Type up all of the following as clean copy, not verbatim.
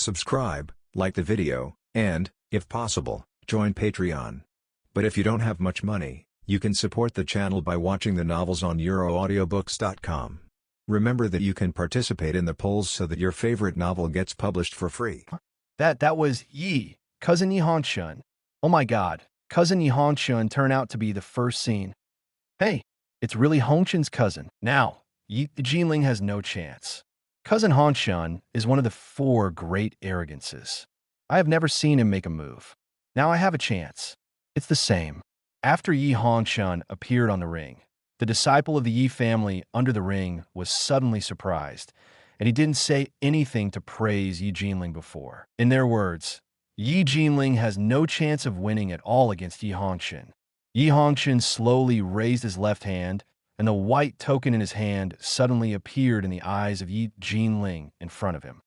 subscribe, like the video, and, if possible, join Patreon. But if you don't have much money, you can support the channel by watching the novels on euroaudiobooks.com. Remember that you can participate in the polls so that your favorite novel gets published for free. That was Cousin Yi Hongchen. Oh my god, Cousin Yi Hongchen turned out to be the first scene. Hey, it's really Hongchen's cousin. Now, Yi Jinling has no chance. Cousin Hongchen is one of the 4 great arrogances. I have never seen him make a move. Now I have a chance. It's the same. After Yi Hongchen appeared on the ring, the disciple of the Yi family under the ring was suddenly surprised, and he didn't say anything to praise Yi Jinling before. In their words, Yi Jinling has no chance of winning at all against Yi Hongchen. Yi Hongchen slowly raised his left hand, and the white token in his hand suddenly appeared in the eyes of Yi Jinling in front of him.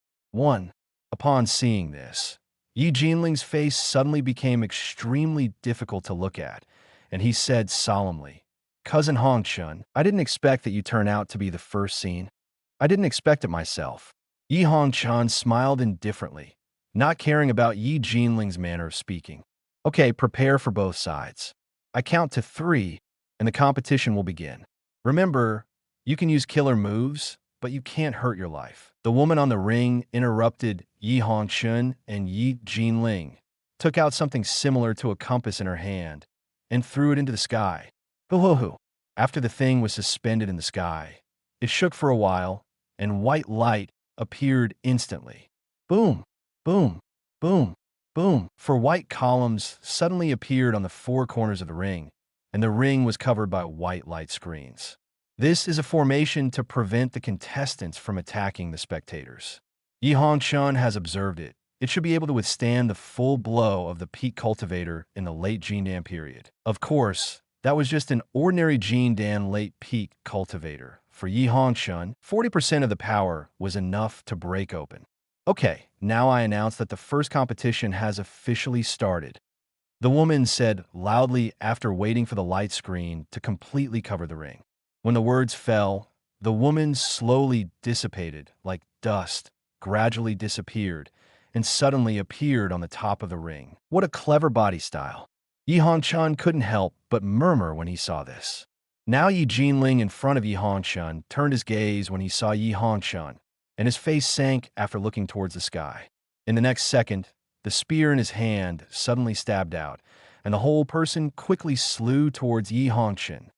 Upon seeing this, Yi Jinling's face suddenly became extremely difficult to look at, and he said solemnly, "Cousin Hongchen, I didn't expect that you turn out to be the first scene. I didn't expect it myself." Yi Hongchen smiled indifferently, not caring about Yi Jinling's manner of speaking. "Okay, prepare for both sides. I count to 3, and the competition will begin. Remember, you can use killer moves, but you can't hurt your life." The woman on the ring interrupted Yi Hongchen, and Yi Jinling took out something similar to a compass in her hand and threw it into the sky. Boo-hoo-hoo. After the thing was suspended in the sky, it shook for a while, and white light appeared instantly. Boom, boom, boom, boom. 4 white columns suddenly appeared on the 4 corners of the ring, and the ring was covered by white light screens. This is a formation to prevent the contestants from attacking the spectators. Yi Hongchen has observed it. It should be able to withstand the full blow of the peak cultivator in the late Jindan period. Of course, that was just an ordinary Jindan late peak cultivator. For Yi Hongchen, 40% of the power was enough to break open. Okay, now I announce that the first competition has officially started, the woman said loudly after waiting for the light screen to completely cover the ring. When the words fell, the woman slowly dissipated like dust, gradually disappeared, and suddenly appeared on the top of the ring. What a clever body style. Yi Hongchen couldn't help but murmur when he saw this. Now Yi Jinling in front of Yi Hongchen turned his gaze when he saw Yi Hongchen, and his face sank after looking towards the sky. In the next second, the spear in his hand suddenly stabbed out, and the whole person quickly slew towards Yi Hongchen.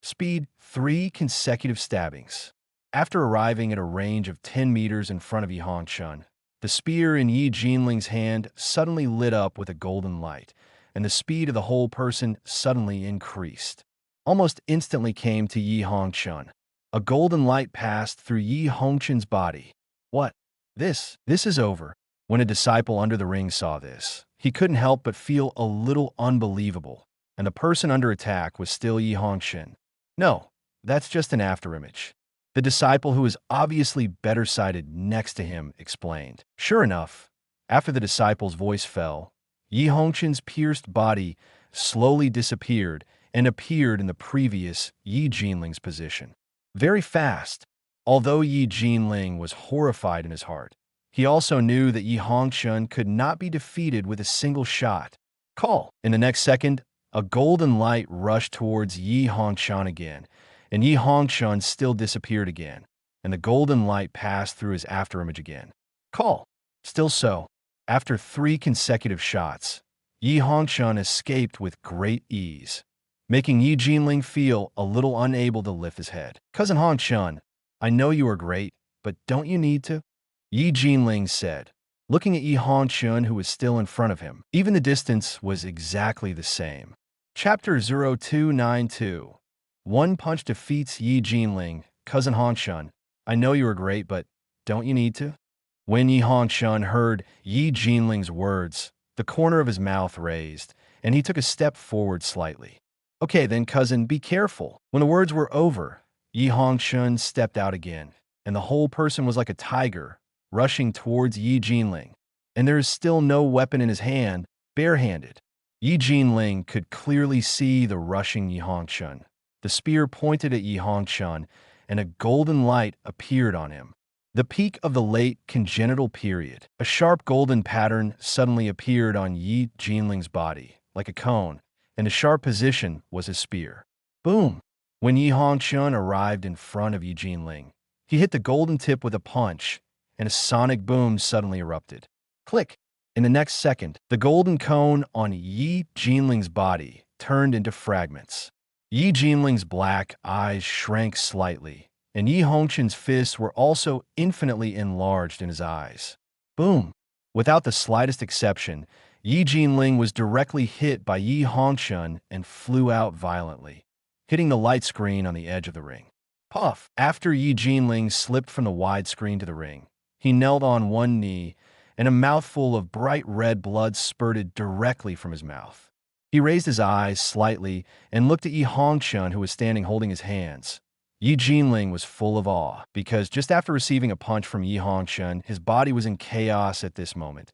Speed 3 consecutive stabbings. After arriving at a range of 10 meters in front of Yi Hongchen, the spear in Yi Jinling's hand suddenly lit up with a golden light, and the speed of the whole person suddenly increased. Almost instantly came to Yi Hongchen. A golden light passed through Yi Hongchen's body. What? This is over. When a disciple under the ring saw this, he couldn't help but feel a little unbelievable, and the person under attack was still Yi Hongchen. No, that's just an afterimage. The disciple, who was obviously better sighted next to him, explained. Sure enough, after the disciple's voice fell, Yi Hongchen's pierced body slowly disappeared and appeared in the previous Yi Jinling's position. Very fast. Although Yi Jinling was horrified in his heart, he also knew that Yi Hongchen could not be defeated with a single shot. Call. In the next second, a golden light rushed towards Yi Hongchen again, and Yi Hongchen still disappeared again, and the golden light passed through his afterimage again. Call. Still so. After 3 consecutive shots, Yi Hongchen escaped with great ease, making Yi Jinling feel a little unable to lift his head. Cousin Hongchen, I know you are great, but don't you need to? Yi Jinling said, looking at Yi Hongchen, who was still in front of him. Even the distance was exactly the same. Chapter 0292. One punch defeats Yi Jinling. Cousin Hongchen, I know you are great, but don't you need to? When Yi Hongchen heard Yi Jinling's words, the corner of his mouth raised, and he took a step forward slightly. Okay then, cousin, be careful. When the words were over, Yi Hongchen stepped out again, and the whole person was like a tiger, rushing towards Yi Jinling. And there is still no weapon in his hand, barehanded. Yi Jinling could clearly see the rushing Yi Hongchen. The spear pointed at Yi Hongchen, and a golden light appeared on him. The peak of the late congenital period. A sharp golden pattern suddenly appeared on Yi Jinling's body, like a cone, and the sharp position was his spear. Boom! When Yi Hongchen arrived in front of Yi Jinling, he hit the golden tip with a punch, and a sonic boom suddenly erupted. Click! In the next second, the golden cone on Yi Jinling's body turned into fragments. Yi Jinling's black eyes shrank slightly, and Yi Hongchen's fists were also infinitely enlarged in his eyes. Boom! Without the slightest exception, Yi Jinling was directly hit by Yi Hongchen and flew out violently, hitting the light screen on the edge of the ring. Puff! After Yi Jinling slipped from the wide screen to the ring, he knelt on one knee, and a mouthful of bright red blood spurted directly from his mouth. He raised his eyes slightly and looked at Yi Hongchen, who was standing holding his hands. Yi Jinling was full of awe, because just after receiving a punch from Yi Hongchen, his body was in chaos at this moment.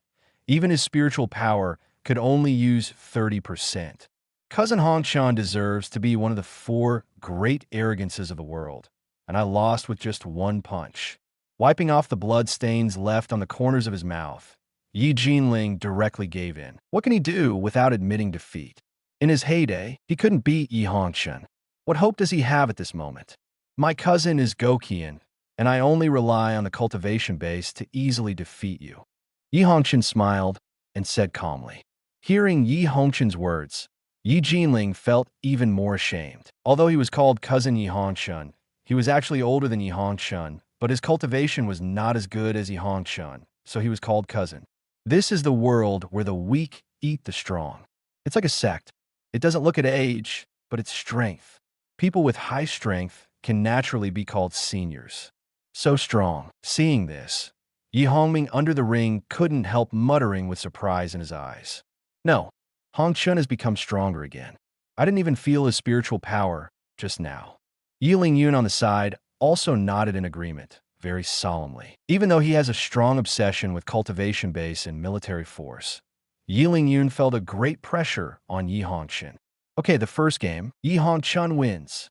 Even his spiritual power could only use 30%. Cousin Hongchen deserves to be one of the 4 great arrogances of the world, and I lost with just one punch. Wiping off the blood stains left on the corners of his mouth, Yi Jinling directly gave in. What can he do without admitting defeat? In his heyday, he couldn't beat Yi Hongchen. What hope does he have at this moment? My cousin is Gokian, and I only rely on the cultivation base to easily defeat you. Yi Hongchen smiled and said calmly. Hearing Yi Hongchen's words, Yi Jinling felt even more ashamed. Although he was called Cousin Yi Hongchen, he was actually older than Yi Hongchen, but his cultivation was not as good as Yi Hongchen, so he was called Cousin. This is the world where the weak eat the strong. It's like a sect. It doesn't look at age, but its strength. People with high strength can naturally be called seniors. So strong. Seeing this, Yi Hongming under the ring couldn't help muttering with surprise in his eyes. No, Hongchen has become stronger again. I didn't even feel his spiritual power just now. Yi Lingyun on the side also nodded in agreement, very solemnly. Even though he has a strong obsession with cultivation base and military force, Yi Lingyun felt a great pressure on Yi Hongchen. Okay, the first game, Yi Hongchen wins.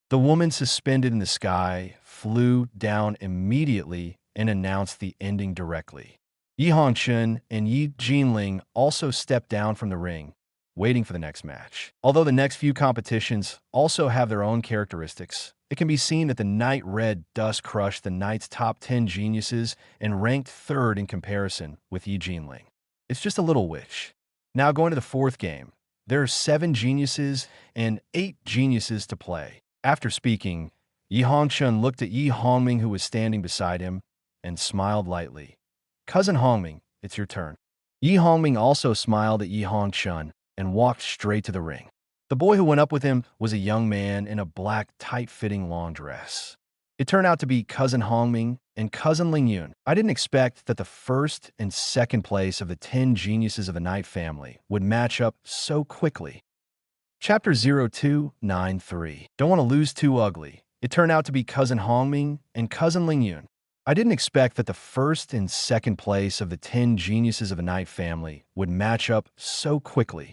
The woman suspended in the sky flew down immediately and announced the ending directly. Yi Hongchen and Yi Jinling also stepped down from the ring, waiting for the next match. Although the next few competitions also have their own characteristics, it can be seen that the Night Red dust crushed the Night's top 10 geniuses and ranked 3rd in comparison with Yi Jinling. It's just a little wish. Now going to the 4th game. There are 7 geniuses and 8 geniuses to play. After speaking, Yi Hongchen looked at Yi Hongming, who was standing beside him, and smiled lightly. Cousin Hongming, it's your turn. Yi Hongming also smiled at Yi Hongchen and walked straight to the ring. The boy who went up with him was a young man in a black, tight-fitting long dress. It turned out to be Cousin Hongming and Cousin Lingyun. I didn't expect that the 1st and 2nd place of the 10 geniuses of the Night family would match up so quickly. Chapter 0293. Don't want to lose too ugly. It turned out to be Cousin Hongming and Cousin Lingyun. I didn't expect that the 1st and 2nd place of the 10 geniuses of the Night family would match up so quickly.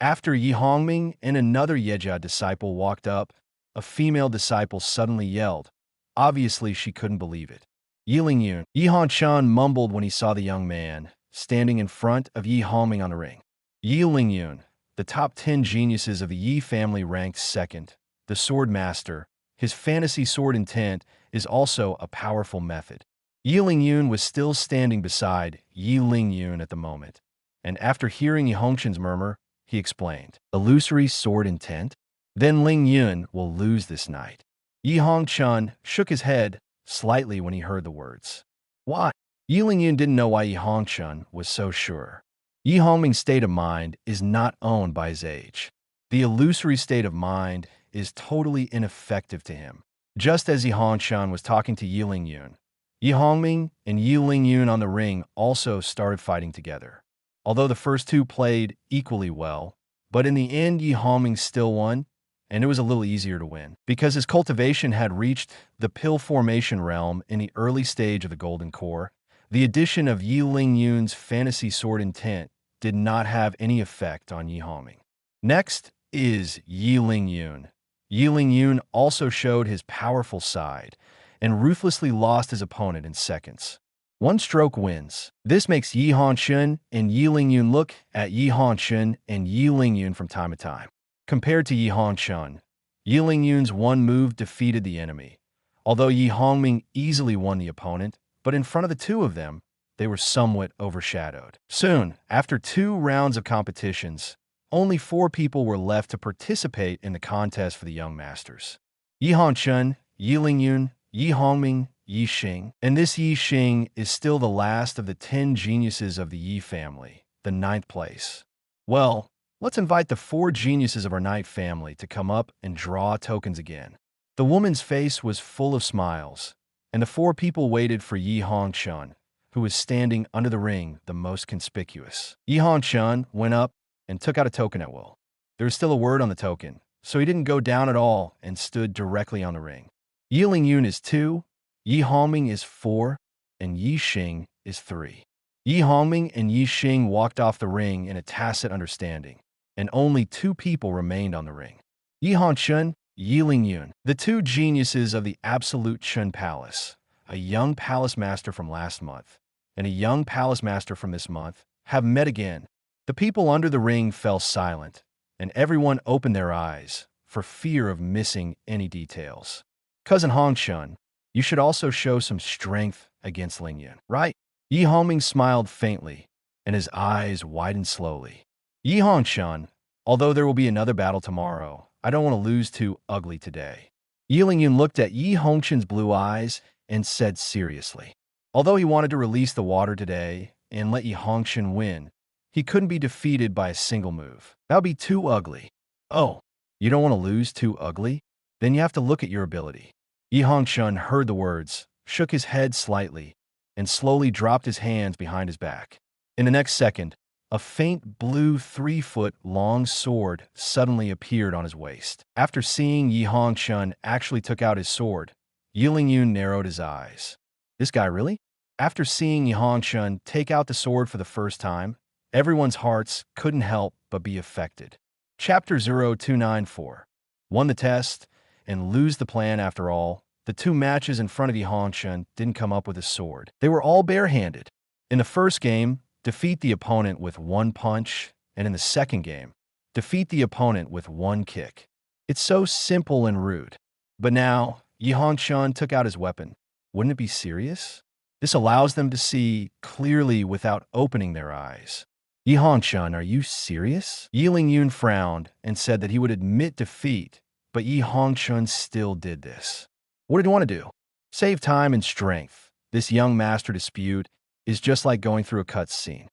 After Yi Hongming and another Yejia disciple walked up, a female disciple suddenly yelled. Obviously, she couldn't believe it. Yi Lingyun. Yi Hongchen mumbled when he saw the young man standing in front of Yi Hongming on the ring. Yi Lingyun, the top 10 geniuses of the Yi family, ranked 2nd, the sword master. His fantasy sword intent is also a powerful method. Yi Lingyun was still standing beside Yi Lingyun at the moment, and after hearing Yi Hongchen's murmur, he explained, illusory sword intent? Then Lingyun will lose this night. Yi Hongchen shook his head slightly when he heard the words. Why? Yi Lingyun didn't know why Yi Hongchen was so sure. Yi Hongming's state of mind is not owned by his age. The illusory state of mind is totally ineffective to him. Just as Yi Hongchen was talking to Yi Lingyun, Yi Hongming and Yi Lingyun on the ring also started fighting together. Although the first two played equally well, but in the end Yi Hongming still won, and it was a little easier to win, because his cultivation had reached the pill formation realm in the early stage of the Golden Core. The addition of Yi Lingyun's fantasy sword intent did not have any effect on Yi Hongming. Next is Yi Lingyun. Yi Lingyun also showed his powerful side, and ruthlessly lost his opponent in seconds. One stroke wins. This makes Yi Hongchen and Yi Lingyun look at Yi Hongchen and Yi Lingyun from time to time. Compared to Yi Hongchen, Yi Lingyun's one move defeated the enemy, although Yi Hongming easily won the opponent, but in front of the two of them, they were somewhat overshadowed. Soon, after 2 rounds of competitions, only 4 people were left to participate in the contest for the young masters. Yi Hongchen, Yi Lingyun, Yi Hongming, Yi Xing. And this Yi Xing is still the last of the 10 geniuses of the Yi family, the 9th place. Well, let's invite the 4 geniuses of our 9th family to come up and draw tokens again. The woman's face was full of smiles, and the 4 people waited for Yi Hongchen, who was standing under the ring the most conspicuous. Yi Hongchen went up and took out a token at will. There was still a word on the token, so he didn't go down at all and stood directly on the ring. Yi Lingyun is 2, Yi Hongming is 4, and Yi Xing is 3. Yi Hongming and Yi Xing walked off the ring in a tacit understanding, and only 2 people remained on the ring. Yi Hongchen, Yi Lingyun, the 2 geniuses of the Absolute Chun Palace, a young palace master from last month, and a young palace master from this month, have met again. The people under the ring fell silent, and everyone opened their eyes for fear of missing any details. Cousin Hongchen, you should also show some strength against Lingyun, right? Yi Hongming smiled faintly, and his eyes widened slowly. Yi Hongchen, although there will be another battle tomorrow, I don't want to lose too ugly today. Yi Lingyun looked at Yi Hongchen's blue eyes and said seriously. Although he wanted to release the water today and let Yi Hongchen win, he couldn't be defeated by a single move. That would be too ugly. Oh, you don't want to lose too ugly? Then you have to look at your ability. Yi Hongchen heard the words, shook his head slightly, and slowly dropped his hands behind his back. In the next second, a faint blue 3-foot-long sword suddenly appeared on his waist. After seeing Yi Hongchen actually took out his sword, Yi Lingyun narrowed his eyes. This guy really? After seeing Yi Hongchen take out the sword for the first time, everyone's hearts couldn't help but be affected. Chapter 0294. Won the test and lose the plan after all. The 2 matches in front of Yi Hongchen didn't come up with a sword. They were all barehanded. In the first game, defeat the opponent with 1 punch, and in the second game, defeat the opponent with 1 kick. It's so simple and rude. But now, Yi Hongchen took out his weapon. Wouldn't it be serious? This allows them to see clearly without opening their eyes. Yi Hongchen, are you serious? Yi Lingyun frowned and said that he would admit defeat, but Yi Hongchen still did this. What did he want to do? Save time and strength. This young master dispute is just like going through a cutscene.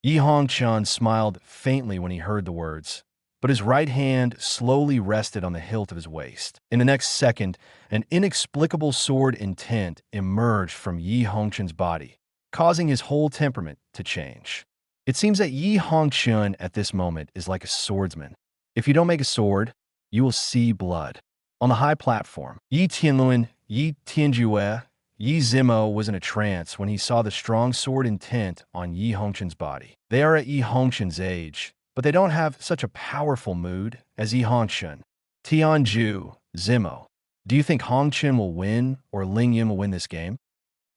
Yi Hongchen smiled faintly when he heard the words, but his right hand slowly rested on the hilt of his waist. In the next second, an inexplicable sword intent emerged from Yi Hongchen's body, causing his whole temperament to change. It seems that Yi Hongchen at this moment is like a swordsman. If you don't make a sword, you will see blood. On the high platform, Yi Tianluan, Yi Tianjue, Yi Zimo was in a trance when he saw the strong sword intent on Yi Hongchen's body. They are at Yi Hongchen's age, but they don't have such a powerful mood as Yi Hongchen. Tianju, Zimo. Do you think Hongchen will win or Lingyun will win this game?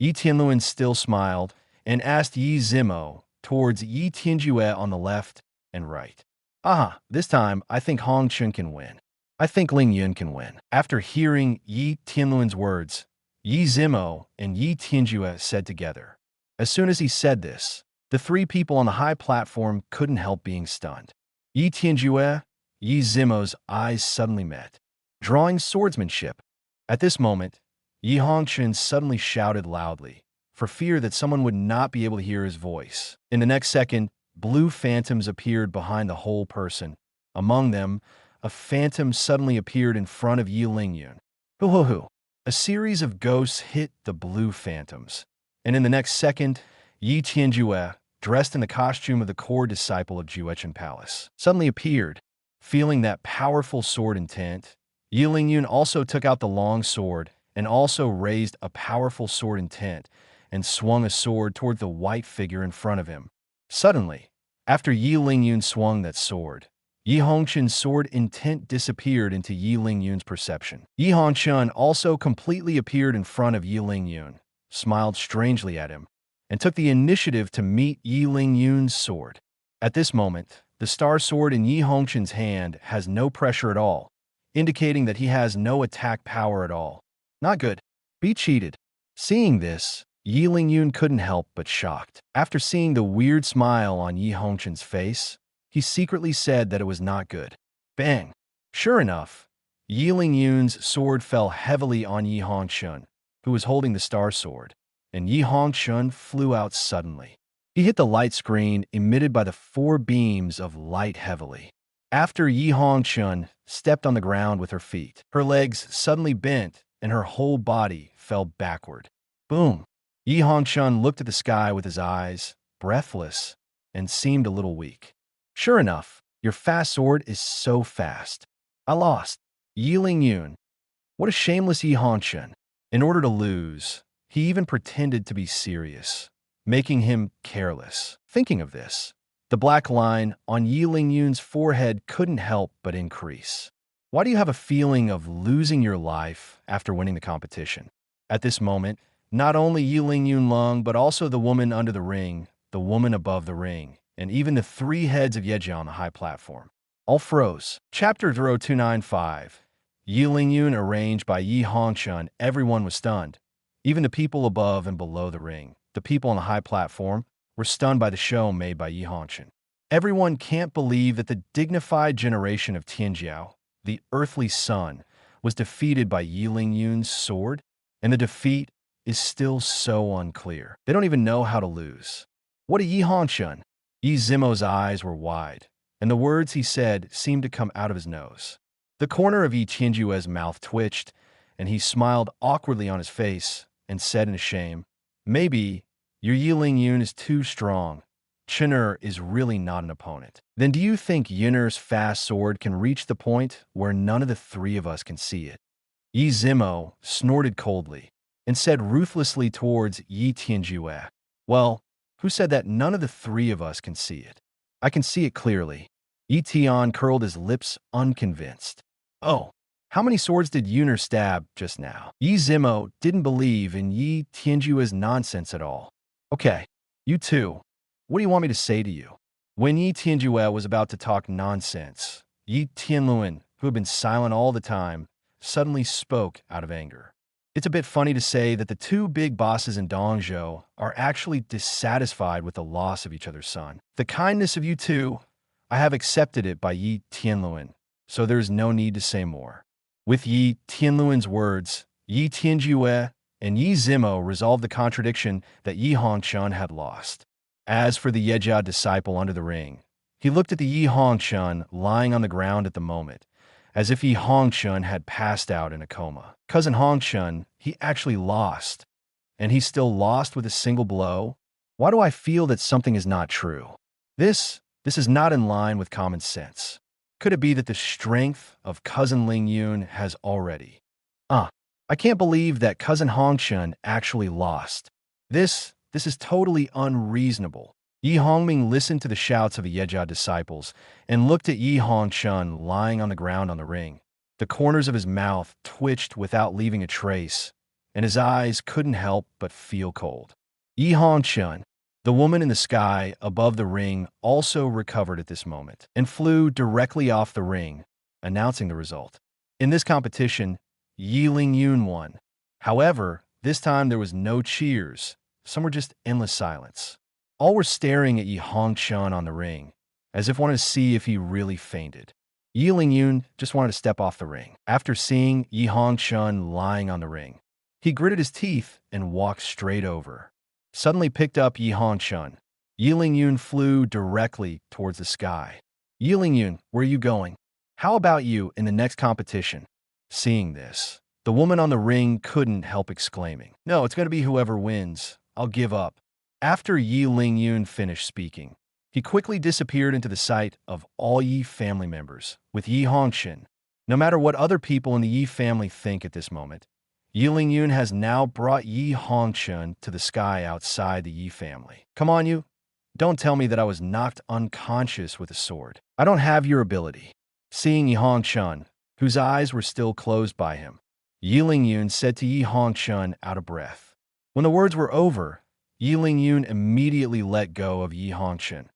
Yi Tianluan still smiled and asked Yi Zimo towards Yi Tianjue on the left and right. Aha, this time I think Hongchen can win. I think Lingyun can win. After hearing Yi Tianluan's words, Yi Zimo and Yi Tianjue said together. As soon as he said this, the 3 people on the high platform couldn't help being stunned. Yi Tianjue, Yi Zimo's eyes suddenly met, drawing swordsmanship. At this moment, Yi Hongchen suddenly shouted loudly, for fear that someone would not be able to hear his voice. In the next second, blue phantoms appeared behind the whole person. Among them, a phantom suddenly appeared in front of Yi Lingyun. Hoo-hoo-hoo. A series of ghosts hit the blue phantoms, and in the next second, Yi Tianjue, dressed in the costume of the core disciple of Juechen Palace, suddenly appeared. Feeling that powerful sword intent, Yi Lingyun also took out the long sword and also raised a powerful sword intent and swung a sword toward the white figure in front of him. Suddenly, after Yi Lingyun swung that sword, Yi Hongchen's sword intent disappeared into Yi Lingyun's perception. Yi Hongchen also completely appeared in front of Yi Lingyun, smiled strangely at him, and took the initiative to meet Yi Lingyun's sword. At this moment, the star sword in Yi Hongchen's hand has no pressure at all, indicating that he has no attack power at all. Not good. Be cheated. Seeing this, Yi Lingyun couldn't help but shocked. After seeing the weird smile on Yi Hongchen's face, he secretly said that it was not good. Bang! Sure enough, Yi Lingyun's sword fell heavily on Yi Hongchen, who was holding the star sword, and Yi Hongchen flew out suddenly. He hit the light screen emitted by the 4 beams of light heavily. After Yi Hongchen stepped on the ground with her feet, her legs suddenly bent and her whole body fell backward. Boom! Yi Hongchen looked at the sky with his eyes, breathless, and seemed a little weak. Sure enough, your fast sword is so fast. I lost. Yi Lingyun. What a shameless Yi Hongchen. In order to lose, he even pretended to be serious, making him careless. Thinking of this, the black line on Yi Lingyun's forehead couldn't help but increase. Why do you have a feeling of losing your life after winning the competition? At this moment, not only Yi Lingyun Lung, but also the woman under the ring, the woman above the ring, and even the 3 heads of Yejia on the high platform, all froze. Chapter 0295. Yi Lingyun arranged by Yi Hongchen. Everyone was stunned. Even the people above and below the ring, the people on the high platform, were stunned by the show made by Yi Hongchen. Everyone can't believe that the dignified generation of Tianjiao, the earthly sun, was defeated by Yi Lingyun's sword, and the defeat is still so unclear. They don't even know how to lose. What a Yi Hongchen! Yi Zimo's eyes were wide, and the words he said seemed to come out of his nose. The corner of Yi Tianjue's mouth twitched, and he smiled awkwardly on his face and said in shame, "Maybe your Yi Lingyun is too strong. Chen'er is really not an opponent. Then do you think Yin'er's fast sword can reach the point where none of the 3 of us can see it?" Yi Zimo snorted coldly and said ruthlessly towards Yi Tianjue, "Well, who said that none of the 3 of us can see it? I can see it clearly." Yi Tian curled his lips unconvinced. "Oh, how many swords did Yun'er stab just now?" Yi Zimo didn't believe in Yi Tianjue's nonsense at all. "Okay, you two, what do you want me to say to you?" When Yi Tianjue was about to talk nonsense, Yi Tianluan, who had been silent all the time, suddenly spoke out of anger. It's a bit funny to say that the 2 big bosses in Dongzhou are actually dissatisfied with the loss of each other's son. The kindness of you two, I have accepted it by Yi Tianluan, so there is no need to say more. With Yi Tianluan's words, Yi Tianjue and Yi Zimo resolved the contradiction that Yi Hongchen had lost. As for the Yejia disciple under the ring, he looked at the Yi Hongchen lying on the ground at the moment, as if Yi Hongchen had passed out in a coma. Cousin Hongchen, he actually lost. And he still lost with a single blow? Why do I feel that something is not true? This is not in line with common sense. Could it be that the strength of Cousin Lingyun has already... I can't believe that Cousin Hongchen actually lost. This is totally unreasonable. Yi Hongming listened to the shouts of the Yejia disciples and looked at Yi Hongchen lying on the ground on the ring. The corners of his mouth twitched without leaving a trace, and his eyes couldn't help but feel cold. Yi Hongchen, the woman in the sky above the ring, also recovered at this moment and flew directly off the ring, announcing the result. In this competition, Yi Lingyun won. However, this time there was no cheers. Some were just endless silence. All were staring at Yi Hongchen on the ring, as if wanting to see if he really fainted. Yi Lingyun just wanted to step off the ring. After seeing Yi Hongchen lying on the ring, he gritted his teeth and walked straight over. Suddenly picked up Yi Hongchen. Yi Lingyun flew directly towards the sky. "Yi Lingyun, where are you going? How about you in the next competition?" Seeing this, the woman on the ring couldn't help exclaiming, "No, it's going to be whoever wins. I'll give up." After Yi Lingyun finished speaking, he quickly disappeared into the sight of all Yi family members, with Yi Hongchen. No matter what other people in the Yi family think at this moment, Yi Lingyun has now brought Yi Hongchen to the sky outside the Yi family. "Come on, you. Don't tell me that I was knocked unconscious with a sword. I don't have your ability. Seeing Yi Hongchen, whose eyes were still closed by him, Yi Lingyun said to Yi Hongchen out of breath. When the words were over, Yi Lingyun immediately let go of Yi Hongchen,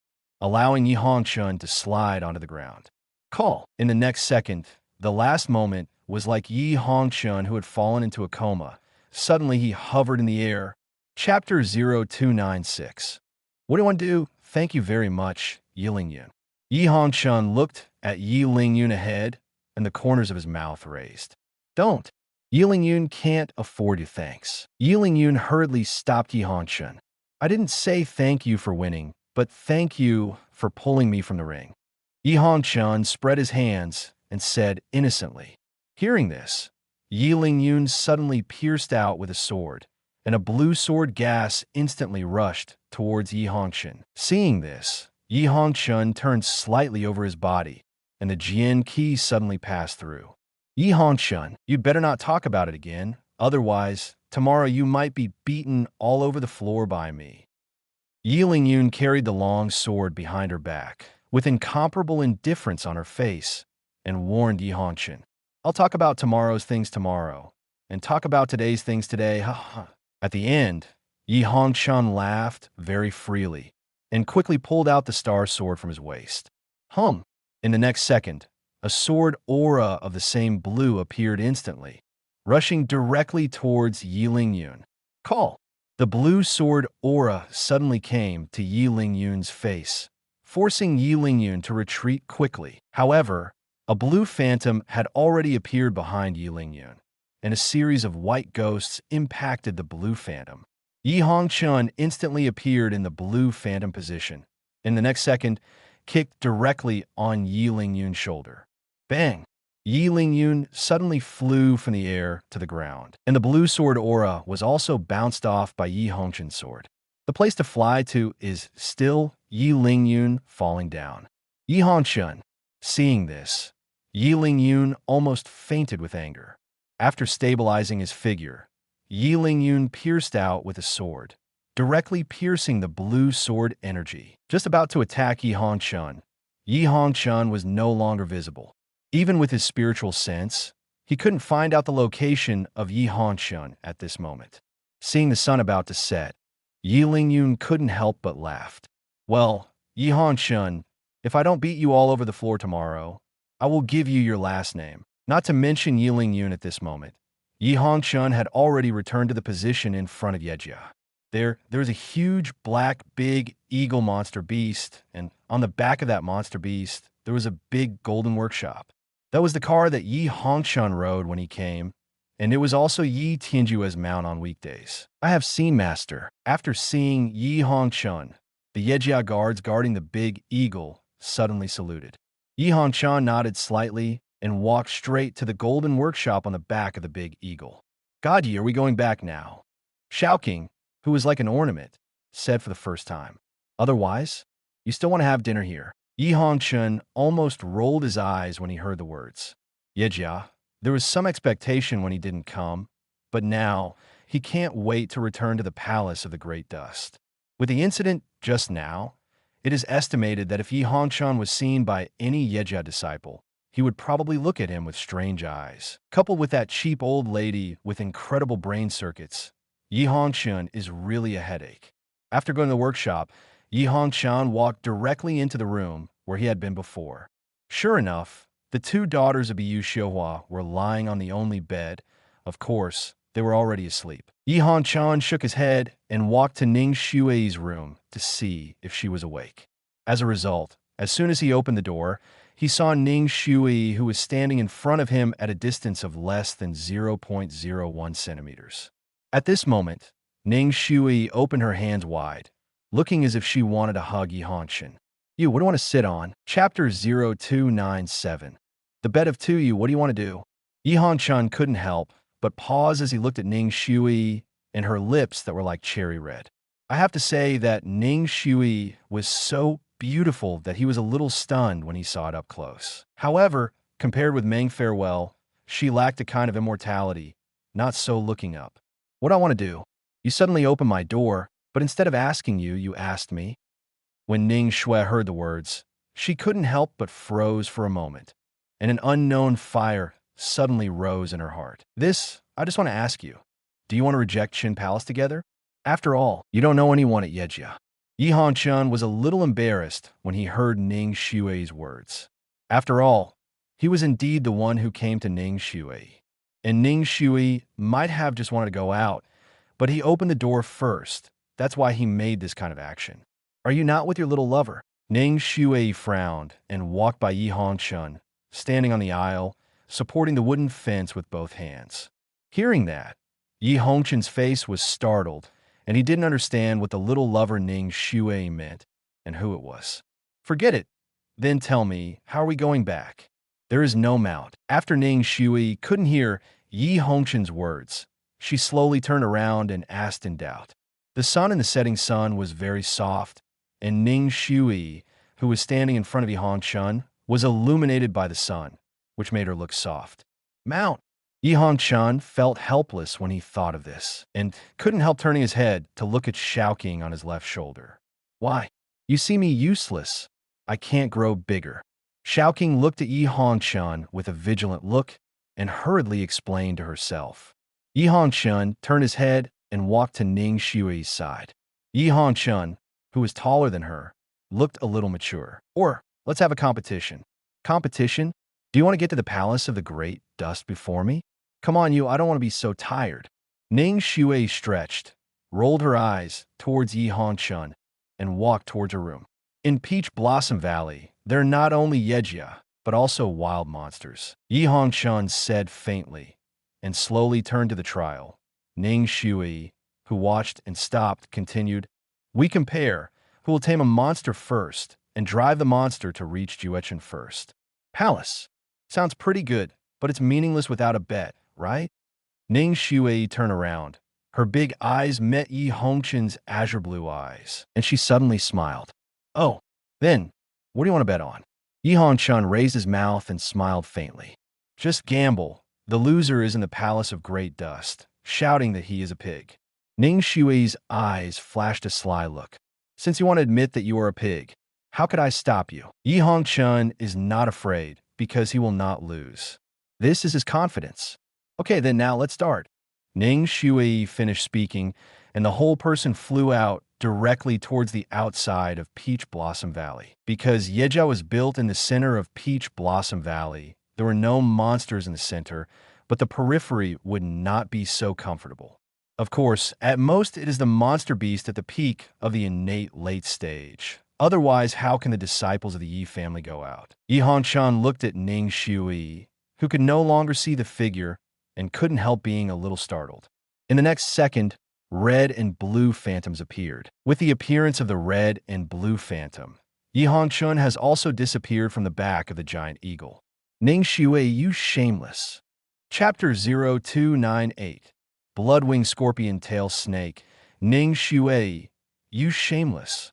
allowing Yi Hongchen to slide onto the ground. Call. In the next second, the last moment was like Yi Hongchen who had fallen into a coma. Suddenly he hovered in the air. Chapter 0296. What do you want to do? Thank you very much, Yi Lingyun. Yi Hongchen looked at Yi Lingyun ahead, and the corners of his mouth raised. Don't. Yi Lingyun can't afford your thanks. Yi Lingyun hurriedly stopped Yi Hongchen. I didn't say thank you for winning, but thank you for pulling me from the ring. Yi Hongchen spread his hands and said innocently. Hearing this, Yi Lingyun suddenly pierced out with a sword, and a blue sword gas instantly rushed towards Yi Hongchen. Seeing this, Yi Hongchen turned slightly over his body, and the Jian Qi suddenly passed through. Yi Hongchen, you'd better not talk about it again, otherwise, tomorrow you might be beaten all over the floor by me. Yi Lingyun carried the long sword behind her back, with incomparable indifference on her face, and warned Yi Hongchen, I'll talk about tomorrow's things tomorrow, and talk about today's things today, ha. At the end, Yi Hongchen laughed very freely, and quickly pulled out the star sword from his waist. In the next second, a sword aura of the same blue appeared instantly, rushing directly towards Yi Lingyun. Call. The blue sword aura suddenly came to Yi Lingyun's face, forcing Yi Lingyun to retreat quickly. However, a blue phantom had already appeared behind Yi Lingyun, and a series of white ghosts impacted the blue phantom. Yi Hongchen instantly appeared in the blue phantom position. In the next second, kicked directly on Yi Lingyun's shoulder. Bang! Yi Lingyun suddenly flew from the air to the ground, and the blue sword aura was also bounced off by Yi Hongchen's sword. The place to fly to is still Yi Lingyun falling down. Yi Hongchen, seeing this, Yi Lingyun almost fainted with anger. After stabilizing his figure, Yi Lingyun pierced out with a sword, directly piercing the blue sword energy. Just about to attack Yi Hongchen was no longer visible. Even with his spiritual sense, he couldn't find out the location of Yi Hongchen at this moment. Seeing the sun about to set, Yi Lingyun couldn't help but laugh. Well, Yi Hongchen, if I don't beat you all over the floor tomorrow, I will give you your last name. Not to mention Yi Lingyun at this moment, Yi Hongchen had already returned to the position in front of Yejia. There was a huge black big eagle monster beast, and on the back of that monster beast, there was a big golden workshop. That was the car that Yi Hongchen rode when he came, and it was also Yi Tianjue's mount on weekdays. I have seen, Master. After seeing Yi Hongchen, the Yejia guards guarding the big eagle suddenly saluted. Yi Hongchen nodded slightly and walked straight to the golden workshop on the back of the big eagle. God, Yi, are we going back now? Shaoqing, who was like an ornament, said for the first time. Otherwise, you still want to have dinner here. Yi Hongchen almost rolled his eyes when he heard the words. Yejia, there was some expectation when he didn't come, but now he can't wait to return to the palace of the Great Dust. With the incident just now, it is estimated that if Yi Hongchen was seen by any Yejia disciple, he would probably look at him with strange eyes. Coupled with that cheap old lady with incredible brain circuits, Yi Hongchen is really a headache. After going to the workshop, Yi Hongchen walked directly into the room where he had been before. Sure enough, the two daughters of Yu Xiuhua were lying on the only bed. Of course, they were already asleep. Yi Hongchen shook his head and walked to Ning Xue's room to see if she was awake. As a result, as soon as he opened the door, he saw Ning Xue, who was standing in front of him at a distance of less than 0.01 centimeters. At this moment, Ning Xue opened her hands wide, looking as if she wanted to hug Yi Hongchen. You, what do you want to sit on? Chapter 0297. The bed of two, you, what do you want to do? Yi Hongchen couldn't help but pause as he looked at Ning Xue and her lips that were like cherry red. I have to say that Ning Xue was so beautiful that he was a little stunned when he saw it up close. However, compared with Meng Farewell, she lacked a kind of immortality, not so looking up. What do I want to do? You suddenly opened my door, but instead of asking you, you asked me. When Ning Shui heard the words, she couldn't help but froze for a moment, and an unknown fire suddenly rose in her heart. I just want to ask you, do you want to reject Qin Palace together? After all, you don't know anyone at Yejia. Yi Hongchen was a little embarrassed when he heard Ning Shui's words. After all, he was indeed the one who came to Ning Shui. And Ning Shui might have just wanted to go out, but he opened the door first. That's why he made this kind of action. Are you not with your little lover? Ning Shui frowned and walked by Yi Hongchen, standing on the aisle, supporting the wooden fence with both hands. Hearing that, Yi Hongchen's face was startled, and he didn't understand what the little lover Ning Shui meant and who it was. Forget it. Then tell me, how are we going back? There is no mount. After Ning Shui couldn't hear Yi Hongchen's words, she slowly turned around and asked in doubt. The sun in the setting sun was very soft, and Ning Shui, who was standing in front of Yi Hongchen, was illuminated by the sun, which made her look soft. Mount! Yi Hongchen felt helpless when he thought of this, and couldn't help turning his head to look at Xiaoqing on his left shoulder. Why? You see me useless. I can't grow bigger. Xiaoqing looked at Yi Hongchen with a vigilant look and hurriedly explained to herself. Yi Hongchen turned his head and walked to Ning Shui's side. Yi Hongchen, who was taller than her, looked a little mature. Or, let's have a competition. Competition? Do you want to get to the palace of the great dust before me? Come on, I don't want to be so tired. Ning Shui stretched, rolled her eyes towards Yi Hongchen, and walked towards her room. In Peach Blossom Valley, there are not only Yejia, but also wild monsters. Yi Hongchen said faintly, and slowly turned to the trial. Ning Shui, who watched and stopped, continued, We compare who will tame a monster first and drive the monster to reach Juechen first. Palace. Sounds pretty good, but it's meaningless without a bet, right? Ning Shui turned around. Her big eyes met Yi Hongchen's azure blue eyes, and she suddenly smiled. Oh, then, what do you want to bet on? Yi Hongchen raised his mouth and smiled faintly. Just gamble. The loser is in the Palace of Great Dust, shouting that he is a pig. Ning Shui's eyes flashed a sly look. Since you want to admit that you are a pig, how could I stop you? Yi Hongchen is not afraid because he will not lose. This is his confidence. Okay, then now let's start. Ning Shui finished speaking, and the whole person flew out directly towards the outside of Peach Blossom Valley. Because Yejia was built in the center of Peach Blossom Valley, there were no monsters in the center, but the periphery would not be so comfortable. Of course, at most it is the monster beast at the peak of the innate late stage. Otherwise, how can the disciples of the Yi family go out? Yi Hongchen looked at Ning Shui, who could no longer see the figure and couldn't help being a little startled. In the next second, red and blue phantoms appeared. With the appearance of the red and blue phantom, Yi Hongchen has also disappeared from the back of the giant eagle. Ning Shui, you shameless. Chapter 0298. Bloodwing Scorpion Tail Snake. Ning Shui, you shameless.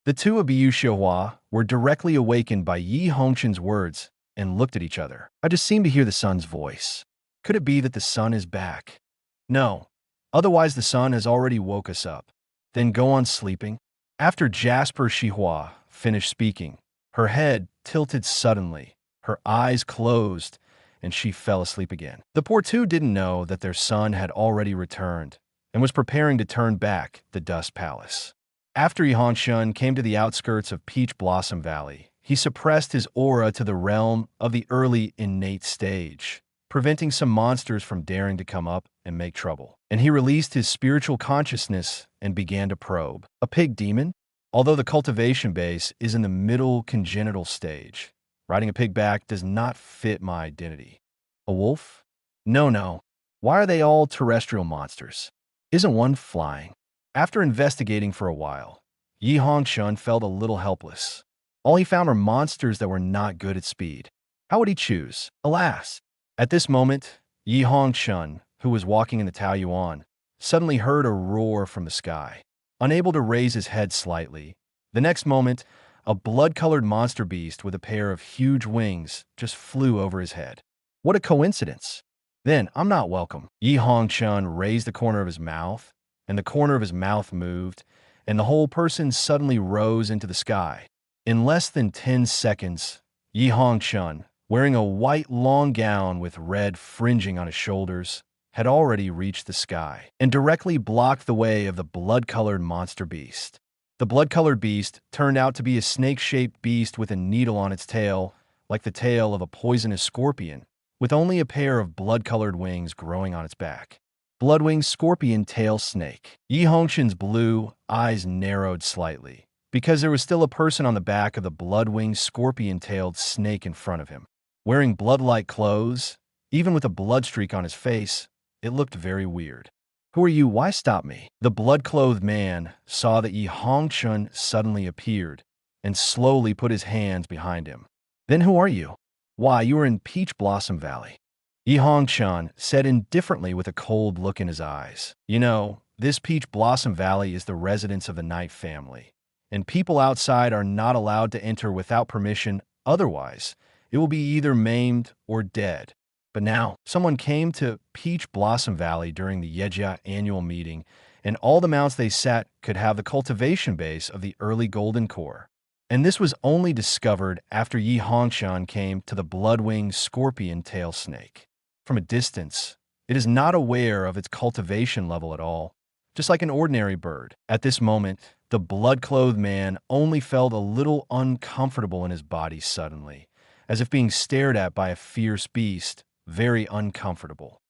The two of Biu Xiuhua were directly awakened by Yi Hongchen's words and looked at each other. I just seem to hear the sun's voice. Could it be that the sun is back? No. Otherwise, the sun has already woke us up. Then go on sleeping. After Jasper Xihua finished speaking, her head tilted suddenly, her eyes closed, and she fell asleep again. The poor two didn't know that their son had already returned and was preparing to turn back the Dust Palace. After Yi Hongchen came to the outskirts of Peach Blossom Valley, he suppressed his aura to the realm of the early innate stage, preventing some monsters from daring to come up and make trouble. And he released his spiritual consciousness and began to probe. A pig demon? Although the cultivation base is in the middle congenital stage, riding a pig back does not fit my identity. A wolf? No. Why are they all terrestrial monsters? Isn't one flying? After investigating for a while, Yi Hongchen felt a little helpless. All he found were monsters that were not good at speed. How would he choose? Alas! At this moment, Yi Hongchen, who was walking in the Taoyuan, suddenly heard a roar from the sky. Unable to raise his head slightly, the next moment, a blood-colored monster beast with a pair of huge wings just flew over his head. What a coincidence! Then, I'm not welcome. Yi Hongchen raised the corner of his mouth, and the corner of his mouth moved, and the whole person suddenly rose into the sky. In less than 10 seconds, Yi Hongchen, wearing a white long gown with red fringing on his shoulders, had already reached the sky and directly blocked the way of the blood-colored monster beast. The blood-colored beast turned out to be a snake-shaped beast with a needle on its tail, like the tail of a poisonous scorpion, with only a pair of blood-colored wings growing on its back. Blood-winged scorpion tail snake. Yi Hongchen's blue eyes narrowed slightly, because there was still a person on the back of the blood-winged scorpion-tailed snake in front of him. Wearing blood-like clothes, even with a blood streak on his face, it looked very weird. "Who are you? Why stop me?" The blood-clothed man saw that Yi Hongchen suddenly appeared and slowly put his hands behind him. "Then who are you?" "Why, you are in Peach Blossom Valley," Yi Hongchen said indifferently with a cold look in his eyes. "You know, this Peach Blossom Valley is the residence of the Knight family, and people outside are not allowed to enter without permission, otherwise it will be either maimed or dead. But now, someone came to Peach Blossom Valley during the Yejia annual meeting, and all the mounts they sat could have the cultivation base of the early golden core. And this was only discovered after Yi Hongchen came to the blood-winged scorpion tail snake. From a distance, it is not aware of its cultivation level at all, just like an ordinary bird. At this moment, the blood-clothed man only felt a little uncomfortable in his body suddenly, as if being stared at by a fierce beast, very uncomfortable.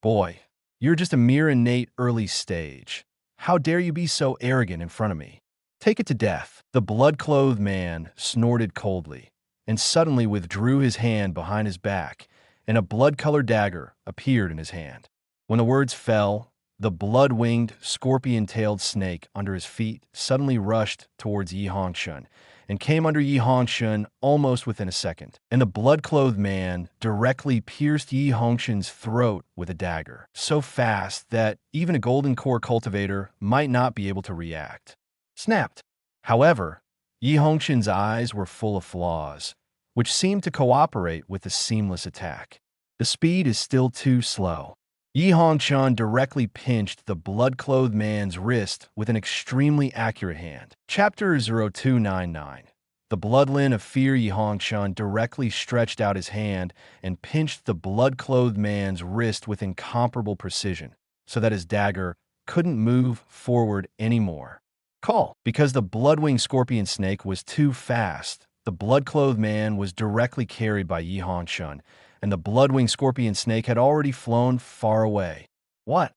Boy, you're just a mere innate early stage. How dare you be so arrogant in front of me? Take it to death." The blood-clothed man snorted coldly and suddenly withdrew his hand behind his back, and a blood-colored dagger appeared in his hand. When the words fell, the blood-winged, scorpion-tailed snake under his feet suddenly rushed towards Yi Hongchen and came under Yi Hongchen almost within a second, and the blood-clothed man directly pierced Yi Hongchen's throat with a dagger, so fast that even a golden core cultivator might not be able to react. Snapped. However, Yi Hongchen's eyes were full of flaws, which seemed to cooperate with the seamless attack. The speed is still too slow. Yi Hongchen directly pinched the blood-clothed man's wrist with an extremely accurate hand. Chapter 0299. The bloodline of fear. Yi Hongchen directly stretched out his hand and pinched the blood-clothed man's wrist with incomparable precision, so that his dagger couldn't move forward anymore. Call. Because the blood-winged scorpion snake was too fast, the blood-clothed man was directly carried by Yi Hongchen, and the blood-winged scorpion snake had already flown far away. "What?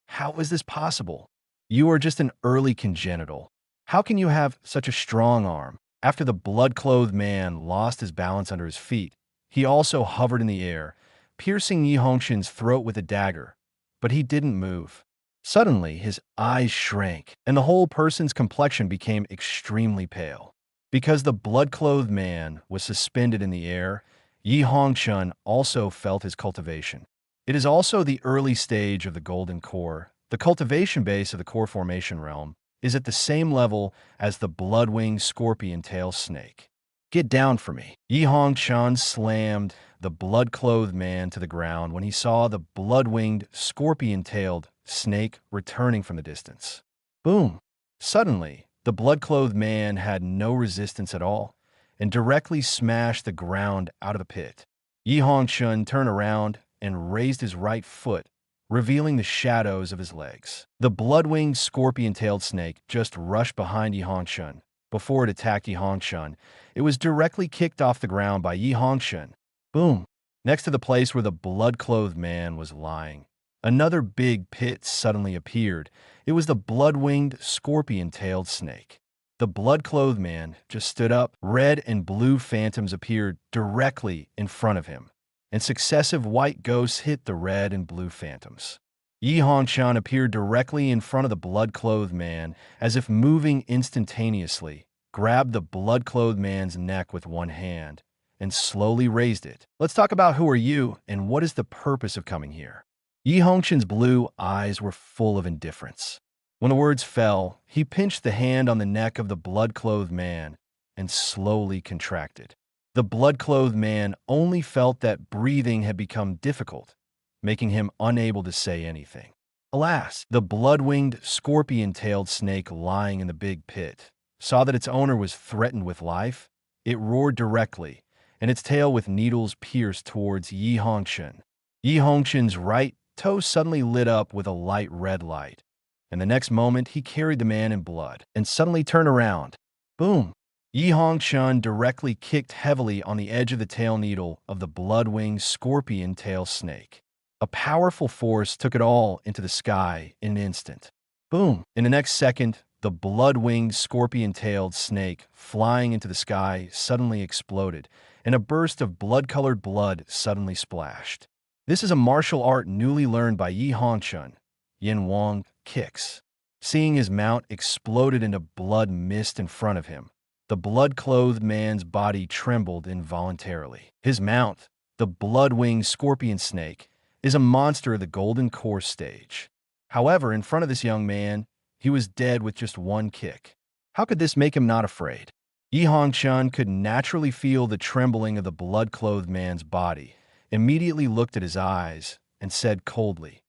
How is this possible? You are just an early congenital. How can you have such a strong arm?" After the blood-clothed man lost his balance under his feet, he also hovered in the air, piercing Yi Hongchen's throat with a dagger, but he didn't move. Suddenly, his eyes shrank, and the whole person's complexion became extremely pale. Because the blood-clothed man was suspended in the air, Yi Hongchen also felt his cultivation. It is also the early stage of the golden core. The cultivation base of the core formation realm is at the same level as the blood-winged scorpion tail snake. "Get down for me." Yi Hongchen slammed the blood-clothed man to the ground when he saw the blood-winged scorpion-tailed snake returning from the distance. Boom! Suddenly, the blood-clothed man had no resistance at all and directly smashed the ground out of the pit. Yi Hongchen turned around and raised his right foot, revealing the shadows of his legs. The blood-winged scorpion-tailed snake just rushed behind Yi Hongchen. Before it attacked Yi Hongchen, it was directly kicked off the ground by Yi Hongchen. Boom! Next to the place where the blood-clothed man was lying, another big pit suddenly appeared. It was the blood-winged scorpion-tailed snake. The blood-clothed man just stood up. Red and blue phantoms appeared directly in front of him, and successive white ghosts hit the red and blue phantoms. Yi Hongchen appeared directly in front of the blood-clothed man, as if moving instantaneously, grabbed the blood-clothed man's neck with one hand, and slowly raised it. "Let's talk about who are you and what is the purpose of coming here." Yi Hongchen's blue eyes were full of indifference. When the words fell, he pinched the hand on the neck of the blood-clothed man and slowly contracted. The blood-clothed man only felt that breathing had become difficult, making him unable to say anything. Alas, the blood-winged, scorpion-tailed snake lying in the big pit saw that its owner was threatened with life. It roared directly, and its tail with needles pierced towards Yi Hongchen. Yi Hongchen's right toe suddenly lit up with a light red light, and the next moment he carried the man in blood and suddenly turned around. Boom! Yi Hongchen directly kicked heavily on the edge of the tail needle of the blood-winged scorpion-tail snake. A powerful force took it all into the sky in an instant. Boom! In the next second, the blood-winged scorpion-tailed snake flying into the sky suddenly exploded, and a burst of blood-colored blood suddenly splashed. This is a martial art newly learned by Yi Hongchen, Yin Wang kicks. Seeing his mount exploded into blood mist in front of him, the blood-clothed man's body trembled involuntarily. His mount, the blood-winged scorpion snake, is a monster of the golden core stage. However, in front of this young man, he was dead with just one kick. How could this make him not afraid? Yi Hongchen could naturally feel the trembling of the blood-clothed man's body, immediately looked at his eyes, and said coldly,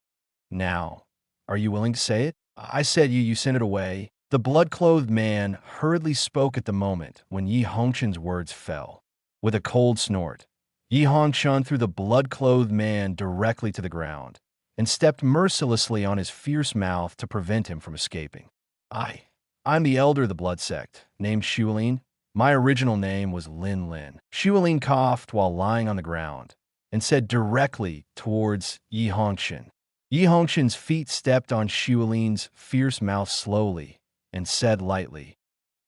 "Now, are you willing to say it? I said you sent it away." The blood-clothed man hurriedly spoke at the moment when Yi Hongchen's words fell. With a cold snort, Yi Hongchen threw the blood-clothed man directly to the ground and stepped mercilessly on his fierce mouth to prevent him from escaping. I'm the elder of the blood sect, named Xuelin. My original name was Lin Lin. Xuelin coughed while lying on the ground and said directly towards Yi Hongchen. Yi Hongchen's feet stepped on Xuelin's fierce mouth slowly and said lightly,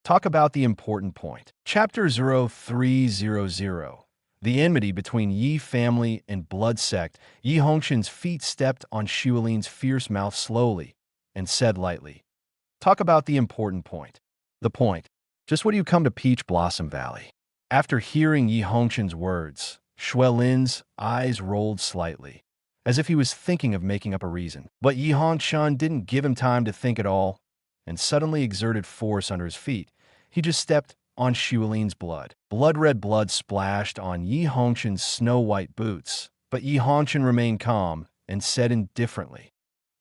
"Talk about the important point." Chapter 0300. The enmity between Yi family and blood sect. Yi Hongchen's feet stepped on Xuelin's fierce mouth slowly and said lightly, "Talk about the important point." The point. Just what do you come to Peach Blossom Valley? After hearing Yi Hongchen's words, Xuelin's eyes rolled slightly, as if he was thinking of making up a reason. But Yi Hongchen didn't give him time to think at all, and suddenly exerted force under his feet. He just stepped on Xuelin's blood. Blood-red blood splashed on Yi Hongchen's snow-white boots, but Yi Hongchen remained calm and said indifferently,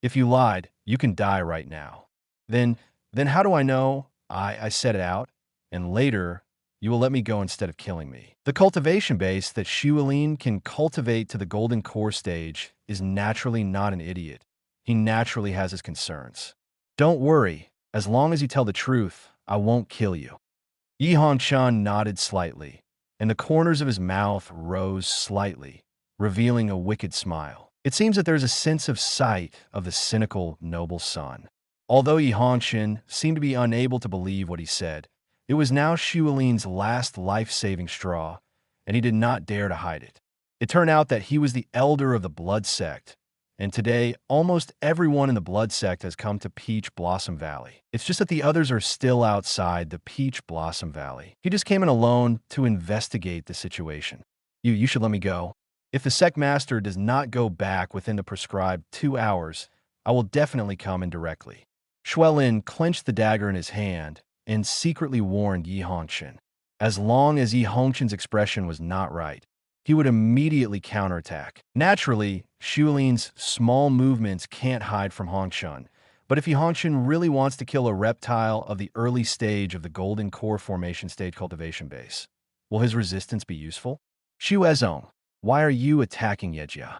"If you lied, you can die right now." Then how do I know I said it out, and later you will let me go instead of killing me? The cultivation base that Xuelin can cultivate to the golden core stage is naturally not an idiot. He naturally has his concerns. Don't worry, as long as you tell the truth, I won't kill you. Yi Hongchen nodded slightly, and the corners of his mouth rose slightly, revealing a wicked smile. It seems that there is a sense of sight of the cynical, noble son. Although Yi Hongchen seemed to be unable to believe what he said, it was now Xuelin's last life-saving straw, and he did not dare to hide it. It turned out that he was the elder of the blood sect, and today almost everyone in the blood sect has come to Peach Blossom Valley. It's just that the others are still outside the Peach Blossom Valley. He just came in alone to investigate the situation. You should let me go. If the sect master does not go back within the prescribed 2 hours, I will definitely come in directly. Xuelin clenched the dagger in his hand and secretly warned Yi Hongchen. As long as Yi Hongchen's expression was not right, he would immediately counterattack. Naturally, Xuelin's small movements can't hide from Hongchen, but if Yi Hongchen really wants to kill a reptile of the early stage of the golden core formation stage cultivation base, will his resistance be useful? Xuezong, why are you attacking Yejia?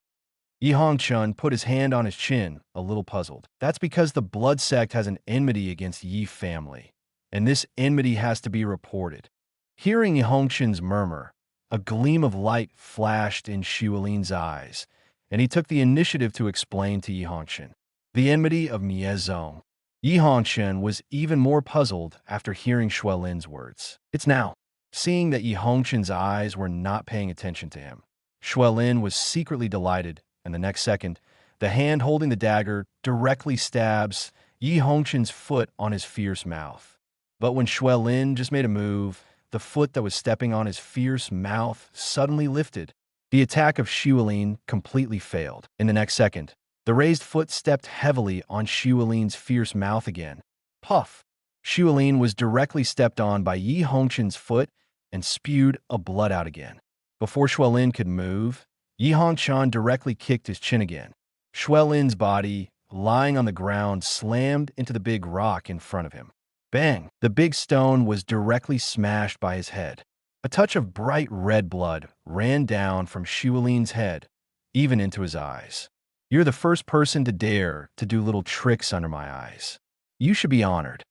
Yi Hongchen put his hand on his chin, a little puzzled. That's because the blood sect has an enmity against Yi family, and this enmity has to be reported. Hearing Yi Hongchen's murmur, a gleam of light flashed in Xuelin's eyes, and he took the initiative to explain to Yi Hongchen the enmity of Miezong. Yi Hongchen was even more puzzled after hearing Xuelin's words. It's now. Seeing that Yi Hongchen's eyes were not paying attention to him, Xuelin was secretly delighted, and the next second, the hand holding the dagger directly stabs Yi Hongchen's foot on his fierce mouth. But when Xuelin just made a move, the foot that was stepping on his fierce mouth suddenly lifted. The attack of Xuelin completely failed. In the next second, the raised foot stepped heavily on Xuelin's fierce mouth again. Puff! Xuelin was directly stepped on by Yi Hongchen's foot and spewed a blood out again. Before Xuelin could move, Yi Hongchen directly kicked his chin again. Xuelin's body lying on the ground, slammed into the big rock in front of him. Bang! The big stone was directly smashed by his head. A touch of bright red blood ran down from Shualin's head, even into his eyes. You're the first person to dare to do little tricks under my eyes. You should be honored.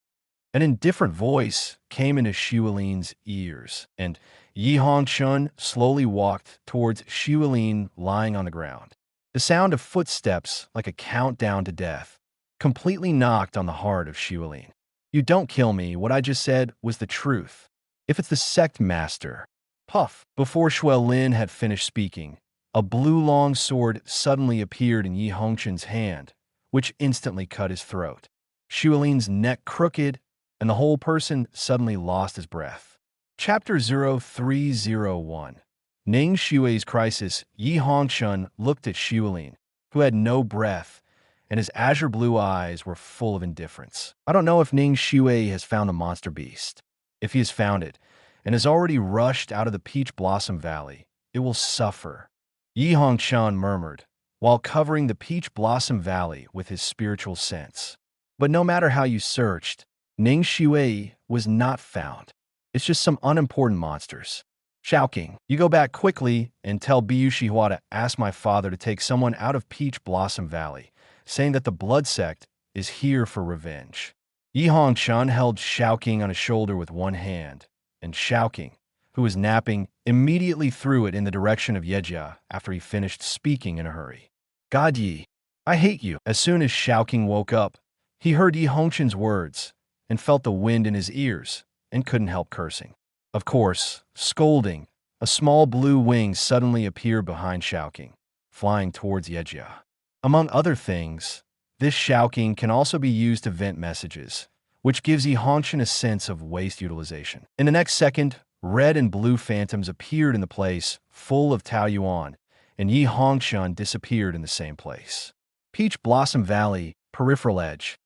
An indifferent voice came into Shualin's ears, and Yi Hongchen slowly walked towards Shualin lying on the ground. The sound of footsteps, like a countdown to death, completely knocked on the heart of Shualin. You don't kill me. What I just said was the truth. If it's the sect master. Puff. Before Shualin had finished speaking, a blue long sword suddenly appeared in Yi Hongchen's hand, which instantly cut his throat. Shualin's neck crooked, and the whole person suddenly lost his breath. Chapter 0301. Ning Xue's crisis. Yi Hongchen looked at Shualin, who had no breath, and his azure blue eyes were full of indifference. I don't know if Ning Xue has found the monster beast. If he has found it, and has already rushed out of the Peach Blossom Valley, it will suffer. Yi Hongchen murmured, while covering the Peach Blossom Valley with his spiritual sense. But no matter how you searched, Ning Xue was not found. It's just some unimportant monsters. King, you go back quickly and tell Biyu Shihua to ask my father to take someone out of Peach Blossom Valley, saying that the blood sect is here for revenge. Yi Hongchen held King on his shoulder with one hand, and King, who was napping, immediately threw it in the direction of Yejia after he finished speaking in a hurry. God Yi, I hate you. As soon as King woke up, he heard Yi Hongchen's words and felt the wind in his ears and couldn't help cursing. Of course, scolding, a small blue wing suddenly appeared behind King, flying towards Yejia. Among other things, this King can also be used to vent messages, which gives Yi Hongchen a sense of waste utilization. In the next second, red and blue phantoms appeared in the place full of Tao Yuan, and Yi Hongchen disappeared in the same place. Peach Blossom Valley, peripheral edge.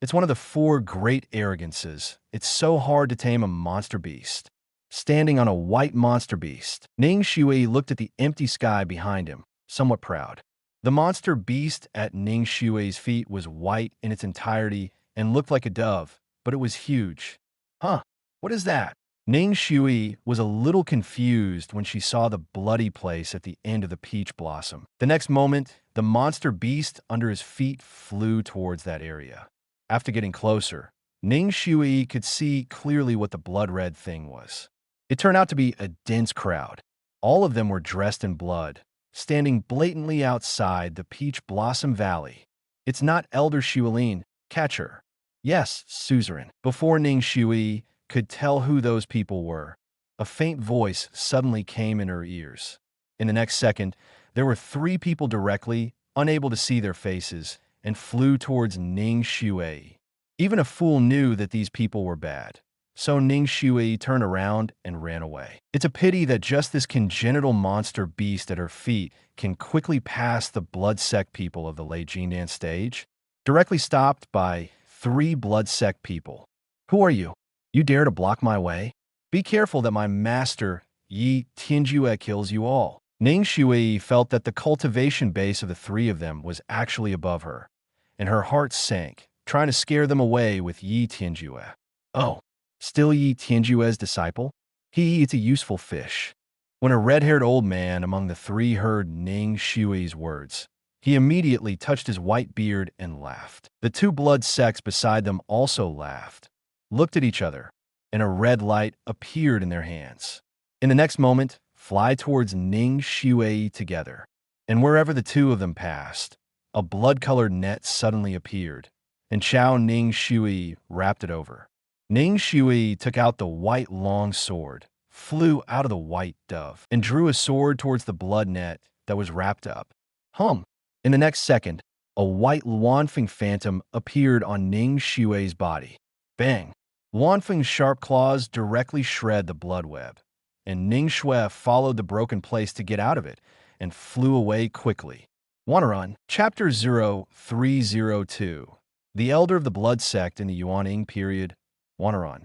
It's one of the four great arrogances. It's so hard to tame a monster beast. Standing on a white monster beast, Ning Xue looked at the empty sky behind him, somewhat proud. The monster beast at Ning Xue's feet was white in its entirety and looked like a dove, but it was huge. What is that? Ning Xue was a little confused when she saw the bloody place at the end of the peach blossom. The next moment, the monster beast under his feet flew towards that area. After getting closer, Ning Xue could see clearly what the blood-red thing was. It turned out to be a dense crowd. All of them were dressed in blood, standing blatantly outside the Peach Blossom Valley. It's not Elder Shualin, catcher. Yes, suzerain. Before Ning Xue could tell who those people were, a faint voice suddenly came in her ears. In the next second, there were three people directly, unable to see their faces, and flew towards Ning Xue. Even a fool knew that these people were bad, so Ning Xue turned around and ran away. It's a pity that just this congenital monster beast at her feet can quickly pass the blood sect people of the late Jindan stage, directly stopped by three blood sect people. Who are you? You dare to block my way? Be careful that my master, Yi Tianjue, kills you all. Ning Xue felt that the cultivation base of the three of them was actually above her, and her heart sank, trying to scare them away with Yi Tianjue. Oh, still Yi Tianjue's disciple? He eats a useful fish. When a red-haired old man among the three heard Ning Xue's words, he immediately touched his white beard and laughed. The two blood sects beside them also laughed, looked at each other, and a red light appeared in their hands. In the next moment, fly towards Ning Xue together, and wherever the two of them passed, a blood-colored net suddenly appeared, and Ning Xue wrapped it over. Ning Xue took out the white long sword, flew out of the white dove, and drew a sword towards the blood net that was wrapped up. In the next second, a white Luanfeng phantom appeared on Ning Xue's body. Bang! Luanfeng's sharp claws directly shred the blood web, and Ning Xue followed the broken place to get out of it and flew away quickly. Wanna run? Chapter 0302. The Elder of the Blood Sect in the Yuan-Ing period. Wanna run?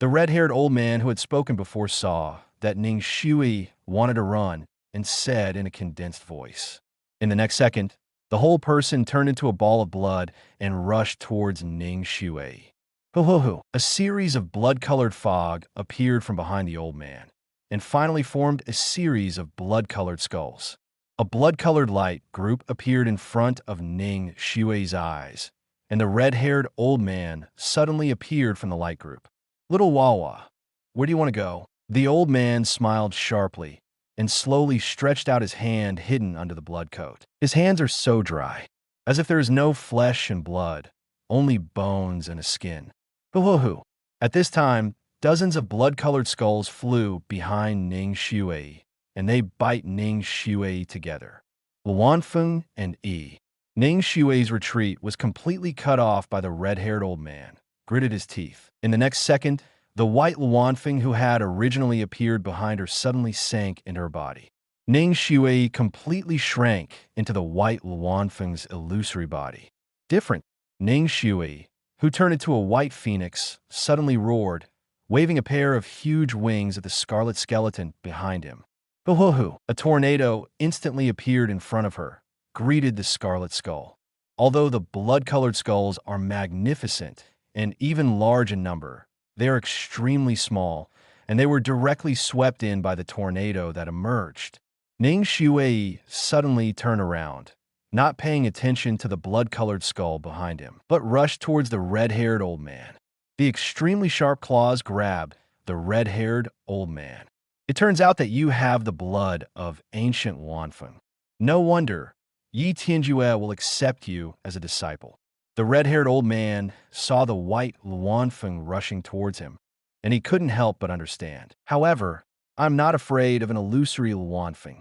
The red-haired old man who had spoken before saw that Ning Xue wanted to run and said in a condensed voice. In the next second, The whole person turned into a ball of blood and rushed towards Ning Shui. Ho. A series of blood-colored fog appeared from behind the old man, and finally formed a series of blood-colored skulls. A blood-colored light group appeared in front of Ning Shui's eyes, and the red-haired old man suddenly appeared from the light group. Little Wawa, where do you want to go? The old man smiled sharply and slowly stretched out his hand hidden under the blood coat. His hands are so dry, as if there is no flesh and blood, only bones and a skin. Hoo. At this time, dozens of blood-colored skulls flew behind Ning Shui, and they bite Ning Shui together. Luanfeng and Yi. Ning Shui's retreat was completely cut off by the red-haired old man, gritted his teeth. In the next second, the white Luanfeng who had originally appeared behind her suddenly sank into her body. Ning Shui completely shrank into the white Luanfeng's illusory body. Different. Ning Shui, who turned into a white phoenix, suddenly roared, waving a pair of huge wings at the scarlet skeleton behind him. Hoo. A tornado instantly appeared in front of her, greeted the scarlet skull. Although the blood-colored skulls are magnificent and even large in number, they are extremely small, and they were directly swept in by the tornado that emerged. Ning Shui suddenly turned around, not paying attention to the blood-colored skull behind him, but rushed towards the red-haired old man. The extremely sharp claws grabbed the red-haired old man. It turns out that you have the blood of ancient Luanfeng. No wonder Yi Tianjue will accept you as a disciple. The red-haired old man saw the white Luanfeng rushing towards him, and he couldn't help but understand. However, I'm not afraid of an illusory Luanfeng.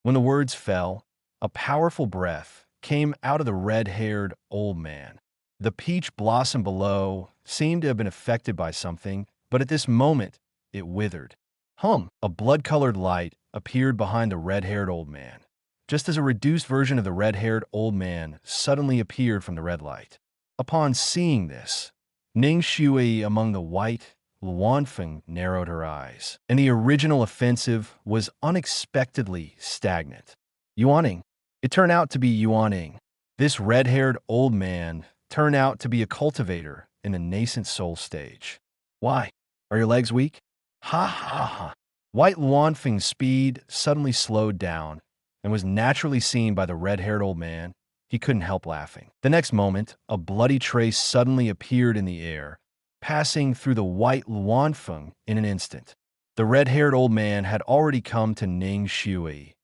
When the words fell, a powerful breath came out of the red-haired old man. The peach blossom below seemed to have been affected by something, but at this moment, it withered. A blood-colored light appeared behind the red-haired old man, just as a reduced version of the red-haired old man suddenly appeared from the red light. Upon seeing this, Ning Shui among the white Luanfeng narrowed her eyes, and the original offensive was unexpectedly stagnant. Yuaning. It turned out to be Yuaning. This red-haired old man turned out to be a cultivator in the nascent soul stage. Why? Are your legs weak? Ha. White Luanfeng's speed suddenly slowed down and was naturally seen by the red-haired old man. He couldn't help laughing. The next moment, a bloody trace suddenly appeared in the air, passing through the white Luanfeng in an instant. The red-haired old man had already come to Ning Shui,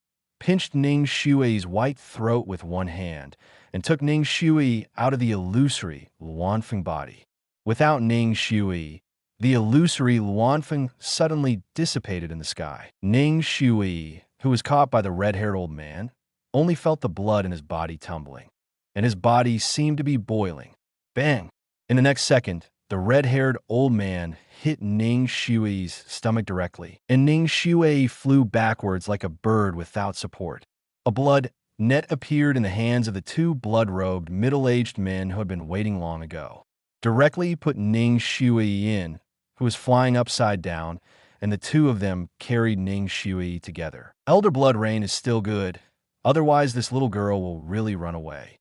pinched Ning Shui's white throat with one hand, and took Ning Shui out of the illusory Luanfeng body. Without Ning Shui, the illusory Luanfeng suddenly dissipated in the sky. Ning Shui, who was caught by the red-haired old man, only felt the blood in his body tumbling, and his body seemed to be boiling. Bang! In the next second, the red-haired old man hit Ning Shui's stomach directly, and Ning Shui flew backwards like a bird without support. A blood net appeared in the hands of the two blood-robed, middle-aged men who had been waiting long ago. Directly put Ning Shui in, who was flying upside down, and the two of them carried Ning Shui together. Elder blood rain is still good, otherwise this little girl will really run away.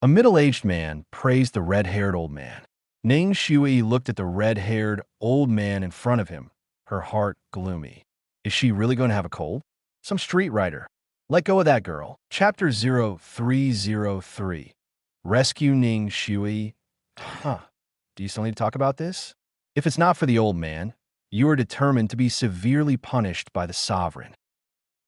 A middle-aged man praised the red-haired old man. Ning Shui looked at the red-haired old man in front of him, her heart gloomy. Is she really going to have a cold? Some street writer. Let go of that girl. Chapter 0303. Rescue Ning Shui. Do you still need to talk about this? If it's not for the old man, you are determined to be severely punished by the sovereign.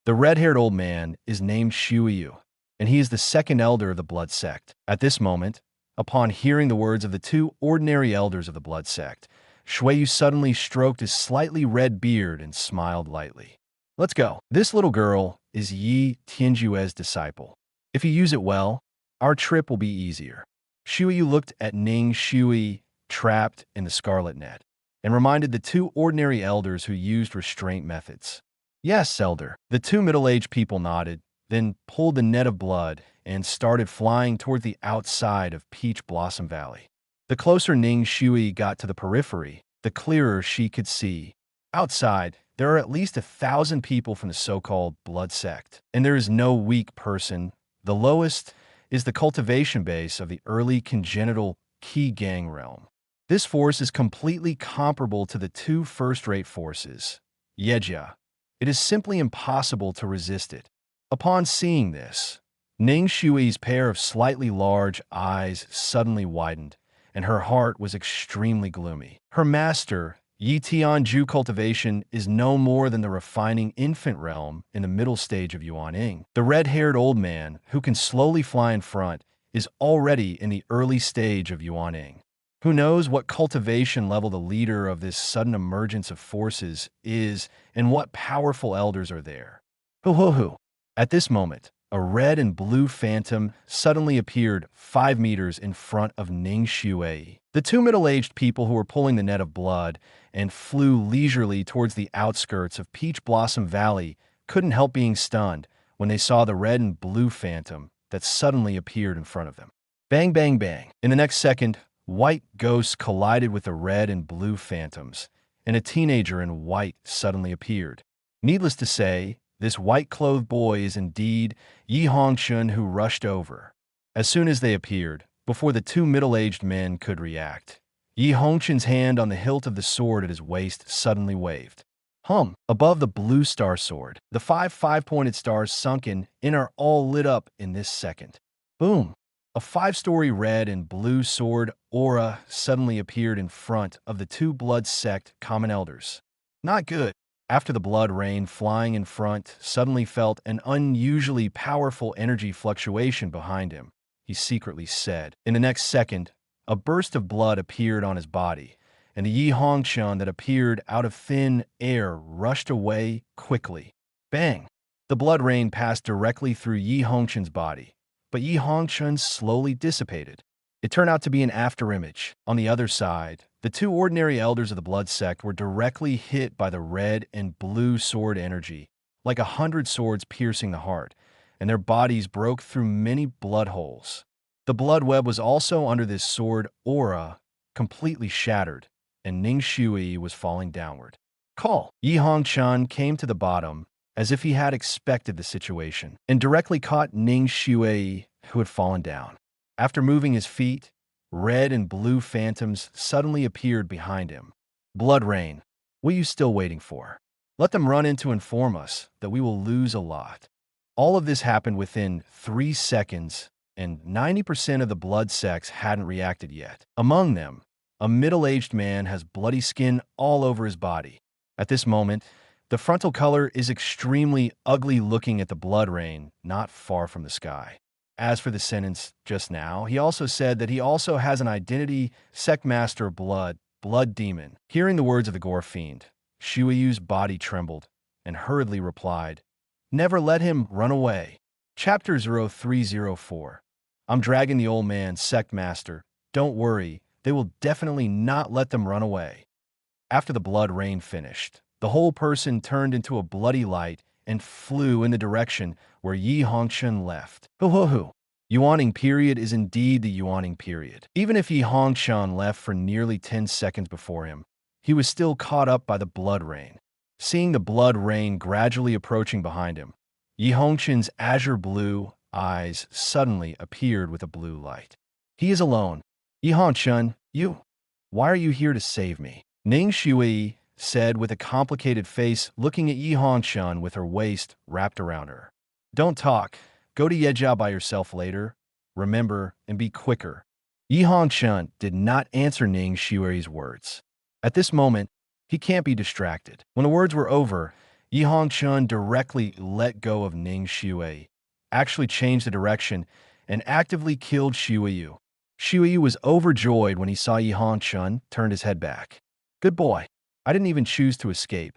The red-haired old man is named Shuiyu, and he is the second elder of the blood sect. At this moment, upon hearing the words of the two ordinary elders of the blood sect, Shuiyu suddenly stroked his slightly red beard and smiled lightly. Let's go. This little girl is Yi Tianjue's disciple. If you use it well, our trip will be easier. Shuiyu looked at Ning Shui trapped in the scarlet net, and reminded the two ordinary elders who used restraint methods. Yes, elder. The two middle-aged people nodded, then pulled the net of blood and started flying toward the outside of Peach Blossom Valley. The closer Ning Shui got to the periphery, the clearer she could see. Outside, there are at least 1,000 people from the so-called blood sect, and there is no weak person. The lowest is the cultivation base of the early congenital Wu Geng realm. This force is completely comparable to the two first-rate forces, Yejia. It is simply impossible to resist it. Upon seeing this, Ning Shui's pair of slightly large eyes suddenly widened, and her heart was extremely gloomy. Her master, Yi Tianju cultivation, is no more than the refining infant realm in the middle stage of Yuaning. The red-haired old man, who can slowly fly in front, is already in the early stage of Yuaning. Who knows what cultivation level the leader of this sudden emergence of forces is and what powerful elders are there. Hoo. At this moment, a red and blue phantom suddenly appeared 5 meters in front of Ning Shui. The two middle-aged people who were pulling the net of blood and flew leisurely towards the outskirts of Peach Blossom Valley couldn't help being stunned when they saw the red and blue phantom that suddenly appeared in front of them. Bang, bang, bang. In the next second, white ghosts collided with the red and blue phantoms, and a teenager in white suddenly appeared. Needless to say, this white-clothed boy is indeed Yi Hongchen, who rushed over. As soon as they appeared, before the two middle-aged men could react, Yi Hongchen's hand on the hilt of the sword at his waist suddenly waved. Above the blue star sword, the 5 five-pointed stars sunken in are all lit up in this second. Boom! A 5-story red and blue sword aura suddenly appeared in front of the two blood sect common elders. Not good. After the blood rain flying in front suddenly felt an unusually powerful energy fluctuation behind him, he secretly said. In the next second, a burst of blood appeared on his body, and the Yi Hongchen that appeared out of thin air rushed away quickly. Bang! The blood rain passed directly through Yi Hongchen's body, but Yi Hongchen slowly dissipated. It turned out to be an afterimage. On the other side, the two ordinary elders of the blood sect were directly hit by the red and blue sword energy, like 100 swords piercing the heart, and their bodies broke through many blood holes. The blood web was also under this sword aura, completely shattered, and Ning Shui was falling downward. Call! Yi Hongchen came to the bottom, as if he had expected the situation, and directly caught Ning Shui, who had fallen down. After moving his feet, red and blue phantoms suddenly appeared behind him. Blood rain, what are you still waiting for? Let them run in to inform us that we will lose a lot. All of this happened within 3 seconds, and 90% of the blood sects hadn't reacted yet. Among them, a middle-aged man has bloody skin all over his body. At this moment, the frontal color is extremely ugly looking at the blood rain not far from the sky. As for the sentence just now, he also said that he also has an identity, sect master of blood demon. Hearing the words of the gore fiend, Shuiyu's body trembled and hurriedly replied, "Never let him run away." Chapter 0304. I'm dragging the old man, sect master. Don't worry, they will definitely not let them run away. After the blood rain finished, the whole person turned into a bloody light and flew in the direction where Yi Hongchen left. Yuaning period is indeed the Yuaning period. Even if Yi Hongchen left for nearly 10 seconds before him, he was still caught up by the blood rain. Seeing the blood rain gradually approaching behind him, Yi Hongchen's azure blue eyes suddenly appeared with a blue light. He is alone. Yi Hongchen, why are you here to save me? Ning Shui said with a complicated face, looking at Yi Hongchen with her waist wrapped around her. Don't talk. Go to Yejia by yourself later. Remember, and be quicker. Yi Hongchen did not answer Ning Shui's words. At this moment, he can't be distracted. When the words were over, Yi Hongchen directly let go of Ning Shui, actually changed the direction, and actively killed Shuiyu. Shuiyu was overjoyed when he saw Yi Hongchen turned his head back. Good boy. I didn't even choose to escape.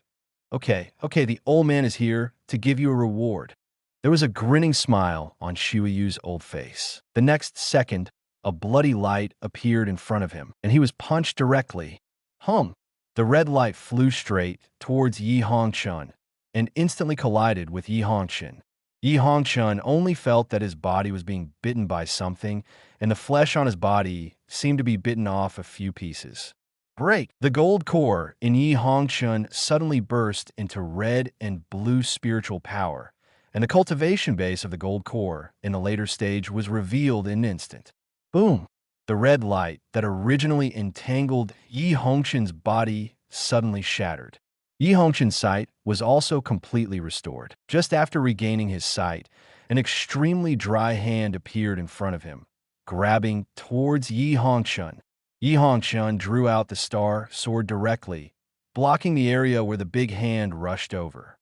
Okay, the old man is here to give you a reward. There was a grinning smile on Shuiyu's old face. The next second, a bloody light appeared in front of him, and he was punched directly. The red light flew straight towards Yi Hongchen and instantly collided with Yi Hongchen. Yi Hongchen only felt that his body was being bitten by something, and the flesh on his body seemed to be bitten off a few pieces. Break! The gold core in Yi Hongchen suddenly burst into red and blue spiritual power, and the cultivation base of the gold core in the later stage was revealed in an instant. Boom! The red light that originally entangled Yi Hongchen's body suddenly shattered. Yi Hongchen's sight was also completely restored. Just after regaining his sight, an extremely dry hand appeared in front of him, grabbing towards Yi Hongchen. Yi Hongchen drew out the star sword directly, blocking the area where the big hand rushed over.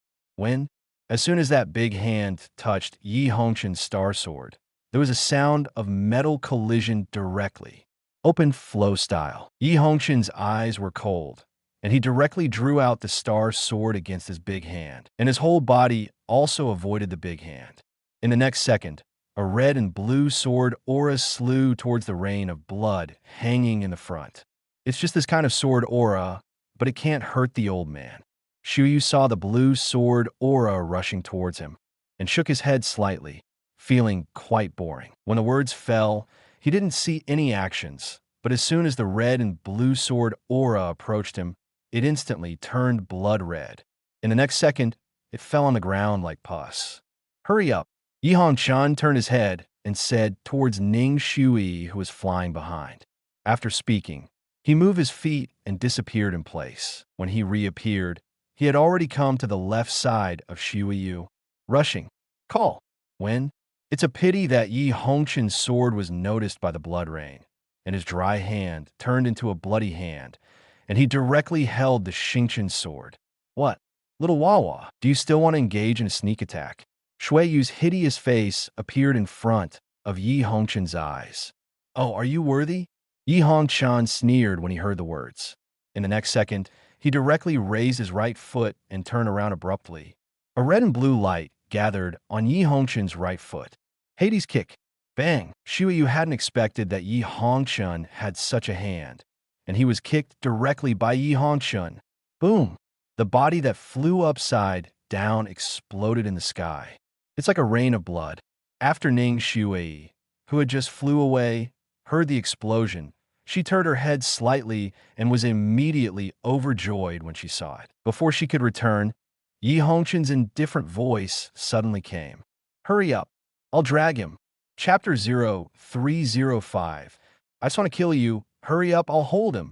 As soon as that big hand touched Yi Hongchen's star sword, there was a sound of metal collision directly. Open flow style. Yi Hongchen's eyes were cold, and he directly drew out the star sword against his big hand, and his whole body also avoided the big hand. In the next second, a red and blue sword aura slew towards the rain of blood hanging in the front. It's just this kind of sword aura, but it can't hurt the old man. Yu saw the blue sword aura rushing towards him, and shook his head slightly, feeling quite boring. When the words fell, he didn't see any actions, but as soon as the red and blue sword aura approached him, it instantly turned blood red. In the next second, it fell on the ground like pus. Hurry up! Yi Hongchen turned his head and said towards Ning Shui, who was flying behind. After speaking, he moved his feet and disappeared in place. When he reappeared, he had already come to the left side of Yu, rushing. Call. It's a pity that Yi Hongchen's sword was noticed by the blood rain, and his dry hand turned into a bloody hand, and he directly held the Xingqian sword. What? Little Wawa, do you still want to engage in a sneak attack? Shui Yu's hideous face appeared in front of Yi Hongchen's eyes. Oh, are you worthy? Yi Hongchen sneered when he heard the words. In the next second, he directly raised his right foot and turned around abruptly. A red and blue light gathered on Yi Hongchen's right foot. Hades kick. Bang! Shui Yu hadn't expected that Yi Hongchen had such a hand, and he was kicked directly by Yi Hongchen. Boom! The body that flew upside down exploded in the sky. It's like a rain of blood. After Ning Shui, who had just flew away, heard the explosion, she turned her head slightly and was immediately overjoyed when she saw it. Before she could return, Yi Hongchen's indifferent voice suddenly came. Hurry up. I'll drag him. Chapter 0305. I just want to kill you. Hurry up, I'll hold him.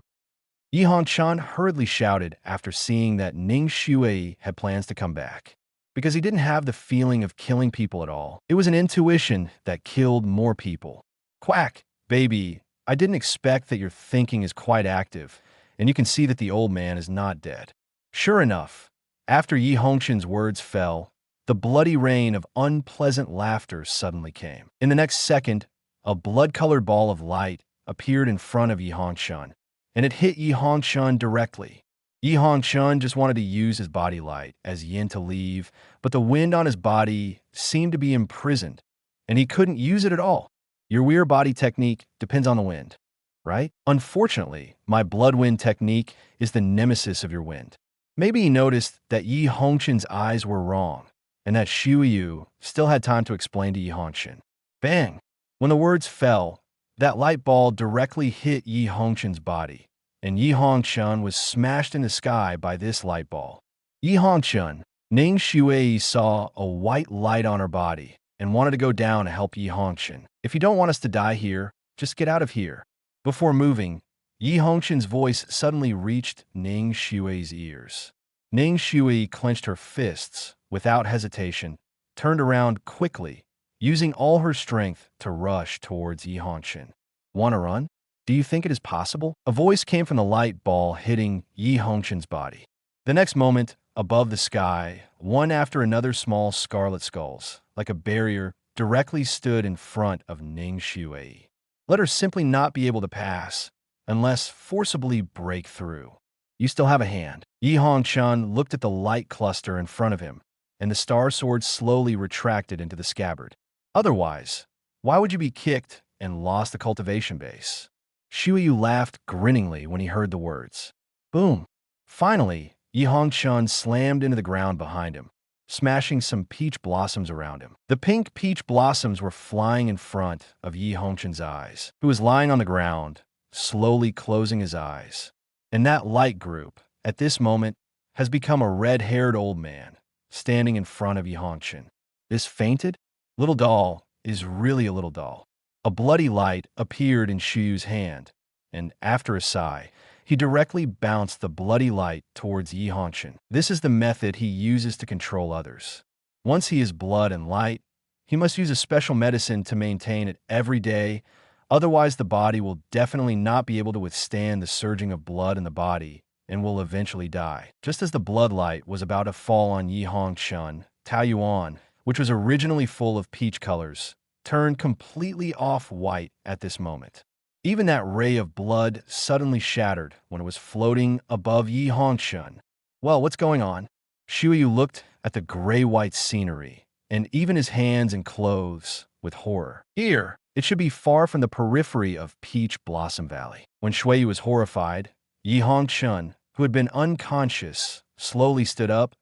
Yi Hongchen hurriedly shouted after seeing that Ning Shui had plans to come back. Because he didn't have the feeling of killing people at all. It was an intuition that killed more people. Quack, baby, I didn't expect that your thinking is quite active, and you can see that the old man is not dead. Sure enough, after Yi Hongchen's words fell, the bloody rain of unpleasant laughter suddenly came. In the next second, a blood-colored ball of light appeared in front of Yi Hongchen, and it hit Yi Hongchen directly. Yi Hongchen just wanted to use his body light as yin to leave, but the wind on his body seemed to be imprisoned, and he couldn't use it at all. Your weird body technique depends on the wind, right? Unfortunately, my blood wind technique is the nemesis of your wind. Maybe he noticed that Yi Hongchen's eyes were wrong, and that Shui Yu still had time to explain to Yi Hongchen. Bang! When the words fell, that light ball directly hit Yi Hongchen's body, and Yi Hongchen was smashed in the sky by this light ball. Yi Hongchen, Ning Shui saw a white light on her body and wanted to go down to help Yi Hongchen. If you don't want us to die here, just get out of here. Before moving, Yi Hongchen's voice suddenly reached Ning Shui's ears. Ning Shui clenched her fists without hesitation, turned around quickly, using all her strength to rush towards Yi Hongchen. Want to run? Do you think it is possible? A voice came from the light ball hitting Yi Hongchen's body. The next moment, above the sky, one after another small scarlet skulls, like a barrier, directly stood in front of Ning Shui. Let her simply not be able to pass, unless forcibly break through. You still have a hand. Yi Hongchen looked at the light cluster in front of him, and the star sword slowly retracted into the scabbard. Otherwise, why would you be kicked and lost the cultivation base? Shui Yu laughed grinningly when he heard the words. Boom! Finally, Yi Hongchen slammed into the ground behind him, smashing some peach blossoms around him. The pink peach blossoms were flying in front of Yi Hongchen's eyes, who was lying on the ground, slowly closing his eyes. And that light group, at this moment, has become a red-haired old man, standing in front of Yi Hongchen. This fainted? Little doll is really a little doll. A bloody light appeared in Shuyu's hand, and after a sigh, he directly bounced the bloody light towards Yi Hongchen. This is the method he uses to control others. Once he is blood and light, he must use a special medicine to maintain it every day, otherwise the body will definitely not be able to withstand the surging of blood in the body and will eventually die. Just as the blood light was about to fall on Yi Hongchen, Taoyuan, which was originally full of peach colors, turned completely off-white at this moment. Even that ray of blood suddenly shattered when it was floating above Yi Hongchen. Well, what's going on? Shuyu looked at the gray-white scenery, and even his hands and clothes, with horror. Here, it should be far from the periphery of Peach Blossom Valley. When Shuyu was horrified, Yi Hongchen, who had been unconscious, slowly stood up,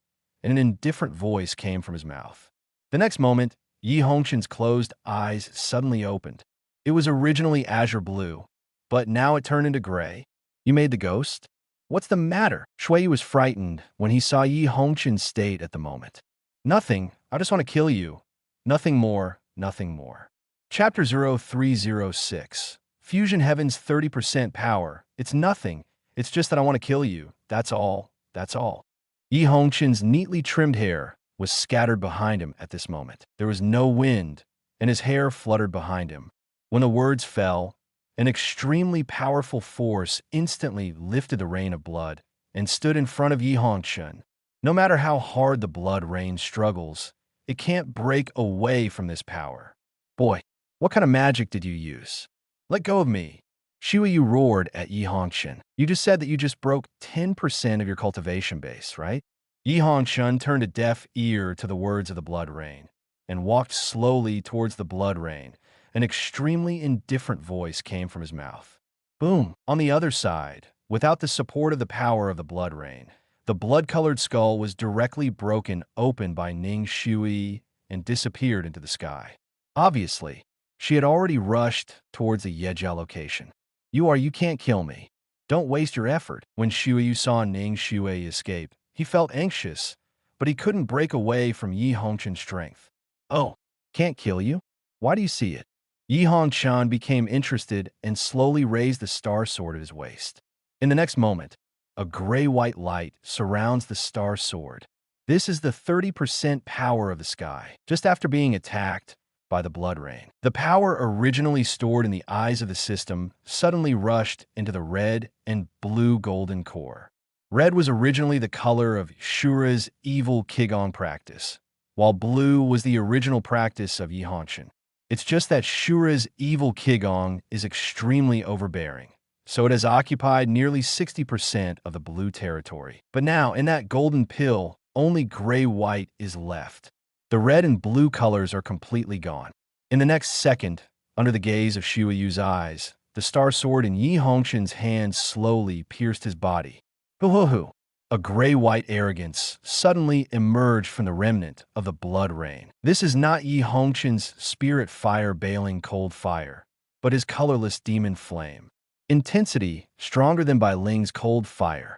and an indifferent voice came from his mouth. The next moment, Yi Hongchen's closed eyes suddenly opened. It was originally azure blue, but now it turned into gray. You made the ghost? What's the matter? Shui was frightened when he saw Yi Hongchen's state at the moment. Nothing. I just want to kill you. Nothing more. Nothing more. Chapter 0306. Fusion Heaven's 30% power. It's nothing. It's just that I want to kill you. That's all. That's all. Yi Hongchen's neatly trimmed hair was scattered behind him at this moment. There was no wind, and his hair fluttered behind him. When the words fell, an extremely powerful force instantly lifted the rain of blood and stood in front of Yi Hongchen. No matter how hard the blood rain struggles, it can't break away from this power. Boy, what kind of magic did you use? Let go of me. Shuyu roared at Yi Hongchen. You just said that you just broke 10% of your cultivation base, right? Yi Hongchen turned a deaf ear to the words of the blood rain and walked slowly towards the blood rain. An extremely indifferent voice came from his mouth. Boom! On the other side, without the support of the power of the blood rain, the blood-colored skull was directly broken open by Ning Shui and disappeared into the sky. Obviously, she had already rushed towards the Yejia location. You can't kill me. Don't waste your effort. When Shui saw Ning Shui escape, he felt anxious, but he couldn't break away from Yi Hongchen's strength. Oh, can't kill you? Why do you see it? Yi Hongchen became interested and slowly raised the star sword at his waist. In the next moment, a gray-white light surrounds the star sword. This is the 30% power of the sky. Just after being attacked by the blood rain, the power originally stored in the eyes of the system suddenly rushed into the red and blue golden core. Red was originally the color of Shura's evil Qigong practice, while blue was the original practice of Yi Hongchen. It's just that Shura's evil Qigong is extremely overbearing, so it has occupied nearly 60% of the blue territory. But now, in that golden pill, only gray-white is left. The red and blue colors are completely gone. In the next second, under the gaze of Shuyu's eyes, the star sword in Yi Hongchen's hand slowly pierced his body. Hoo-hoo-hoo! A gray-white arrogance suddenly emerged from the remnant of the blood rain. This is not Yi Hongchen's spirit fire bailing cold fire, but his colorless demon flame. Intensity stronger than Bai Ling's cold fire.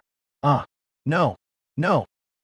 No,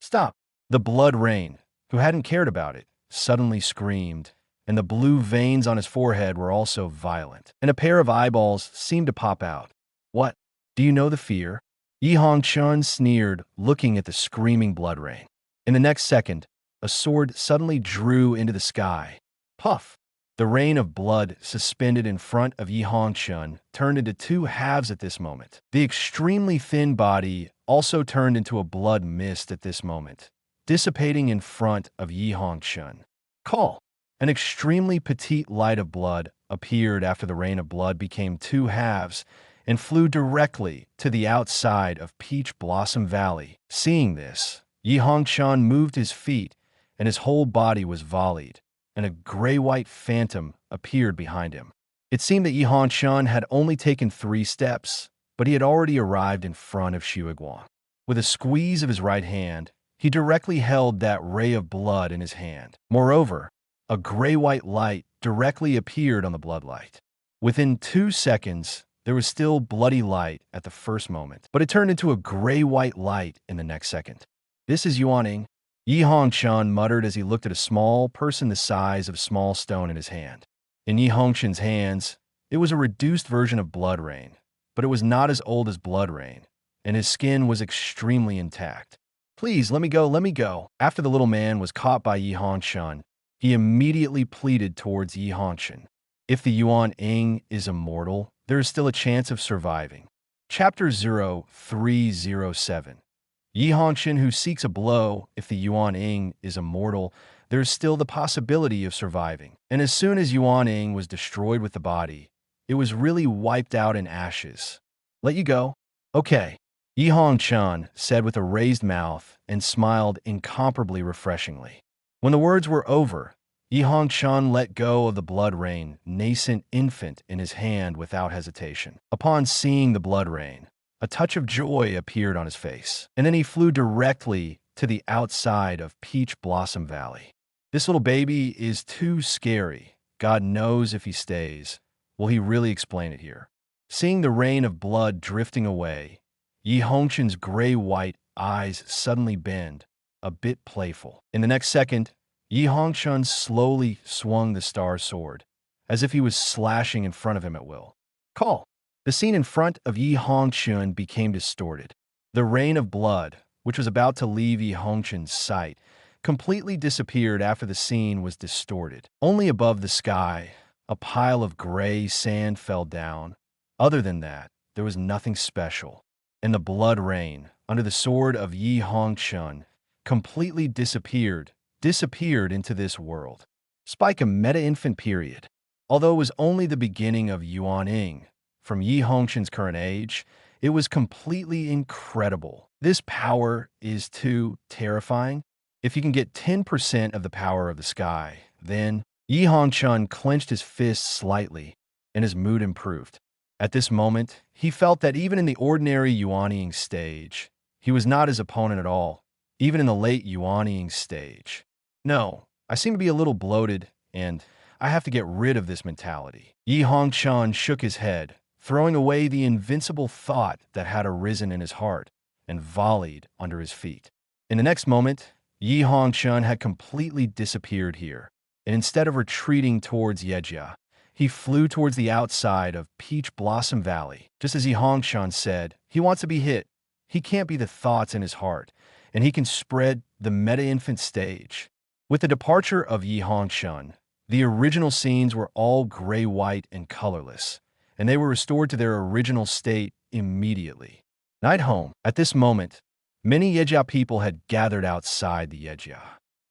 stop. The blood rain, who hadn't cared about it, suddenly screamed, and the blue veins on his forehead were also violent, and a pair of eyeballs seemed to pop out. What? Do you know the fear? Yi Hongchen sneered, looking at the screaming blood rain. In the next second, a sword suddenly drew into the sky. Puff! The rain of blood suspended in front of Yi Hongchen turned into two halves at this moment. The extremely thin body also turned into a blood mist at this moment, dissipating in front of Yi Hongchen. Call! An extremely petite light of blood appeared after the rain of blood became two halves and flew directly to the outside of Peach Blossom Valley. Seeing this, Yi Hongchen moved his feet, and his whole body was volleyed, and a gray-white phantom appeared behind him. It seemed that Yi Hongchen had only taken 3 steps, but he had already arrived in front of Shuiguang. With a squeeze of his right hand, he directly held that ray of blood in his hand. Moreover, a gray-white light directly appeared on the bloodlight. Within 2 seconds, there was still bloody light at the first moment, but it turned into a gray-white light in the next second. This is Yuaning. Yi Hongchen muttered as he looked at a small person the size of a small stone in his hand. In Yi Hongchen's hands, it was a reduced version of Blood Rain, but it was not as old as Blood Rain, and his skin was extremely intact. Please, let me go, let me go. After the little man was caught by Yi Hongchen, he immediately pleaded towards Yi Hongchen. If the Yuan Ing is immortal, there is still a chance of surviving. Chapter 0307. Yi Hongchen who seeks a blow. If the Yuan Ing is immortal, there is still the possibility of surviving. And as soon as Yuan Ing was destroyed with the body, it was really wiped out in ashes. Let you go? Okay. Yi Hongchen said with a raised mouth and smiled incomparably refreshingly. When the words were over, Yi Hongchen let go of the Blood Rain nascent infant in his hand without hesitation. Upon seeing the Blood Rain, a touch of joy appeared on his face, and then he flew directly to the outside of Peach Blossom Valley. This little baby is too scary. God knows if he stays. Will he really explain it here? Seeing the rain of blood drifting away, Yi Hongchen's gray-white eyes suddenly bend, a bit playful. In the next second, Yi Hongchen slowly swung the star sword, as if he was slashing in front of him at will. Call! The scene in front of Yi Hongchen became distorted. The rain of blood, which was about to leave Yi Hongchen's sight, completely disappeared after the scene was distorted. Only above the sky, a pile of gray sand fell down. Other than that, there was nothing special. And the blood rain, under the sword of Yi Hongchen, completely disappeared into this world. Spike a meta-infant period. Although it was only the beginning of Yuan Ing, from Yi Hongchen's current age, it was completely incredible. This power is too terrifying. If you can get 10% of the power of the sky, then Yi Hongchen clenched his fists slightly, and his mood improved. At this moment, he felt that even in the ordinary Yuan-ing stage, he was not his opponent at all, even in the late Yuan-ing stage. No, I seem to be a little bloated, and I have to get rid of this mentality. Yi Hongchen shook his head, throwing away the invincible thought that had arisen in his heart, and volleyed under his feet. In the next moment, Yi Hongchen had completely disappeared here, and instead of retreating towards Yejia, he flew towards the outside of Peach Blossom Valley. Just as Yi Hongchen said, he wants to be hit. He can't be the thoughts in his heart, and he can spread the meta-infant stage. With the departure of Yi Hongchen, the original scenes were all gray-white and colorless, and they were restored to their original state immediately. Night home. At this moment, many Yejia people had gathered outside the Yejia.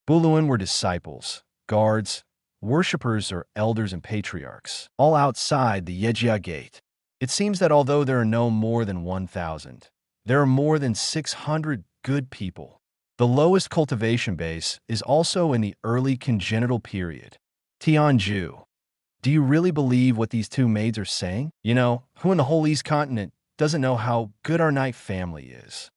Buluan were disciples, guards, worshippers or elders and patriarchs, all outside the Yejia gate. It seems that although there are no more than 1,000, there are more than 600 good people. The lowest cultivation base is also in the early congenital period. Tianju. Do you really believe what these two maids are saying? You know, who in the whole East Continent doesn't know how good our Knight family is?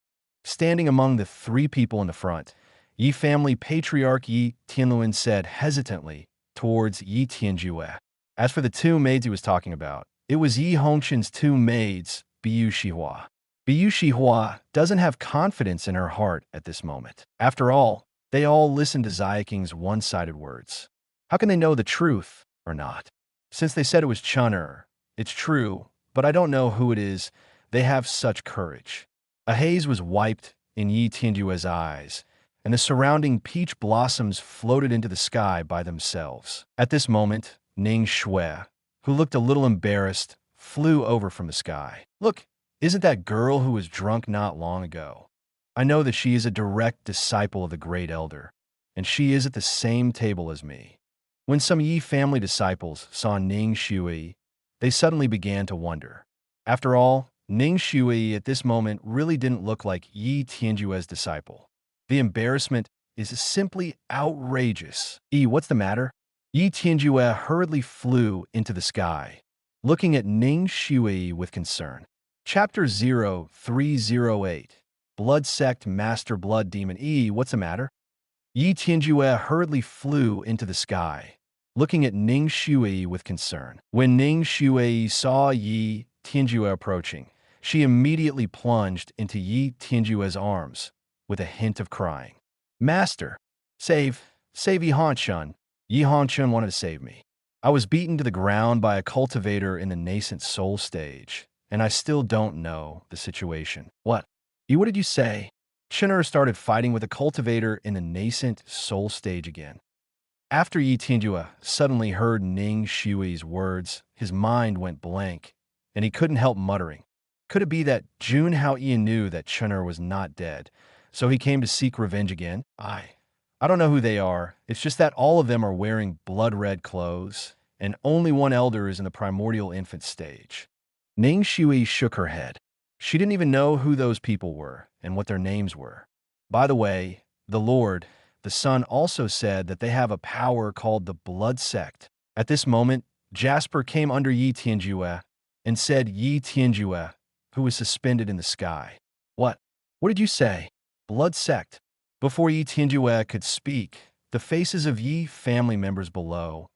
Standing among the three people in the front, Yi family patriarch Yi Tianluan said hesitantly towards Yi Tianjue. As for the two maids he was talking about, it was Yi Hongchen's two maids, Biyu Shihua. Biyu Shihua doesn't have confidence in her heart at this moment. After all, they all listened to Ziyaking's one-sided words. How can they know the truth or not? Since they said it was Chun'er, it's true, but I don't know who it is. They have such courage. A haze was wiped in Yi Tianjue's eyes, and the surrounding peach blossoms floated into the sky by themselves. At this moment, Ning Shui, who looked a little embarrassed, flew over from the sky. Look, isn't that girl who was drunk not long ago? I know that she is a direct disciple of the great elder, and she is at the same table as me. When some Yi family disciples saw Ning Shui, they suddenly began to wonder. After all, Ning Shui at this moment really didn't look like Yi Tianjue's disciple. The embarrassment is simply outrageous. What's the matter? Yi Tianjue hurriedly flew into the sky, looking at Ning Shui with concern. Chapter 0308. Blood Sect Master Blood Demon. What's the matter? Yi Tianjue hurriedly flew into the sky, looking at Ning Shui with concern. When Ning Shui saw Yi Tianjue approaching, she immediately plunged into Yi Tianjue's arms, with a hint of crying. Master, save Yi Hongchen. Yi Hongchen wanted to save me. I was beaten to the ground by a cultivator in the nascent soul stage, and I still don't know the situation. What? What did you say? Chinner started fighting with a cultivator in the nascent soul stage again. After Yi Tianjue suddenly heard Ning Shui's words, his mind went blank, and he couldn't help muttering. Could it be that Jun Haoyan knew that Chinner was not dead, so he came to seek revenge again? I don't know who they are. It's just that all of them are wearing blood-red clothes, and only one elder is in the primordial infant stage. Ning Shui shook her head. She didn't even know who those people were and what their names were. By the way, the Lord, the Sun, also said that they have a power called the Blood Sect. At this moment, Jasper came under Yi Tianjue and said Yi Tianjue, who was suspended in the sky. What? What did you say? Blood Sect. Before Yi Tianjue could speak, the faces of Yi family members below,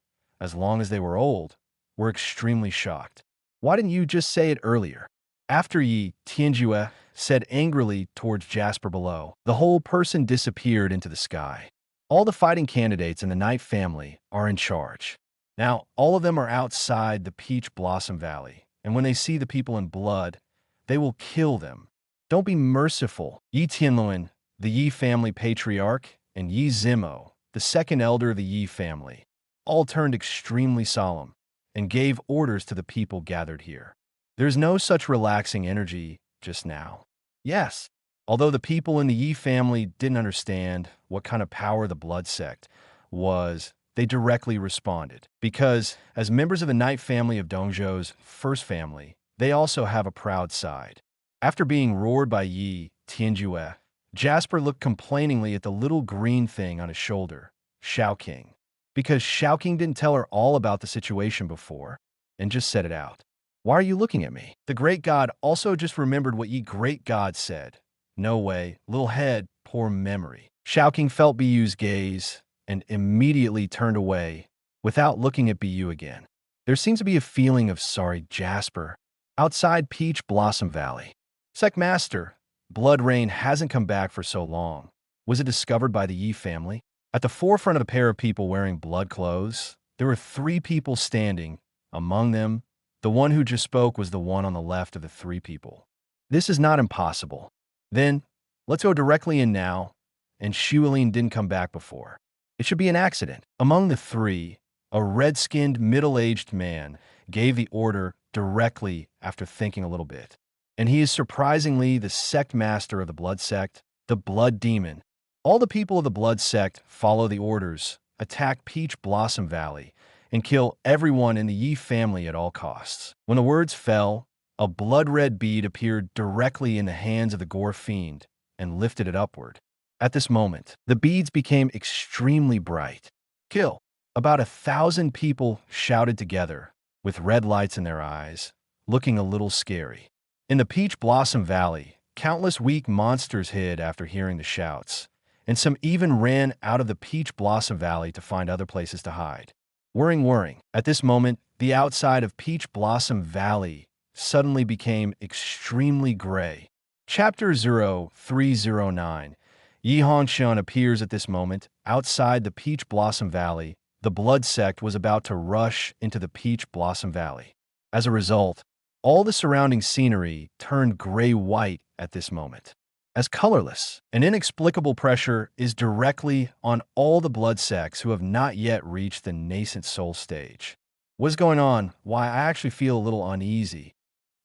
as long as they were old, were extremely shocked. Why didn't you just say it earlier? After Yi Tianjue said angrily towards Jasper below, the whole person disappeared into the sky. All the fighting candidates in the Knight family are in charge. Now, all of them are outside the Peach Blossom Valley, and when they see the people in blood, they will kill them. Don't be merciful. Yi Tianluan, the Yi family patriarch, and Yi Zimo, the second elder of the Yi family, all turned extremely solemn and gave orders to the people gathered here. There's no such relaxing energy just now. Yes, although the people in the Yi family didn't understand what kind of power the Blood Sect was, they directly responded. Because, as members of the Knight family of Dongzhou's first family, they also have a proud side. After being roared by Yi Tianjue, Jasper looked complainingly at the little green thing on his shoulder, Shaoqing, because Shaoqing didn't tell her all about the situation before, and just said it out. Why are you looking at me? The great god also just remembered what Yi great god said. No way, little head, poor memory. Shaoqing felt Biyu's gaze and immediately turned away without looking at Biyu again. There seems to be a feeling of sorry Jasper outside Peach Blossom Valley. Sect Master, Blood Rain hasn't come back for so long. Was it discovered by the Yi family? At the forefront of a pair of people wearing blood clothes, there were 3 people standing. Among them, the one who just spoke was the one on the left of the 3 people. This is not impossible. Then, let's go directly in now, and Shuilin didn't come back before. It should be an accident. Among the 3, a red-skinned, middle-aged man gave the order directly after thinking a little bit. And he is surprisingly the sect master of the Blood Sect, the Blood Demon. All the people of the Blood Sect follow the orders, attack Peach Blossom Valley, and kill everyone in the Yi family at all costs. When the words fell, a blood-red bead appeared directly in the hands of the Gore Fiend and lifted it upward. At this moment, the beads became extremely bright. Kill! About 1,000 people shouted together, with red lights in their eyes, looking a little scary. In the Peach Blossom Valley, countless weak monsters hid after hearing the shouts, and some even ran out of the Peach Blossom Valley to find other places to hide. Whirring. At this moment, the outside of Peach Blossom Valley suddenly became extremely gray. Chapter 0309. Yi Hongchen appears at this moment outside the Peach Blossom Valley. The Blood Sect was about to rush into the Peach Blossom Valley. As a result, all the surrounding scenery turned gray-white at this moment. As colorless, an inexplicable pressure is directly on all the blood sects who have not yet reached the nascent soul stage. What's going on? Why, I actually feel a little uneasy.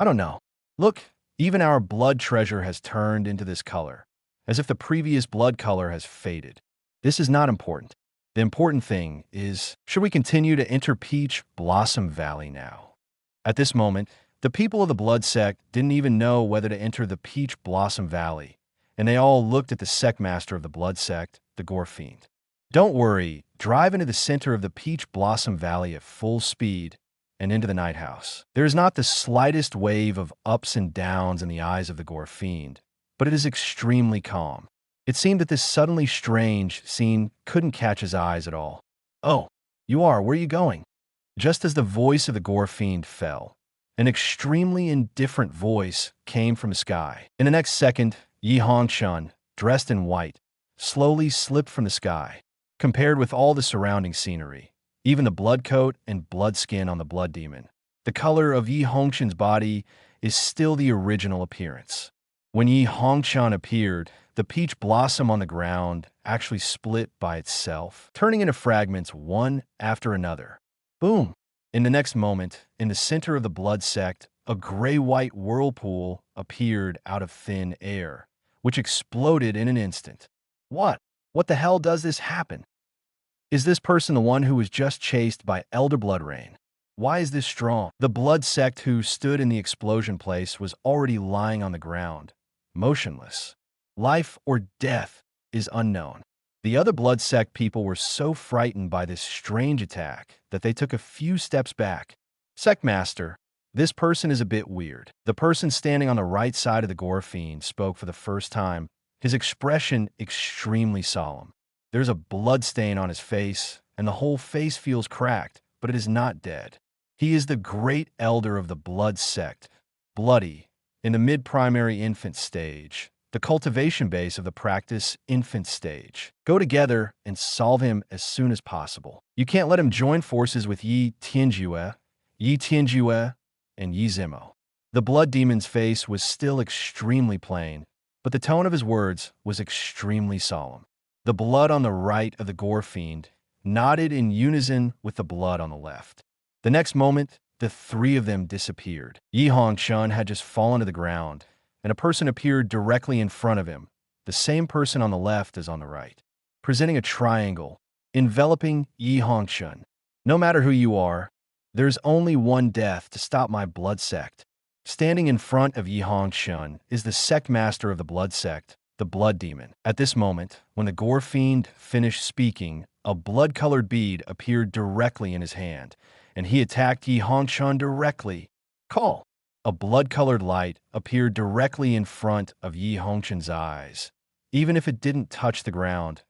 I don't know. Look, even our blood treasure has turned into this color, as if the previous blood color has faded. This is not important. The important thing is, should we continue to enter Peach Blossom Valley now? At this moment, the people of the Blood Sect didn't even know whether to enter the Peach Blossom Valley, and they all looked at the sect master of the Blood Sect, the Gore Fiend. Don't worry, drive into the center of the Peach Blossom Valley at full speed and into the Night House. There is not the slightest wave of ups and downs in the eyes of the Gore Fiend, but it is extremely calm. It seemed that this suddenly strange scene couldn't catch his eyes at all. Oh, you are, where are you going? Just as the voice of the Gore Fiend fell, an extremely indifferent voice came from the sky. In the next second, Yi Hongchen, dressed in white, slowly slipped from the sky. Compared with all the surrounding scenery, even the blood coat and blood skin on the blood demon, the color of Yi Hongchen's body is still the original appearance. When Yi Hongchen appeared, the peach blossom on the ground actually split by itself, turning into fragments one after another. Boom! In the next moment, in the center of the blood sect, a gray-white whirlpool appeared out of thin air, which exploded in an instant. What? What the hell does this happen? Is this person the one who was just chased by Elder Blood Rain? Why is this strong? The blood sect who stood in the explosion place was already lying on the ground, motionless. Life or death is unknown. The other blood sect people were so frightened by this strange attack that they took a few steps back. Sect Master, this person is a bit weird. The person standing on the right side of the gore fiend spoke for the first time, his expression extremely solemn. There's a blood stain on his face, and the whole face feels cracked, but it is not dead. He is the great elder of the blood sect, Bloody, in the mid-primary infant stage, the cultivation base of the practice infant stage. Go together and solve him as soon as possible. You can't let him join forces with Yi Tianjue, and Yi Zimo. The blood demon's face was still extremely plain, but the tone of his words was extremely solemn. The blood on the right of the gore fiend nodded in unison with the blood on the left. The next moment, the three of them disappeared. Yi Hongchen had just fallen to the ground, and a person appeared directly in front of him, the same person on the left as on the right, presenting a triangle, enveloping Yi Hongchen. No matter who you are, there's only one death to stop my blood sect. Standing in front of Yi Hongchen is the sect master of the blood sect, the blood demon. At this moment, when the gore fiend finished speaking, a blood-colored bead appeared directly in his hand, and he attacked Yi Hongchen directly. Call! A blood-colored light appeared directly in front of Yi Hongchen's eyes. Even if it didn't touch the ground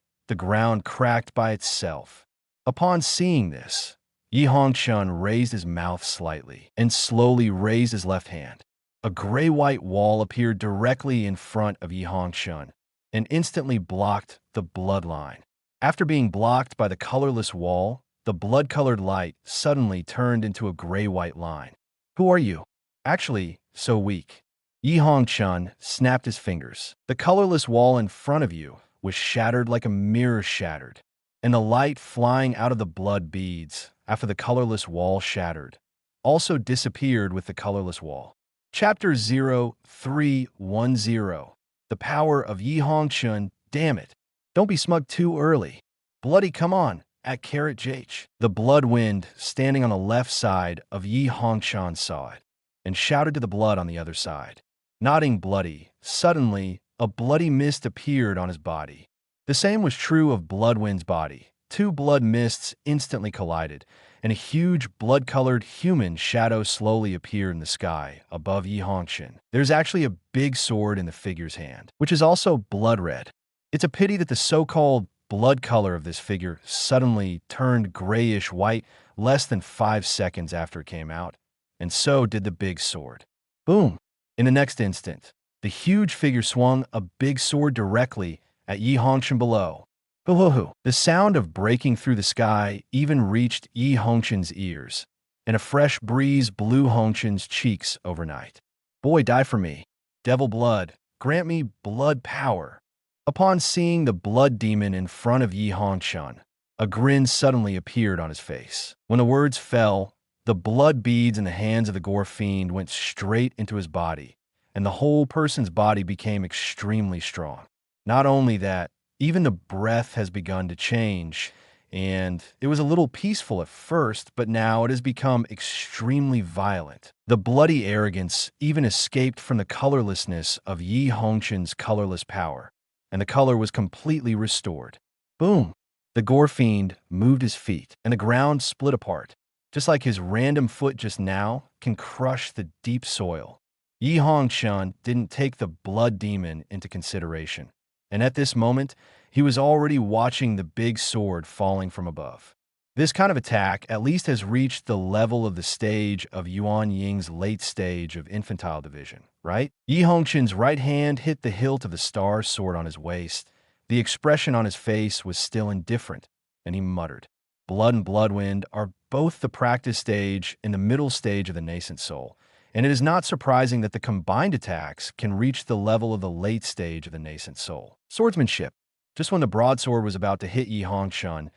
cracked by itself. Upon seeing this, Yi Hongchen raised his mouth slightly and slowly raised his left hand. A gray-white wall appeared directly in front of Yi Hongchen and instantly blocked the bloodline. After being blocked by the colorless wall, the blood-colored light suddenly turned into a gray-white line. Who are you? Actually, so weak. Yi Hongchen snapped his fingers. The colorless wall in front of you was shattered like a mirror shattered, and the light flying out of the blood beads after the colorless wall shattered also disappeared with the colorless wall. Chapter 0310. The Power of Yi Hongchen. Damn it. Don't be smug too early. Bloody, come on. At @JH. The blood wind standing on the left side of Yi Hongchen saw it and shouted to the blood on the other side. Nodding Bloody, suddenly a bloody mist appeared on his body. The same was true of Bloodwind's body. Two blood mists instantly collided, and a huge blood-colored human shadow slowly appeared in the sky above Yi Hongchen. There's actually a big sword in the figure's hand, which is also blood red. It's a pity that the so-called blood color of this figure suddenly turned grayish-white less than 5 seconds after it came out, and so did the big sword. Boom! In the next instant, the huge figure swung a big sword directly at Yi Hongchen below. Hoo-hoo-hoo. The sound of breaking through the sky even reached Yi Hongchen's ears, and a fresh breeze blew Hongchen's cheeks overnight. Boy, die for me. Devil blood, grant me blood power. Upon seeing the blood demon in front of Yi Hongchen, a grin suddenly appeared on his face. When the words fell, the blood beads in the hands of the gore fiend went straight into his body, and the whole person's body became extremely strong. Not only that, even the breath has begun to change, and it was a little peaceful at first, but now it has become extremely violent. The bloody arrogance even escaped from the colorlessness of Yi Hongchen's colorless power, and the color was completely restored. Boom! The gore fiend moved his feet, and the ground split apart, just like his random foot just now can crush the deep soil. Yi Hongchen didn't take the blood demon into consideration, and at this moment, he was already watching the big sword falling from above. This kind of attack at least has reached the level of the stage of Yuan Ying's late stage of infantile division, right? Yi Hongchen's right hand hit the hilt of the star sword on his waist, The expression on his face was still indifferent, and he muttered, "Blood and Bloodwind are both the practice stage and the middle stage of the nascent soul, and it is not surprising that the combined attacks can reach the level of the late stage of the nascent soul." Swordsmanship. Just when the broadsword was about to hit Yi Hongshun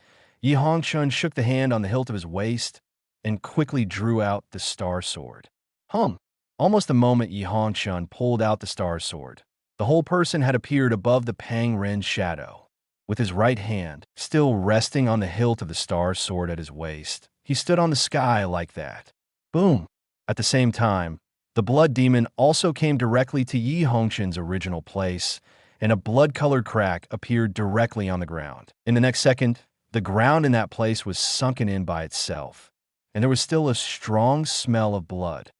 shook the hand on the hilt of his waist and quickly drew out the star sword. Almost the moment Yi Hongshun pulled out the star sword, the whole person had appeared above the Pang Ren's shadow. With his right hand still resting on the hilt of the star sword at his waist, he stood on the sky like that. Boom! At the same time, the blood demon also came directly to Yi Hongshun's original place, and a blood-colored crack appeared directly on the ground. In the next second, the ground in that place was sunken in by itself, and there was still a strong smell of blood.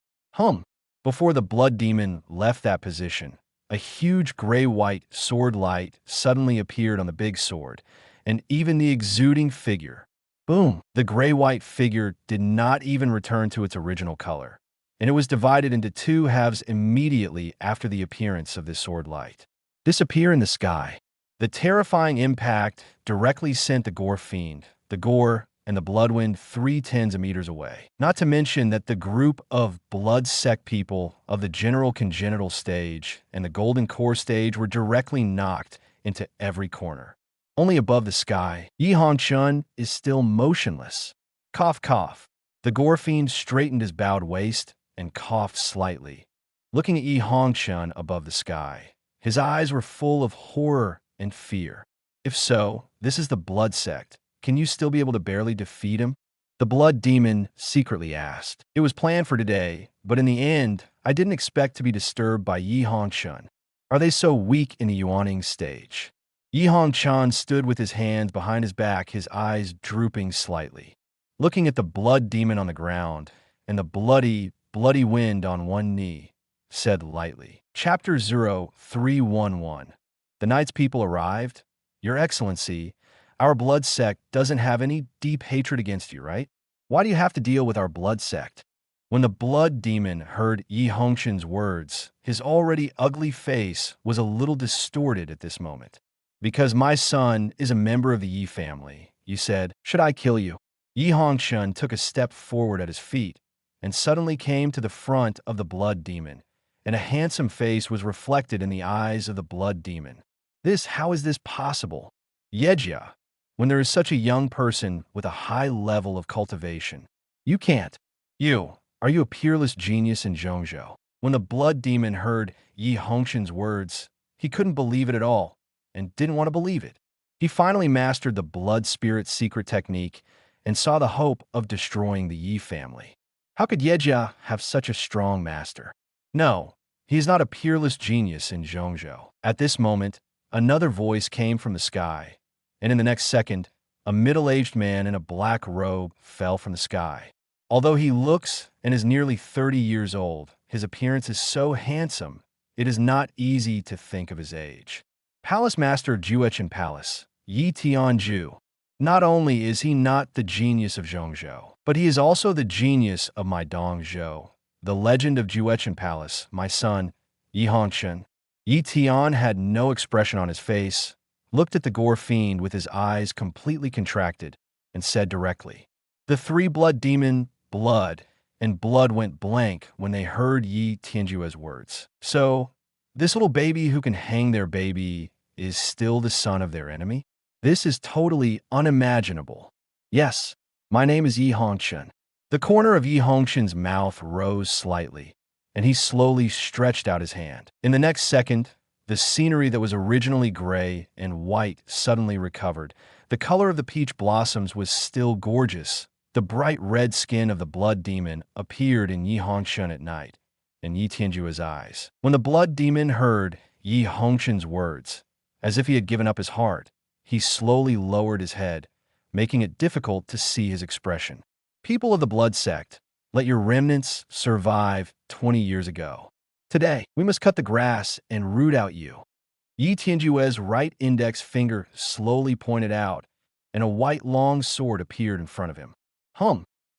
Before the blood demon left that position, a huge gray-white sword light suddenly appeared on the big sword, and even the exuding figure. Boom! The gray-white figure did not even return to its original color, and it was divided into two halves immediately after the appearance of this sword light. Disappear in the sky. The terrifying impact directly sent the gore fiend, the gore, and the Bloodwind 3 tens of meters away. Not to mention that the group of blood sect people of the general congenital stage and the golden core stage were directly knocked into every corner. Only above the sky, Yi Hongshun is still motionless. Cough, cough. The gore fiend straightened his bowed waist and coughed slightly, looking at Yi Hongshun above the sky. His eyes were full of horror and fear. If so, this is the blood sect. Can you still be able to barely defeat him? The blood demon secretly asked. It was planned for today, but in the end, I didn't expect to be disturbed by Yi Hongshun. Are they so weak in the Yuaning stage? Yi Hongshun stood with his hands behind his back, his eyes drooping slightly, looking at the blood demon on the ground, and the bloody wind on one knee, said lightly. Chapter 0311. The Knight's people arrived. Your Excellency, our blood sect doesn't have any deep hatred against you, right? Why do you have to deal with our blood sect? When the blood demon heard Yi Hongshun's words, his already ugly face was a little distorted at this moment. Because my son is a member of the Yi family, you said, should I kill you? Yi Hongshun took a step forward at his feet and suddenly came to the front of the blood demon, and a handsome face was reflected in the eyes of the blood demon. How is this possible? Yejia, when there is such a young person with a high level of cultivation. You can't. Are you a peerless genius in Zhongzhou? When the blood demon heard Yi Hongshun's words, he couldn't believe it at all, and didn't want to believe it. He finally mastered the blood spirit secret technique and saw the hope of destroying the Yi family. How could Yejia have such a strong master? No, he is not a peerless genius in Zhongzhou. At this moment, another voice came from the sky, and in the next second, a middle-aged man in a black robe fell from the sky. Although he looks and is nearly 30 years old, his appearance is so handsome, it is not easy to think of his age. Palace Master of Juechen Palace, Yi Tianju. Not only is he not the genius of Zhongzhou, but he is also the genius of my Dongzhou, the legend of Juechen Palace, my son, Yi Hongshun. Yi Tian had no expression on his face, looked at the gore fiend with his eyes completely contracted, and said directly. The three blood demon, blood, and blood went blank when they heard Yi Tianju's words. So, this little baby who can hang their baby is still the son of their enemy? This is totally unimaginable. Yes, my name is Yi Hongshun. The corner of Yi Hongshun's mouth rose slightly, and he slowly stretched out his hand. In the next second, the scenery that was originally gray and white suddenly recovered. The color of the peach blossoms was still gorgeous. The bright red skin of the blood demon appeared in Yi Hongshun at night, in Yi Tianju's eyes. When the blood demon heard Yi Hongshun's words, as if he had given up his heart, he slowly lowered his head, making it difficult to see his expression. People of the blood sect, let your remnants survive 20 years ago. Today, we must cut the grass and root out you. Yi Tianju's right index finger slowly pointed out, and a white long sword appeared in front of him.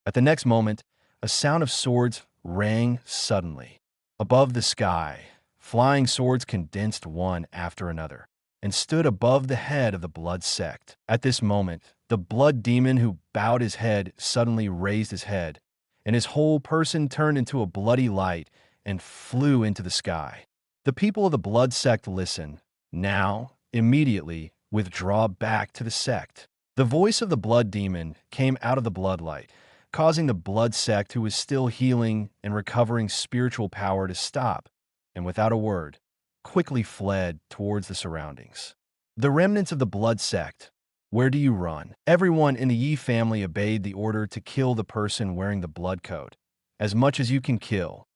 At the next moment, a sound of swords rang suddenly. Above the sky, flying swords condensed one after another. and stood above the head of the blood sect. At this moment, the blood demon who bowed his head suddenly raised his head, and his whole person turned into a bloody light and flew into the sky. The people of the blood sect listen, now, immediately, withdraw back to the sect. The voice of the blood demon came out of the bloodlight, causing the blood sect who was still healing and recovering spiritual power to stop, and without a word, quickly fled towards the surroundings. The remnants of the blood sect, where do you run? Everyone in the Yi family obeyed the order to kill the person wearing the blood coat, as much as you can kill.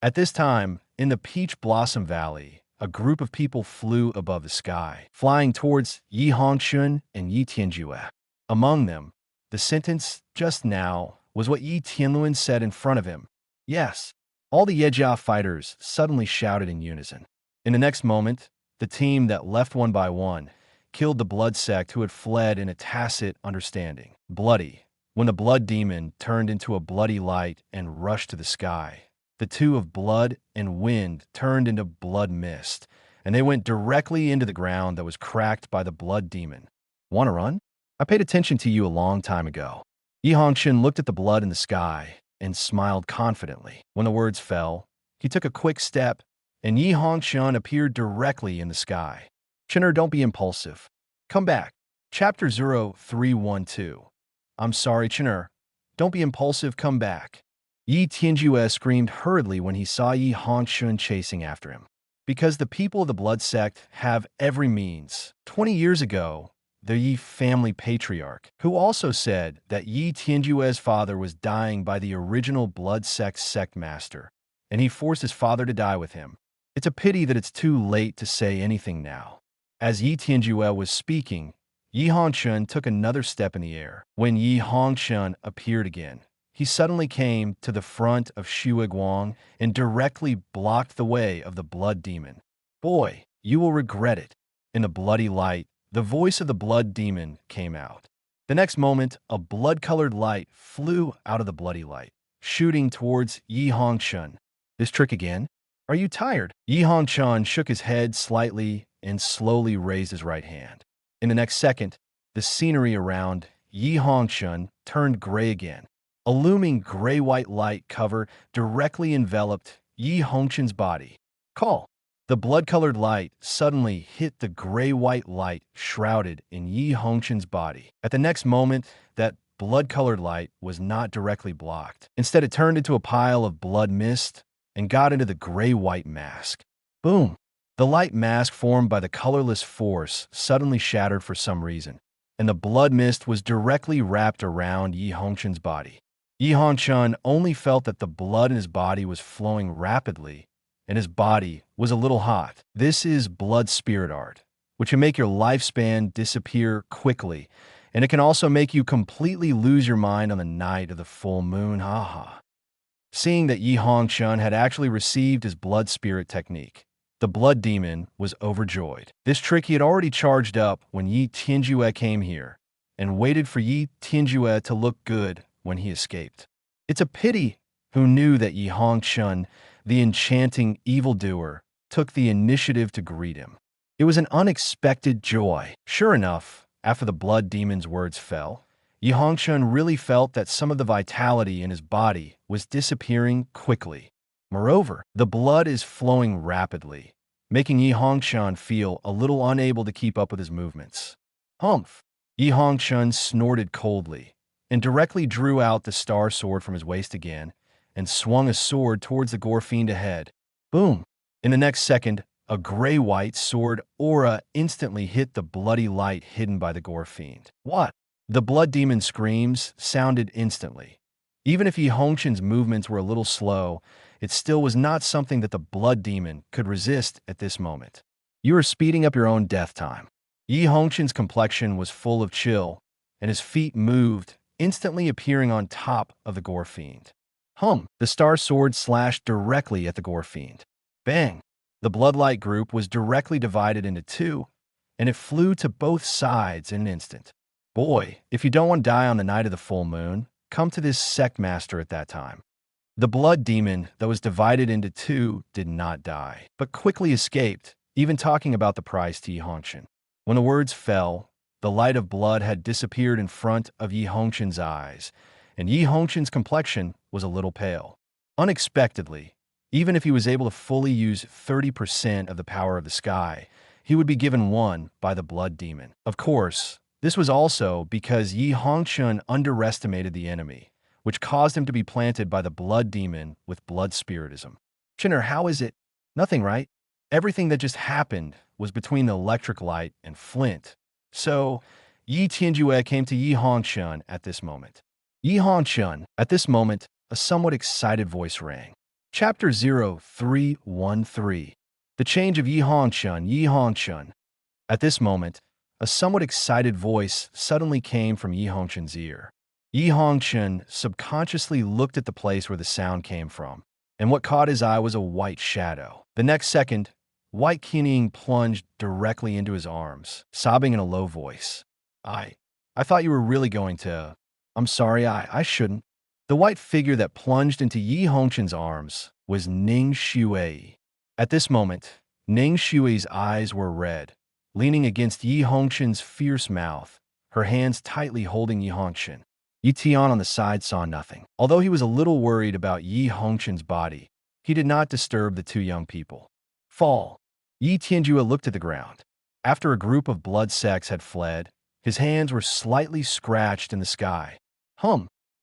At this time, in the Peach Blossom Valley, a group of people flew above the sky, flying towards Yi Hongchen and Yi Tianjue. Among them, the sentence just now was what Yi Tianluan said in front of him. Yes, all the Yejia fighters suddenly shouted in unison. In the next moment, the team that left one by one killed the blood sect who had fled in a tacit understanding. Bloody, when the blood demon turned into a bloody light and rushed to the sky. The two of blood and wind turned into blood mist, and they went directly into the ground that was cracked by the blood demon. Want to run? I paid attention to you a long time ago. Yi Hongchen looked at the blood in the sky and smiled confidently. When the words fell, he took a quick step, and Yi Hongchen appeared directly in the sky. Chinner, don't be impulsive. Come back. Chapter 0312. I'm sorry, Chinner. Don't be impulsive, come back. Yi Tianjue screamed hurriedly when he saw Yi Hongchen chasing after him. Because the people of the blood sect have every means. 20 years ago, the Yi family patriarch, who also said that Yi Tianjue's father was dying by the original blood sect master, and he forced his father to die with him. It's a pity that it's too late to say anything now. As Yi Tianjue was speaking, Yi Hongchen took another step in the air. When Yi Hongchen appeared again, he suddenly came to the front of Shuiguang and directly blocked the way of the blood demon. Boy, you will regret it. In the bloody light, the voice of the blood demon came out. The next moment, a blood-colored light flew out of the bloody light, shooting towards Yi Hongchen. This trick again? Are you tired? Yi Hongchen shook his head slightly and slowly raised his right hand. In the next second, the scenery around Yi Hongchen turned gray again. A looming gray-white light cover directly enveloped Yi Hongchen's body. Call! The blood-colored light suddenly hit the gray-white light shrouded in Yi Hongchen's body. At the next moment, that blood-colored light was not directly blocked. Instead, it turned into a pile of blood mist and got into the gray-white mask. Boom! The light mask formed by the colorless force suddenly shattered for some reason, and the blood mist was directly wrapped around Yi Hongchen's body. Yi Hongchen only felt that the blood in his body was flowing rapidly, and his body was a little hot. This is blood spirit art, which can make your lifespan disappear quickly, and it can also make you completely lose your mind on the night of the full moon. Haha. Seeing that Yi Hongchen had actually received his blood spirit technique, the blood demon was overjoyed. This trick he had already charged up when Yi Tianjue came here, and waited for Yi Tianjue to look good when he escaped. It's a pity who knew that Yi Hongchen, the enchanting evildoer, took the initiative to greet him. It was an unexpected joy. Sure enough, after the blood demon's words fell, Yi Hongchen really felt that some of the vitality in his body was disappearing quickly. Moreover, the blood is flowing rapidly, making Yi Hongchen feel a little unable to keep up with his movements. Humph! Yi Hongchen snorted coldly and directly drew out the star sword from his waist again and swung a sword towards the gore fiend ahead. Boom! In the next second, a gray-white sword aura instantly hit the bloody light hidden by the gore fiend. What? The blood demon's screams sounded instantly. Even if Yi Hongchen's movements were a little slow, it still was not something that the blood demon could resist at this moment. You are speeding up your own death time. Yi Hongchen's complexion was full of chill, and his feet moved, instantly appearing on top of the gore fiend. The star sword slashed directly at the gore fiend. Bang! The bloodlight group was directly divided into two, and it flew to both sides in an instant. Boy, if you don't want to die on the night of the full moon, come to this sect master at that time. The blood demon that was divided into two did not die, but quickly escaped even talking about the price to Yi Hongchen. When the words fell, the light of blood had disappeared in front of Yi Hongchen's eyes, and Yi Hongchen's complexion was a little pale. Unexpectedly, even if he was able to fully use 30% of the power of the sky, he would be given one by the blood demon. Of course, this was also because Yi Hongchen underestimated the enemy, which caused him to be planted by the blood demon with blood spiritism. Chinner, how is it? Nothing, right? Everything that just happened was between the electric light and Flint. So, Yi Tianjue came to Yi Hongchen at this moment. Yi Hongchen, at this moment, a somewhat excited voice rang. Chapter 0313. The change of Yi Hongchen, Yi Hongchen. At this moment, a somewhat excited voice suddenly came from Yi Hongchen's ear. Yi Hongchen subconsciously looked at the place where the sound came from, and what caught his eye was a white shadow. The next second, White Qining plunged directly into his arms, sobbing in a low voice. I thought you were really going to... I'm sorry, I shouldn't. The white figure that plunged into Yi Hongchen's arms was Ning Xuei. At this moment, Ning Xuei's eyes were red, leaning against Yi Hongchen's fierce mouth, her hands tightly holding Yi Hongchen. Yi Tian on the side saw nothing. Although he was a little worried about Yi Hongchen's body, he did not disturb the two young people. Fall. Yi Tianjue looked at the ground. After a group of blood sects had fled, his hands were slightly scratched in the sky.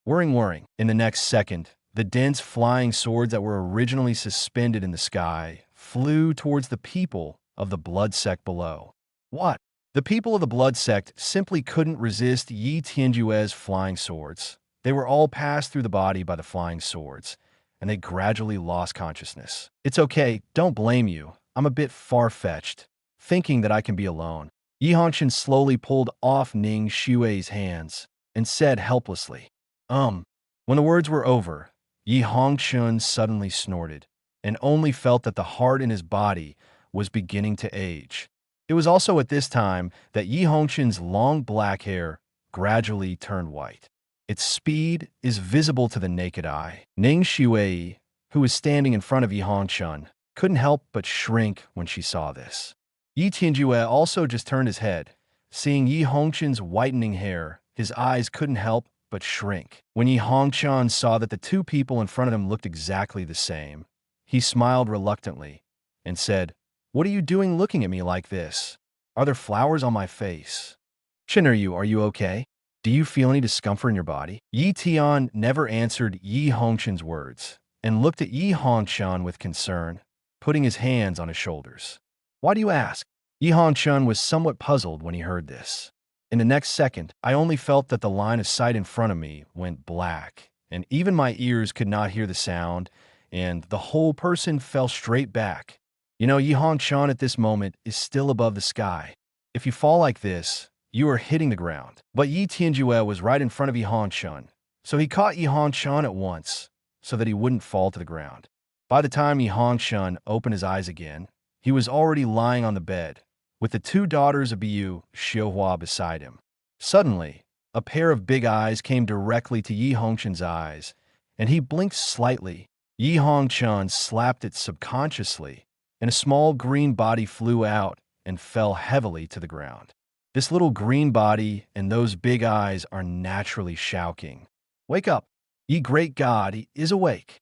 Whirring. In the next second, the dense flying swords that were originally suspended in the sky flew towards the people of the blood sect below. What? The people of the blood sect simply couldn't resist Yi Tianjue's flying swords. They were all passed through the body by the flying swords, and they gradually lost consciousness. It's okay, don't blame you. I'm a bit far-fetched, thinking that I can be alone. Yi Hongchen slowly pulled off Ning Xuei's hands and said helplessly, When the words were over, Yi Hongchen suddenly snorted and only felt that the heart in his body was beginning to age. It was also at this time that Yi Hongchen's long black hair gradually turned white. Its speed is visible to the naked eye. Ning Xuei, who was standing in front of Yi Hongchen, couldn't help but shrink when she saw this. Yi Tianjue also just turned his head. Seeing Yi Hongchen's whitening hair, his eyes couldn't help but shrink. When Yi Hongchen saw that the two people in front of him looked exactly the same, he smiled reluctantly and said, "What are you doing looking at me like this? Are there flowers on my face? Chinner, are you okay? Do you feel any discomfort in your body?" Yi Tian never answered Yi Hongchen's words and looked at Yi Hongchen with concern, putting his hands on his shoulders. "Why do you ask?" Yi Hongchen was somewhat puzzled when he heard this. In the next second, I only felt that the line of sight in front of me went black, and even my ears could not hear the sound, and the whole person fell straight back. Yi Hongchen at this moment is still above the sky. If you fall like this, you are hitting the ground. But Yi Tianjue was right in front of Yi Hongchen, so he caught Yi Hongchen at once, so that he wouldn't fall to the ground. By the time Yi Hongchen opened his eyes again, he was already lying on the bed, with the two daughters of Biyu Xiuhua beside him. Suddenly, a pair of big eyes came directly to Yi Hongchen's eyes, and he blinked slightly. Yi Hongchen slapped it subconsciously, and a small green body flew out and fell heavily to the ground. This little green body and those big eyes are naturally shouting. "Wake up! Ye great God, he is awake!"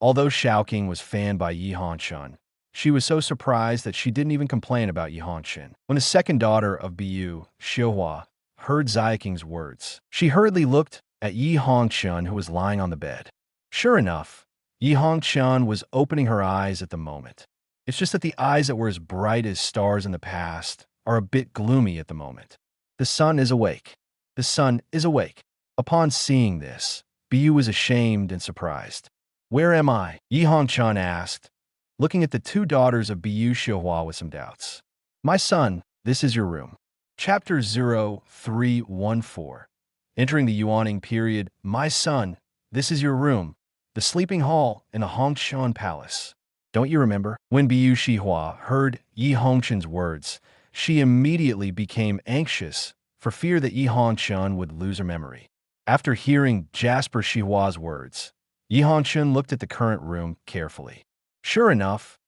Although shouting was fanned by Yi Hongchen, she was so surprised that she didn't even complain about Yi Hongchen. When the second daughter of Biyu Xiuhua heard Ziyeking's words, she hurriedly looked at Yi Hongchen, who was lying on the bed. Sure enough, Yi Hongchen was opening her eyes at the moment. It's just that the eyes that were as bright as stars in the past are a bit gloomy at the moment. The sun is awake. The sun is awake. Upon seeing this, Biyu was ashamed and surprised. "Where am I?" Yi Hongchen asked, looking at the two daughters of Biyu Xiuhua with some doubts. "My son, this is your room." Chapter 0314. Entering the Yuaning period, "My son, this is your room, the sleeping hall in the Hongchen Palace. Don't you remember?" When Biyu Xiuhua heard Yi Hongchen's words, she immediately became anxious for fear that Yi Hongchen would lose her memory. After hearing Jasper Xiuhua's words, Yi Hongchen looked at the current room carefully. Sure enough,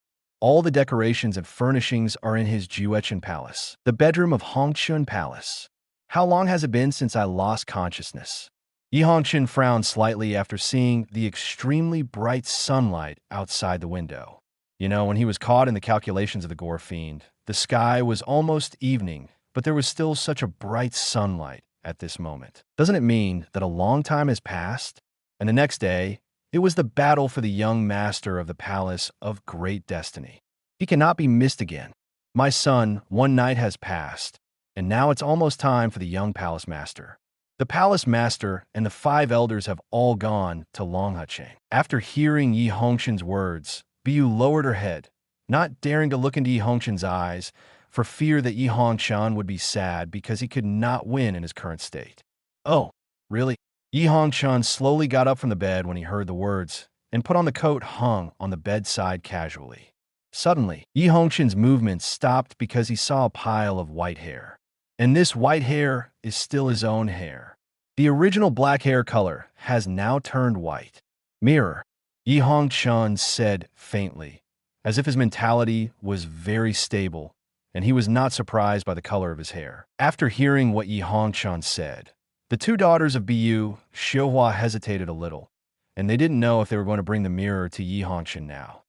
All the decorations and furnishings are in his Juechen palace, the bedroom of Hongchen Palace. How long has it been since I lost consciousness? Yi Hongchen frowned slightly after seeing the extremely bright sunlight outside the window. When he was caught in the calculations of the gore fiend, the sky was almost evening, but there was still such a bright sunlight at this moment. Doesn't it mean that a long time has passed? And the next day, it was the battle for the young master of the palace of great destiny. He cannot be missed again. My son, one night has passed, and now it's almost time for the young palace master. The palace master and the 5 elders have all gone to Longhacheng. After hearing Yi Hongchen's words, Biyu lowered her head, not daring to look into Yi Hongchen's eyes for fear that Yi Hongchen would be sad because he could not win in his current state. Oh, really? Yi Hongchen slowly got up from the bed when he heard the words and put on the coat hung on the bedside casually. Suddenly, Yi Hongchen's movements stopped because he saw a pile of white hair. And this white hair is still his own hair. The original black hair color has now turned white. Mirror, Yi Hongchen said faintly, as if his mentality was very stable, and he was not surprised by the color of his hair. After hearing what Yi Hongchen said, the 2 daughters of Biyu, Xiuhua, hesitated a little, and they didn't know if they were going to bring the mirror to Yi Hongchen now.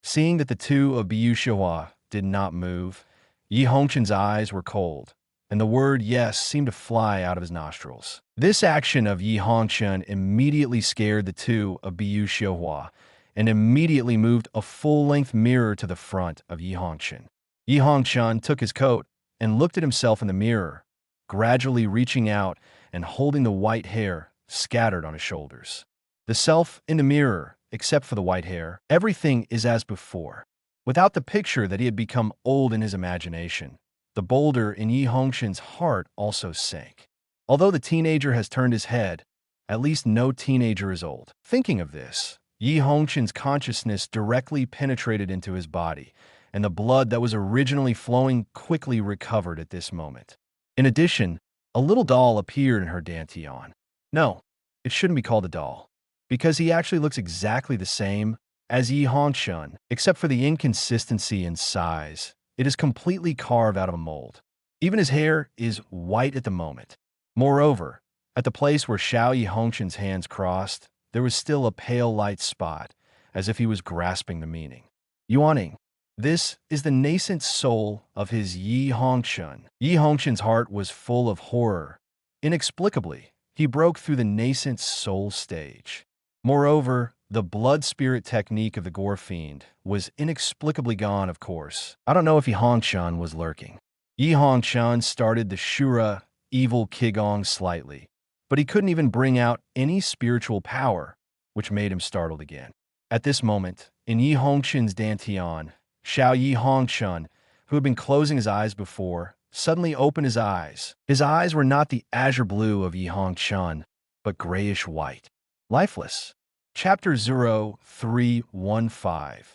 Seeing that the 2 of Biyu Xiuhua did not move, Yi Hongchen's eyes were cold, and the word yes seemed to fly out of his nostrils. This action of Yi Hongchen immediately scared the 2 of Biyu Xiuhua, and immediately moved a full-length mirror to the front of Yi Hongchen. Yi Hongchen took his coat and looked at himself in the mirror, gradually reaching out and holding the white hair scattered on his shoulders. The self in the mirror, except for the white hair, everything is as before. Without the picture that he had become old in his imagination, the boulder in Yi Hongchen's heart also sank. Although the teenager has turned his head, at least no teenager is old. Thinking of this, Yi Hongchen's consciousness directly penetrated into his body, and the blood that was originally flowing quickly recovered at this moment. In addition, a little doll appeared in her dantian. No, it shouldn't be called a doll, because he actually looks exactly the same as Yi Hongchen, except for the inconsistency in size. It is completely carved out of a mold. Even his hair is white at the moment. Moreover, at the place where Xiao Yi Hongchen's hands crossed, there was still a pale light spot, as if he was grasping the meaning. Yuaning. This is the nascent soul of his Yi Hongchen. Yi Hongchen's heart was full of horror. Inexplicably, he broke through the nascent soul stage. Moreover, the blood spirit technique of the gore fiend was inexplicably gone, of course. I don't know if Yi Hongchen was lurking. Yi Hongchen started the Shura evil Qigong slightly, but he couldn't even bring out any spiritual power, which made him startled again. At this moment, in Yi Hongchen's dantian, Xiao Yi Hongchen, who had been closing his eyes before, suddenly opened his eyes. His eyes were not the azure blue of Yi Hongchen, but grayish white. Lifeless. Chapter 0315.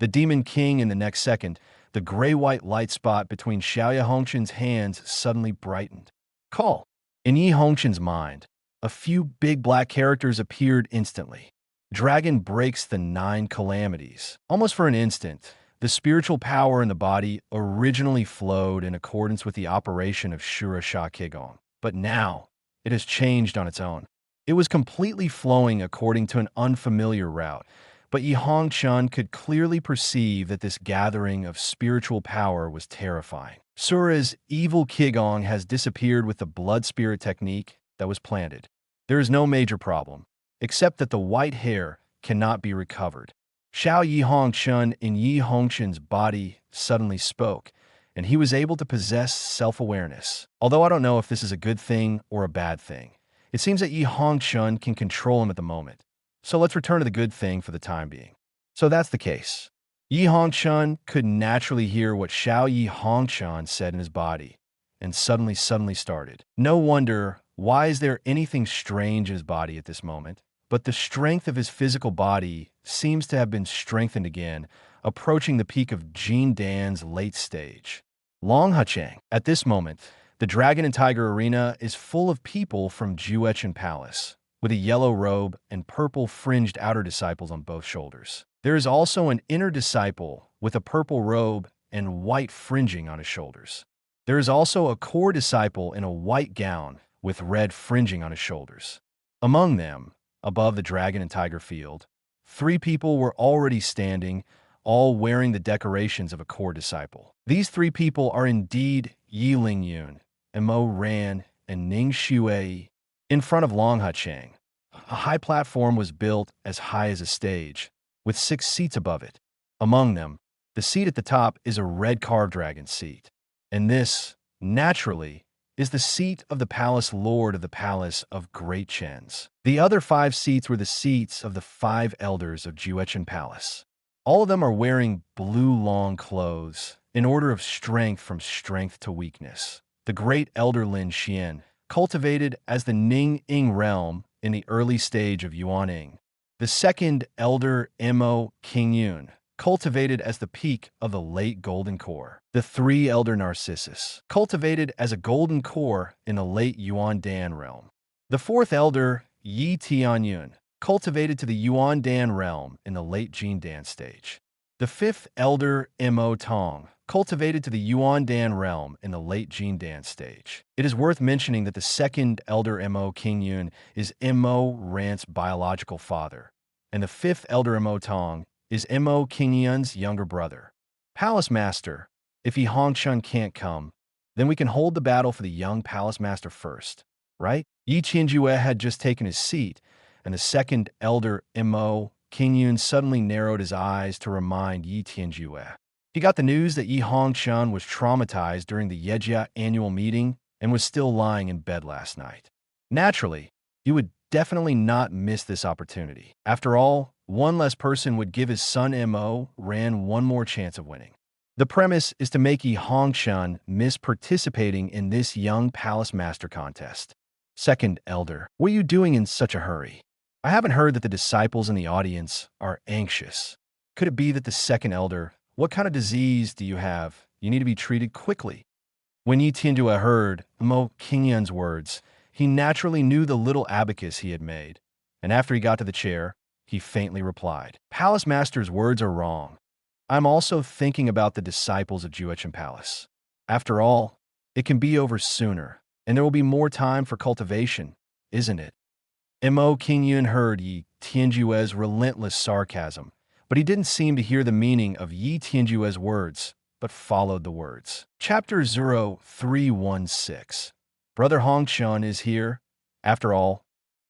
The Demon King. In the next second, the gray-white light spot between Xiao Yi Hongchen's hands suddenly brightened. Call. In Yi Hongchen's mind, a few big black characters appeared instantly. Dragon breaks the 9 calamities. Almost for an instant, the spiritual power in the body originally flowed in accordance with the operation of Shura Sha Qigong, but now it has changed on its own. It was completely flowing according to an unfamiliar route, but Yi Hongchen could clearly perceive that this gathering of spiritual power was terrifying. Sura's evil Qigong has disappeared with the blood spirit technique that was planted. There is no major problem, except that the white hair cannot be recovered. Xiao Yi Hongchen in Yi Hongchen's body suddenly spoke, and he was able to possess self-awareness. Although I don't know if this is a good thing or a bad thing, it seems that Yi Hongchen can control him at the moment. So let's return to the good thing for the time being. So that's the case. Yi Hongchen could naturally hear what Xiao Yi Hongchen said in his body, and suddenly started. No wonder, why is there anything strange in his body at this moment? But the strength of his physical body seems to have been strengthened again, approaching the peak of Jin Dan's late stage. Longhacheng. At this moment, the Dragon and Tiger Arena is full of people from Juechen Palace. with a yellow robe and purple fringed outer disciples on both shoulders. There is also an inner disciple with a purple robe and white fringing on his shoulders. There is also a core disciple in a white gown with red fringing on his shoulders. Among them, above the dragon and tiger field, 3 people were already standing, all wearing the decorations of a core disciple. These 3 people are indeed Yi Lingyun, Mo Ran, and Ning Shuei. In front of Long Hacheng, a high platform was built as high as a stage, with 6 seats above it. Among them, the seat at the top is a red carved dragon seat. And this, naturally, is the seat of the palace lord of the palace of Great Chens. The other 5 seats were the seats of the 5 elders of Juechen Palace. All of them are wearing blue long clothes, in order of strength from strength to weakness. The great elder Lin Xian, cultivated as the Ning Ing realm in the early stage of Yuaning. The second elder Mo Qingyun, cultivated as the peak of the late Golden Core. The 3 elder Narcissus, cultivated as a Golden Core in the late Yuan Dan realm. The 4th elder Yi Tianyun, cultivated to the Yuan Dan realm in the late Jin Dan stage. The 5th elder Mo Tong, cultivated to the Yuan Dan realm in the late Jin Dan stage. It is worth mentioning that the 2nd elder Mo Qingyun is Mo Rant's biological father, and the 5th elder Mo Tong is Mo Qingyun's younger brother. Palace Master, if Yi Hongchen can't come, then we can hold the battle for the young Palace Master first, right? Yi Tianjue had just taken his seat, and the 2nd elder Mo Qingyun suddenly narrowed his eyes to remind Yi Tianjue. He got the news that Yi Hongchen was traumatized during the Yejia annual meeting and was still lying in bed last night. Naturally, you would definitely not miss this opportunity. After all, one less person would give his son Mo Ran one more chance of winning. The premise is to make Yi Hongchen miss participating in this young Palace Master contest. 2nd elder, what are you doing in such a hurry? I haven't heard that the disciples in the audience are anxious. Could it be that the 2nd elder, what kind of disease do you have? You need to be treated quickly. When Yi Tianjue heard Mo Qingyun's words, he naturally knew the little abacus he had made, and after he got to the chair, he faintly replied, Palace Master's words are wrong. I'm also thinking about the disciples of Juechen Palace. After all, it can be over sooner, and there will be more time for cultivation, isn't it? Mo Qingyun heard Yi Tianjue's relentless sarcasm, but he didn't seem to hear the meaning of Yi Tianjue's words, but followed the words. Chapter 0316. Brother Hongchen is here. After all,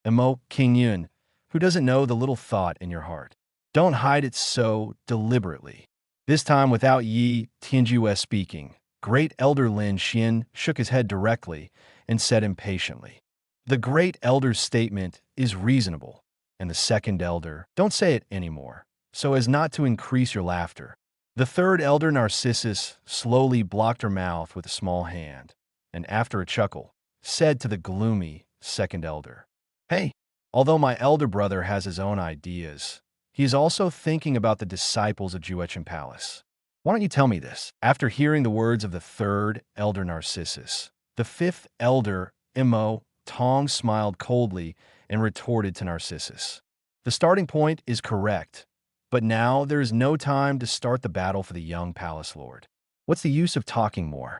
Mo Qingyun, who doesn't know the little thought in your heart? Don't hide it so deliberately. This time without Yi Tianjue speaking, Great Elder Lin Xian shook his head directly and said impatiently, The Great Elder's statement is reasonable, and the 2nd elder, don't say it anymore, so as not to increase your laughter. The 3rd elder Narcissus slowly blocked her mouth with a small hand, and after a chuckle, said to the gloomy 2nd elder, Hey, although my elder brother has his own ideas, he is also thinking about the disciples of Juechen Palace. Why don't you tell me this? After hearing the words of the 3rd elder Narcissus, the 5th elder Mo Tong smiled coldly and retorted to Narcissus. The starting point is correct, but now there is no time to start the battle for the young palace lord. What's the use of talking more?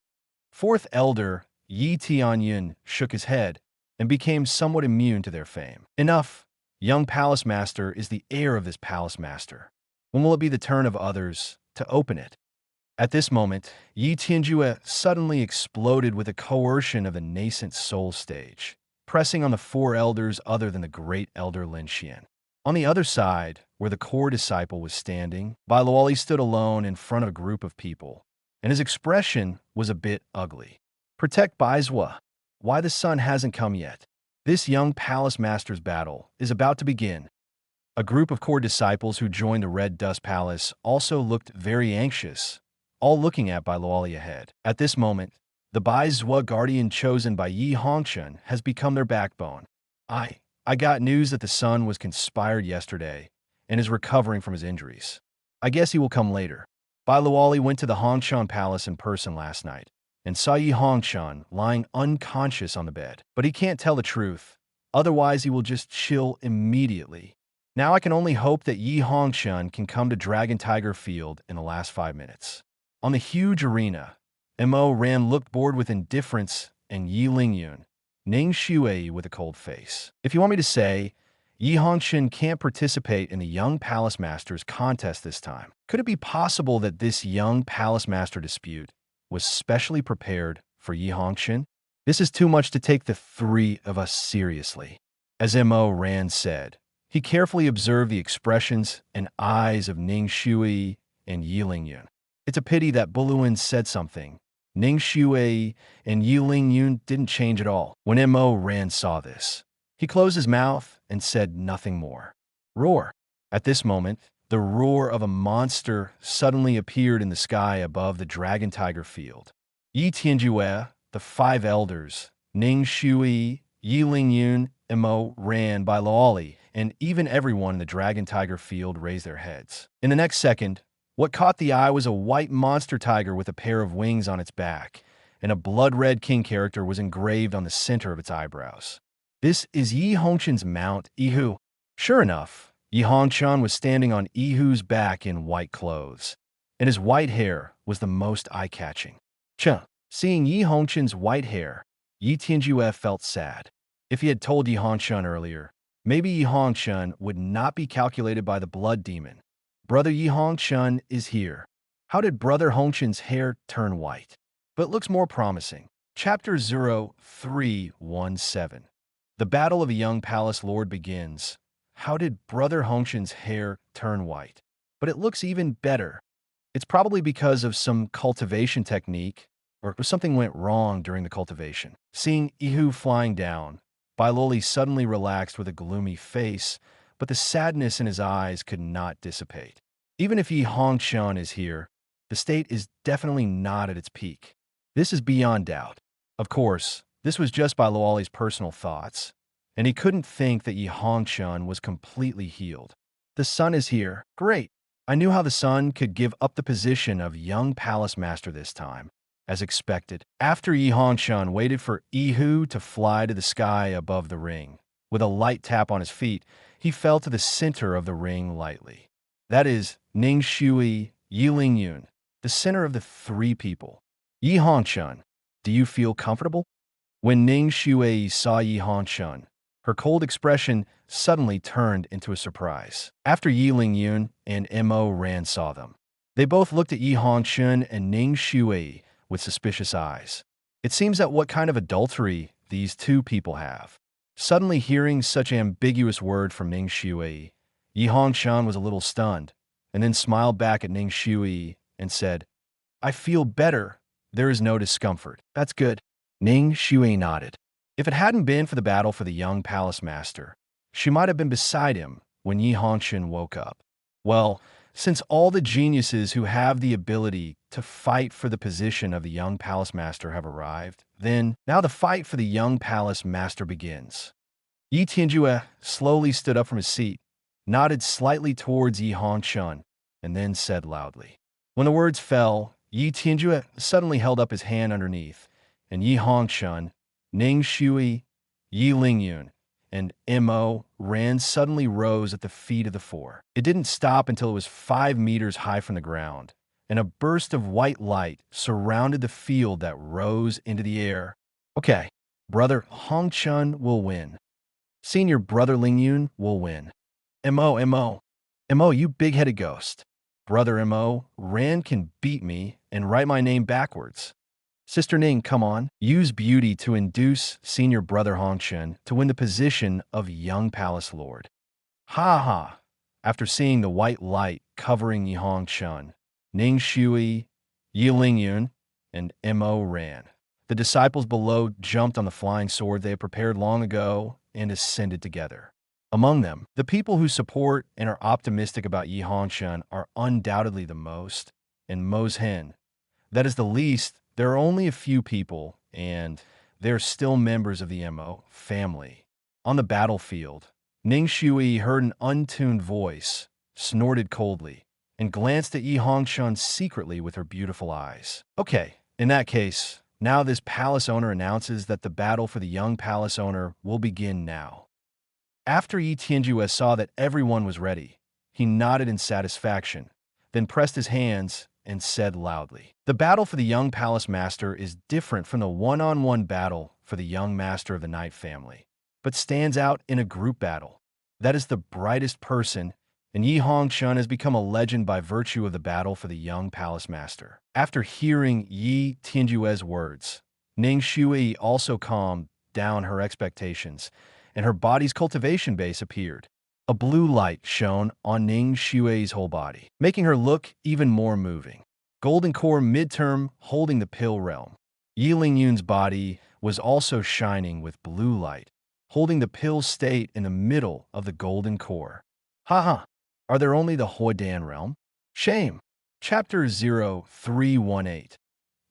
4th elder Yi Tianyun shook his head and became somewhat immune to their fame. Enough. Young Palace Master is the heir of this Palace Master. When will it be the turn of others to open it? At this moment, Yi Tianjue suddenly exploded with a coercion of the nascent soul stage, pressing on the 4 elders other than the great elder Lin Xian. On the other side, where the core disciple was standing, Bai Luoli stood alone in front of a group of people, and his expression was a bit ugly. Protect Baizhua. Why the sun hasn't come yet? This young Palace Master's battle is about to begin. A group of core disciples who joined the Red Dust Palace also looked very anxious, all looking at Bai Luoli ahead. At this moment, the Baizhua guardian chosen by Yi Hongchen has become their backbone. I got news that the son was conspired yesterday and is recovering from his injuries. I guess he will come later. Bai Luoli went to the Hongchen Palace in person last night and saw Yi Hongchen lying unconscious on the bed. But he can't tell the truth, Otherwise, he will just chill immediately. Now I can only hope that Yi Hongchen can come to Dragon Tiger Field in the last 5 minutes. On the huge arena, Mo Ran looked bored with indifference, and Yi Lingyun, Ning Shui with a cold face. If you want me to say, Yi Hongchen can't participate in the Young Palace Masters contest this time. Could it be possible that this Young Palace Master dispute was specially prepared for Yi Hongchen? This is too much to take the three of us seriously. As Mo Ran said, he carefully observed the expressions and eyes of Ning Shui and Yi Lingyun. It's a pity that Buluan said something. Ning Shui and Yi Lingyun didn't change at all. When Mo Ran saw this, he closed his mouth and said nothing more. Roar. At this moment, the roar of a monster suddenly appeared in the sky above the Dragon Tiger Field. Yi Tianjue, the five elders, Ning Shui, Yi Lingyun, Mo Ran, Bai Cai, and even everyone in the Dragon Tiger Field raised their heads. In the next second, what caught the eye was a white monster tiger with a pair of wings on its back, and a blood-red king character was engraved on the center of its eyebrows. This is Yi Hongchen's mount, Yihu. Sure enough, Yi Hongchen was standing on Yihu's back in white clothes, and his white hair was the most eye-catching. Seeing Yi Hongchen's white hair, Yi Tianjue felt sad. If he had told Yi Hongchen earlier, maybe Yi Hongchen would not be calculated by the blood demon. Brother Yi Hongchen is here. How did Brother Hongchen's hair turn white? But looks more promising. Chapter 0317. The Battle of a Young Palace Lord begins. How did Brother Hongchen's hair turn white? But it looks even better. It's probably because of some cultivation technique, or something went wrong during the cultivation. Seeing Yihu flying down, Bai Cai suddenly relaxed with a gloomy face, but the sadness in his eyes could not dissipate. Even if Yi Hongchen is here, the state is definitely not at its peak. This is beyond doubt. Of course, this was just Bai Cai's personal thoughts, and he couldn't think that Yi Hongchen was completely healed. The sun is here. Great. I knew how the sun could give up the position of Young Palace Master this time. As expected, after Yi Hongchen waited for Yihu to fly to the sky above the ring, with a light tap on his feet, he fell to the center of the ring lightly. That is Ning Shui, Yi Lingyun, the center of the three people. Yi Hongchen, do you feel comfortable? When Ning Shui saw Yi Hongchen, her cold expression suddenly turned into a surprise. After Yi Lingyun and Mo Ran saw them, they both looked at Yi Hongchen and Ning Shui with suspicious eyes. It seems that what kind of adultery these two people have. Suddenly hearing such ambiguous word from Ning Shui, Yi Hongchen was a little stunned, and then smiled back at Ning Shui and said, I feel better. There is no discomfort. That's good. Ning Shui nodded. If it hadn't been for the battle for the Young Palace Master, she might have been beside him when Yi Hongchen woke up. Well, since all the geniuses who have the ability to fight for the position of the Young Palace Master have arrived, then now the fight for the Young Palace Master begins. Yi Tianjue slowly stood up from his seat, nodded slightly towards Yi Hongchen, and then said loudly. When the words fell, Yi Tianjue suddenly held up his hand underneath, and Yi Hongchen, Ning Shui, Yi Lingyun, and Mo Ran suddenly rose at the feet of the four. It didn't stop until it was 5 meters high from the ground, and a burst of white light surrounded the field that rose into the air. Okay, Brother Hongchen will win. Senior Brother Lingyun will win. Mo, you big-headed ghost. Brother Mo Ran can beat me and write my name backwards. Sister Ning, come on. Use beauty to induce Senior Brother Hongchen to win the position of Young Palace Lord. Ha ha. After seeing the white light covering Yi Hongchen, Ning Shui, Yi Lingyun, and Mo Ran, the disciples below jumped on the flying sword they had prepared long ago and ascended together. Among them, the people who support and are optimistic about Yi Hongchen are undoubtedly the most, and Mo's Hen. That is the least. There are only a few people, and they're still members of the Mo family. On the battlefield, Ning Shui heard an untuned voice, snorted coldly, and glanced at Yi Hongchen secretly with her beautiful eyes. Okay, in that case, Now this palace owner announces that the battle for the young palace owner will begin now. After Yi Tianjue saw that everyone was ready, he nodded in satisfaction, then pressed his hands and said loudly, "The battle for the young palace master is different from the one-on-one battle for the young master of the Knight family, but stands out in a group battle. That is the brightest person, and Yi Hongchen has become a legend by virtue of the battle for the young palace master." After hearing Yi Tianjue's words, Ning Shui also calmed down her expectations, and her body's cultivation base appeared. A blue light shone on Ning Shui's whole body, making her look even more moving. Golden core midterm holding the pill realm. Yi Lingyun's body was also shining with blue light, holding the pill state in the middle of the golden core. Haha, are there only the Huodan realm? Shame. Chapter 0318.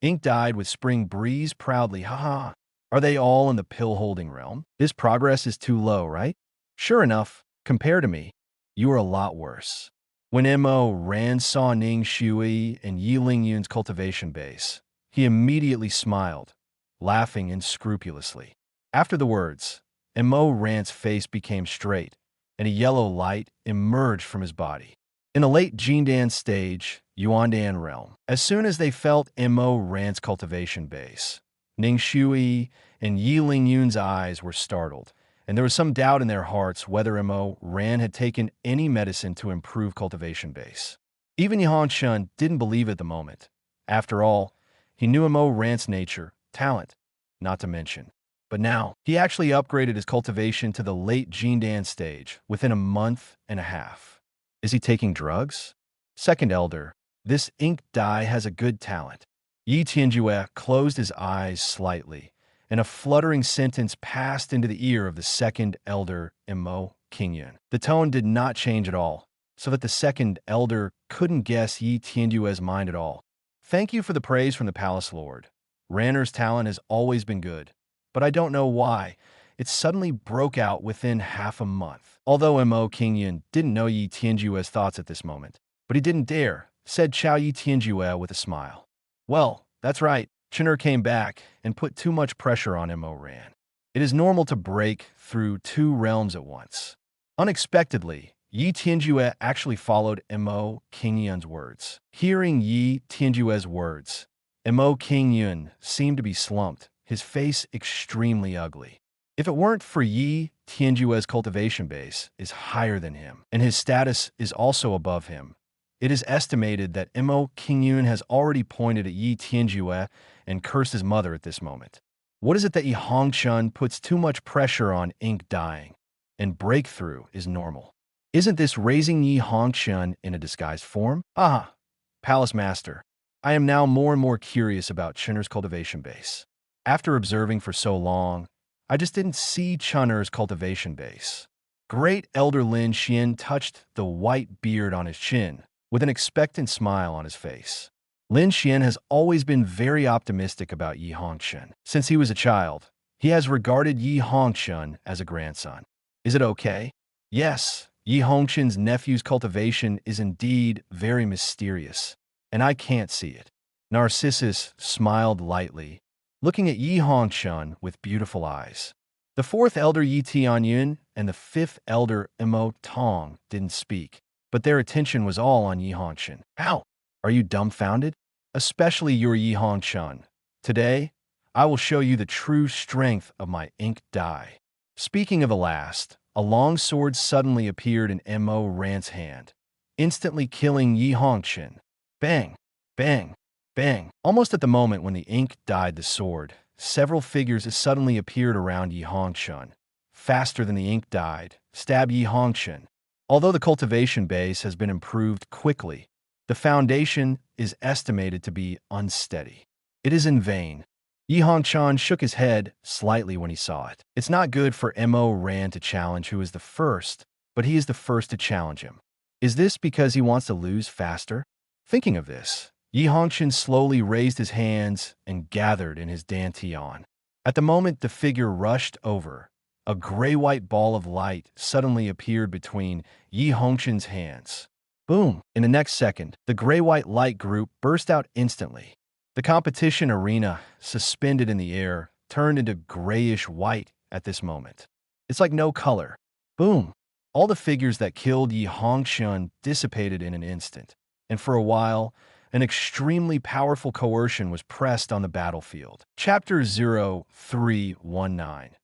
Ink died with spring breeze proudly. Haha. Are they all in the pill-holding realm? This progress is too low, right? Sure enough, compare to me, you are a lot worse. When Mo Ran saw Ning Shui and Yi Lingyun's cultivation base, he immediately smiled, laughing unscrupulously. After the words, Mo Ran's face became straight, and a yellow light emerged from his body. In the late Jindan stage, Yuandan realm, as soon as they felt Mo Ran's cultivation base, Ning Shui and Yi Lingyun's eyes were startled, and there was some doubt in their hearts whether Mo Ran had taken any medicine to improve cultivation base. Even Yi Hongchen didn't believe at the moment. After all, he knew Mo Ran's nature, talent, not to mention. But now, he actually upgraded his cultivation to the late Jindan stage within a month and a half. Is he taking drugs? Second elder, this ink dye has a good talent. Yi Tianjue closed his eyes slightly, and a fluttering sentence passed into the ear of the second elder, Mo Qingyun. The tone did not change at all, so that the second elder couldn't guess Yi Tianjue's mind at all. Thank you for the praise from the palace lord. Ranner's talent has always been good, but I don't know why it suddenly broke out within half a month. Although Mo Qingyun didn't know Yi Tianjue's thoughts at this moment, but he didn't dare, said Chao Yi Tianjue with a smile. Well, that's right. Chen'er came back and put too much pressure on Mo Ran. It is normal to break through two realms at once. Unexpectedly, Yi Tianjue actually followed Mo Qingyun's words. Hearing Yi Tianjue's words, Mo Qingyun seemed to be slumped, his face extremely ugly. If it weren't for Yi Tianjue's cultivation base is higher than him, and his status is also above him, it is estimated that Mo Qingyun has already pointed at Yi Tianjue and cursed his mother at this moment. What is it that Yi Hongchen puts too much pressure on ink dyeing, and breakthrough is normal? Isn't this raising Yi Hongchen in a disguised form? Ah, Palace Master, I am now more and more curious about Chen'er's cultivation base. After observing for so long, I just didn't see Chen'er's cultivation base. Great Elder Lin Xian touched the white beard on his chin, with an expectant smile on his face. Lin Xian has always been very optimistic about Yi Hongchen. Since he was a child, he has regarded Yi Hongchen as a grandson. Is it okay? Yes, Yi Hongchen's nephew's cultivation is indeed very mysterious, and I can't see it. Narcissus smiled lightly, looking at Yi Hongchen with beautiful eyes. The fourth elder Yi Tianyun and the fifth elder Mo Tong didn't speak, but their attention was all on Yi Hongchen. How? Are you dumbfounded? Especially your Yi Hongchen. Today, I will show you the true strength of my ink dye. Speaking of the last, a long sword suddenly appeared in Mo Ran's hand, instantly killing Yi Hongchen. Bang! Bang! Bang! Almost at the moment when the ink dyed the sword, several figures suddenly appeared around Yi Hongchen. Faster than the ink dyed, stab Yi Hongchen. Although the cultivation base has been improved quickly, the foundation is estimated to be unsteady. It is in vain. Yi Hongchen shook his head slightly when he saw it. It's not good for Mo Ran to challenge who is the first, but he is the first to challenge him. Is this because he wants to lose faster? Thinking of this, Yi Hongchen slowly raised his hands and gathered in his dantian. At the moment the figure rushed over, a gray-white ball of light suddenly appeared between Yi Hongchen's hands. Boom! In the next second, the gray-white light group burst out instantly. The competition arena, suspended in the air, turned into grayish-white at this moment. It's like no color. Boom! All the figures that killed Yi Hongchen dissipated in an instant, and for a while, an extremely powerful coercion was pressed on the battlefield. Chapter 0319.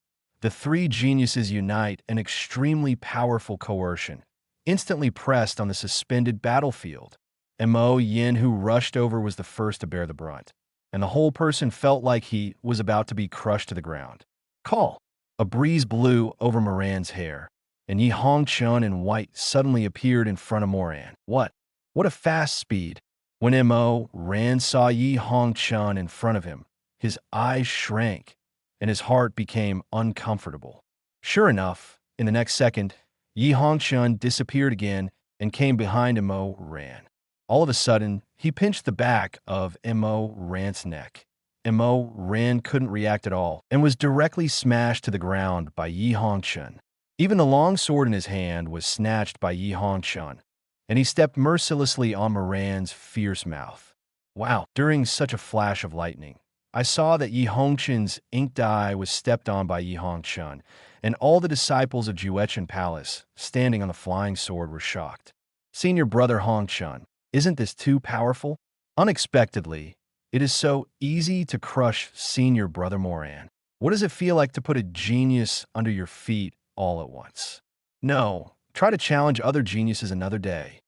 The three geniuses unite an extremely powerful coercion, instantly pressed on the suspended battlefield. Mo Yin, who rushed over, was the first to bear the brunt, and the whole person felt like he was about to be crushed to the ground. Call! A breeze blew over Moran's hair, and Yi Hongchen in white suddenly appeared in front of Moran. What a fast speed! When Mo Ran saw Yi Hongchen in front of him, his eyes shrank, and his heart became uncomfortable. Sure enough, in the next second, Yi Hongchen disappeared again and came behind Mo Ran. All of a sudden, he pinched the back of Mo Ran's neck. Mo Ran couldn't react at all and was directly smashed to the ground by Yi Hongchen. Even the long sword in his hand was snatched by Yi Hongchen, and he stepped mercilessly on Moran's fierce mouth. Wow, during such a flash of lightning, I saw that Yi Hongchen's inked eye was stepped on by Yi Hongchen, and all the disciples of Juechen Palace, standing on the flying sword, were shocked. Senior brother Hongchen, isn't this too powerful? Unexpectedly, it is so easy to crush senior brother Moran. What does it feel like to put a genius under your feet all at once? No. Try to challenge other geniuses another day.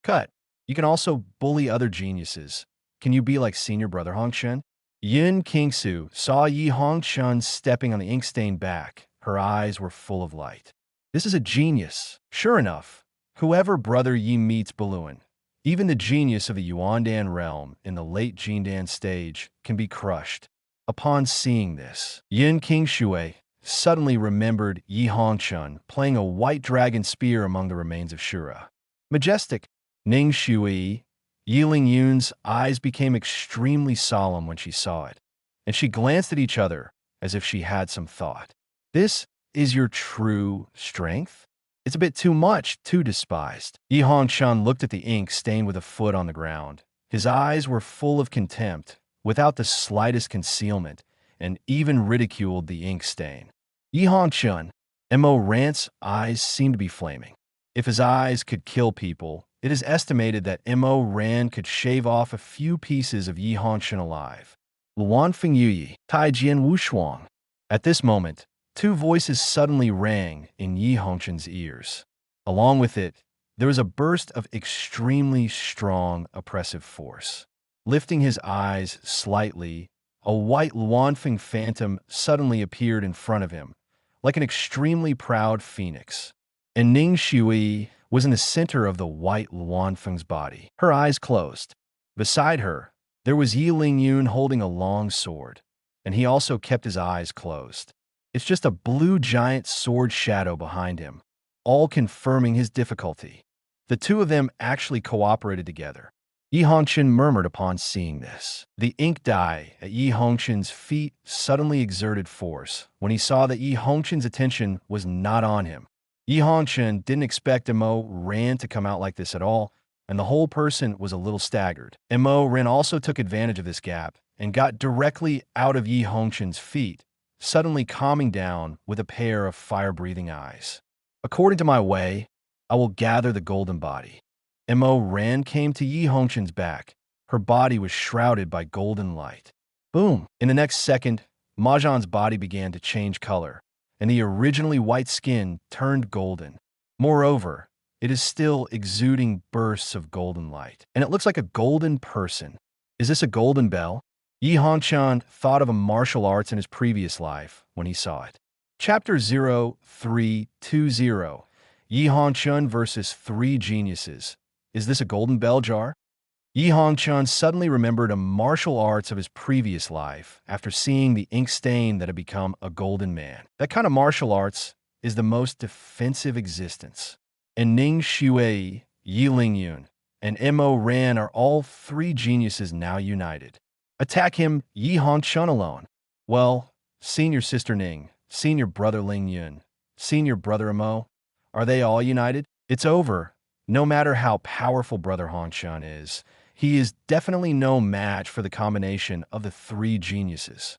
Cut. You can also bully other geniuses. Can you be like senior brother Hongchen? Yun Kingsu saw Yi Hongchen stepping on the ink-stained back. Her eyes were full of light. This is a genius. Sure enough, whoever brother Yi meets Baluan, even the genius of the Yuandan realm in the late Jindan stage, can be crushed. Upon seeing this, Yun Kingshui suddenly remembered Yi Hongchen playing a white dragon spear among the remains of Shura. Majestic Ning Shui, Yi Lingyun's eyes became extremely solemn when she saw it, and she glanced at each other as if she had some thought. This is your true strength? It's a bit too much, too despised. Yi Hongchen looked at the ink stained with a foot on the ground. His eyes were full of contempt, without the slightest concealment, and even ridiculed the ink stain. Yi Hongchen, Mo Ran's eyes seemed to be flaming. If his eyes could kill people, it is estimated that Mo Ran could shave off a few pieces of Yi Hongchen alive. Luan Fengyi, Tai Jian Wushuang. At this moment, two voices suddenly rang in Yi Hongchen's ears. Along with it, there was a burst of extremely strong, oppressive force. Lifting his eyes slightly, a white Luanfeng phantom suddenly appeared in front of him, like an extremely proud phoenix. And Ning Shui was in the center of the white Luanfeng's body, her eyes closed. Beside her, there was Yi Lingyun holding a long sword, and he also kept his eyes closed. It's just a blue giant sword shadow behind him, all confirming his difficulty. The two of them actually cooperated together. Yi Hongchen murmured upon seeing this. The ink dye at Yi Hongchen's feet suddenly exerted force when he saw that Yi Hongchen's attention was not on him. Yi Hongchen didn't expect Mo Ran to come out like this at all, and the whole person was a little staggered. Mo Ran also took advantage of this gap and got directly out of Yi Hongchen's feet, suddenly calming down with a pair of fire-breathing eyes. According to my way, I will gather the golden body. Mo Ran came to Yi Hongchen's back. Her body was shrouded by golden light. Boom! In the next second, Mahjong's body began to change color, and the originally white skin turned golden. Moreover, it is still exuding bursts of golden light, and it looks like a golden person. Is this a golden bell? Yi Hongchen thought of a martial arts in his previous life when he saw it. Chapter 0320. Yi Hongchen versus Three Geniuses. Is this a golden bell jar? Yi Hongchen suddenly remembered a martial arts of his previous life after seeing the ink stain that had become a golden man. That kind of martial arts is the most defensive existence. And Ning Shui, Yi Lingyun, and Mo Ran are all three geniuses now united. Attack him, Yi Hongchen alone. Well, senior sister Ning, senior brother Lingyun, senior brother Mo, are they all united? It's over. No matter how powerful brother Hongchen is, He is definitely no match for the combination of the three geniuses.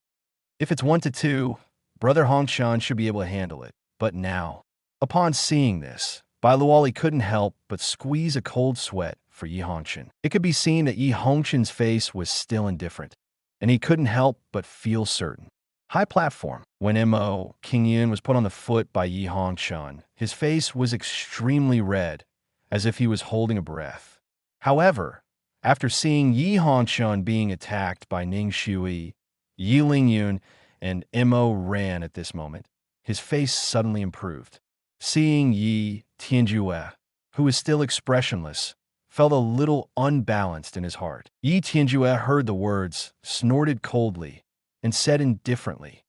If it's 1-2, Brother Hongchen should be able to handle it. But now, upon seeing this, Bai Luoli couldn't help but squeeze a cold sweat for Yi Hongchen. It could be seen that Yi Hongchen's face was still indifferent, and he couldn't help but feel certain. High platform. When Mo King Yun was put on the foot by Yi Hongchen, his face was extremely red, as if he was holding a breath. However, after seeing Yi Hongchen being attacked by Ning Shui, Yi Lingyun, and Mo ran at this moment, his face suddenly improved. Seeing Yi Tianjue, who was still expressionless, felt a little unbalanced in his heart. Yi Tianjue heard the words, snorted coldly, and said indifferently,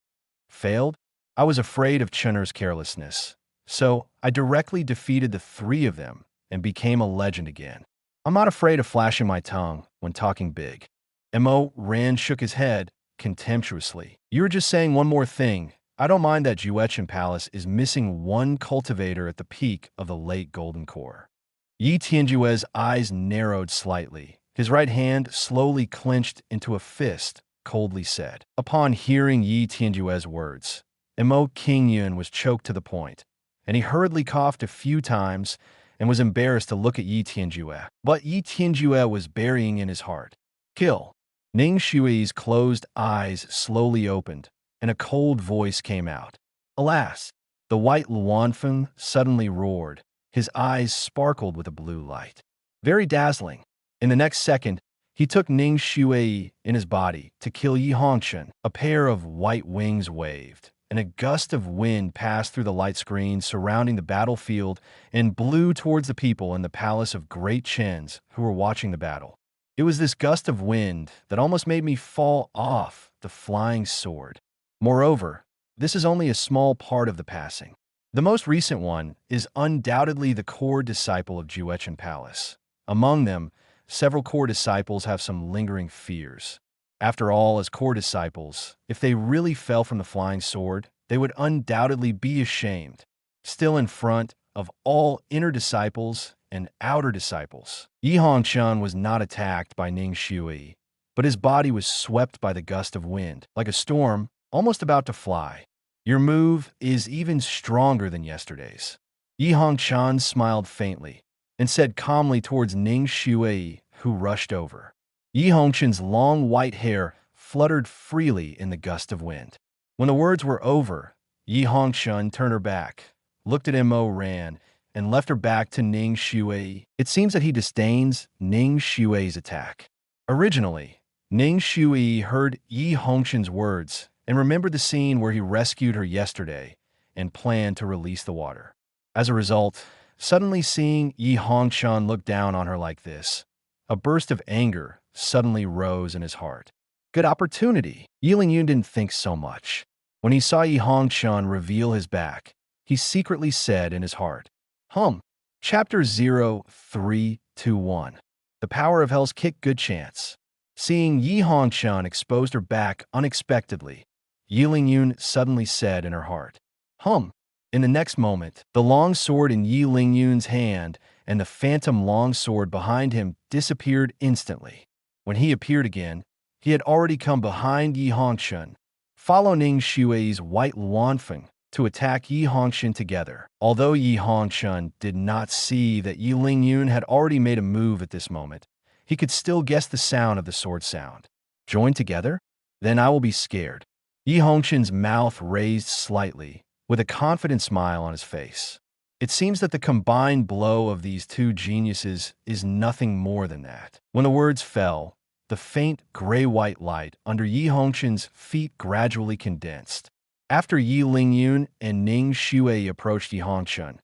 "Failed? I was afraid of Chener's carelessness, so I directly defeated the three of them and became a legend again. I'm not afraid of flashing my tongue when talking big." Mo Ran shook his head contemptuously. "You were just saying one more thing. I don't mind that Juechen Palace is missing one cultivator at the peak of the late Golden Core." Yi Tianjue's eyes narrowed slightly. His right hand slowly clenched into a fist, coldly said. Upon hearing Yi Tianjue's words, Mo King Yun was choked to the point, and he hurriedly coughed a few times and was embarrassed to look at Yi Tianjue. But Yi Tianjue was burying in his heart. Kill. Ning Shui's closed eyes slowly opened, and a cold voice came out. Alas! The white Luanfeng suddenly roared. His eyes sparkled with a blue light. Very dazzling. In the next second, he took Ning Shui in his body to kill Yi Hongchen. A pair of white wings waved, and a gust of wind passed through the light screen surrounding the battlefield and blew towards the people in the palace of Great Chens who were watching the battle. It was this gust of wind that almost made me fall off the flying sword. Moreover, this is only a small part of the passing. The most recent one is undoubtedly the core disciple of Juechen Palace. Among them, several core disciples have some lingering fears. After all, as core disciples, if they really fell from the flying sword, they would undoubtedly be ashamed, still in front of all inner disciples and outer disciples. Yi Hongchen was not attacked by Ning Shui, but his body was swept by the gust of wind, like a storm, almost about to fly. Your move is even stronger than yesterday's. Yi Hongchen smiled faintly and said calmly towards Ning Shui, who rushed over. Yi Hongchen's long white hair fluttered freely in the gust of wind. When the words were over, Yi Hongchen turned her back, looked at Mo Ran, and left her back to Ning Shui. It seems that he disdains Ning Shui's attack. Originally, Ning Shui heard Yi Hongchen's words and remembered the scene where he rescued her yesterday and planned to release the water. As a result, suddenly seeing Yi Hongchen look down on her like this, a burst of anger suddenly rose in his heart. Good opportunity. Yi Lingyun didn't think so much. When he saw Yi Hongchen reveal his back, he secretly said in his heart, Chapter 0321. The Power of Hell's Kick. Good chance. Seeing Yi Hongchen exposed her back unexpectedly, Yi Lingyun suddenly said in her heart, In the next moment, the long sword in Yi Lingyun's hand and the phantom long sword behind him disappeared instantly. When he appeared again, he had already come behind Yi Hongchen, following Ning Shui's white Luanfeng to attack Yi Hongchen together. Although Yi Hongchen did not see that Yi Lingyun had already made a move at this moment, he could still guess the sound of the sword sound. Join together? Then I will be scared. Yi Hongchen's mouth raised slightly, with a confident smile on his face. It seems that the combined blow of these two geniuses is nothing more than that. When the words fell, the faint gray-white light under Yi Hongchen's feet gradually condensed. After Yi Lingyun and Ning Shui approached Yi Hongchen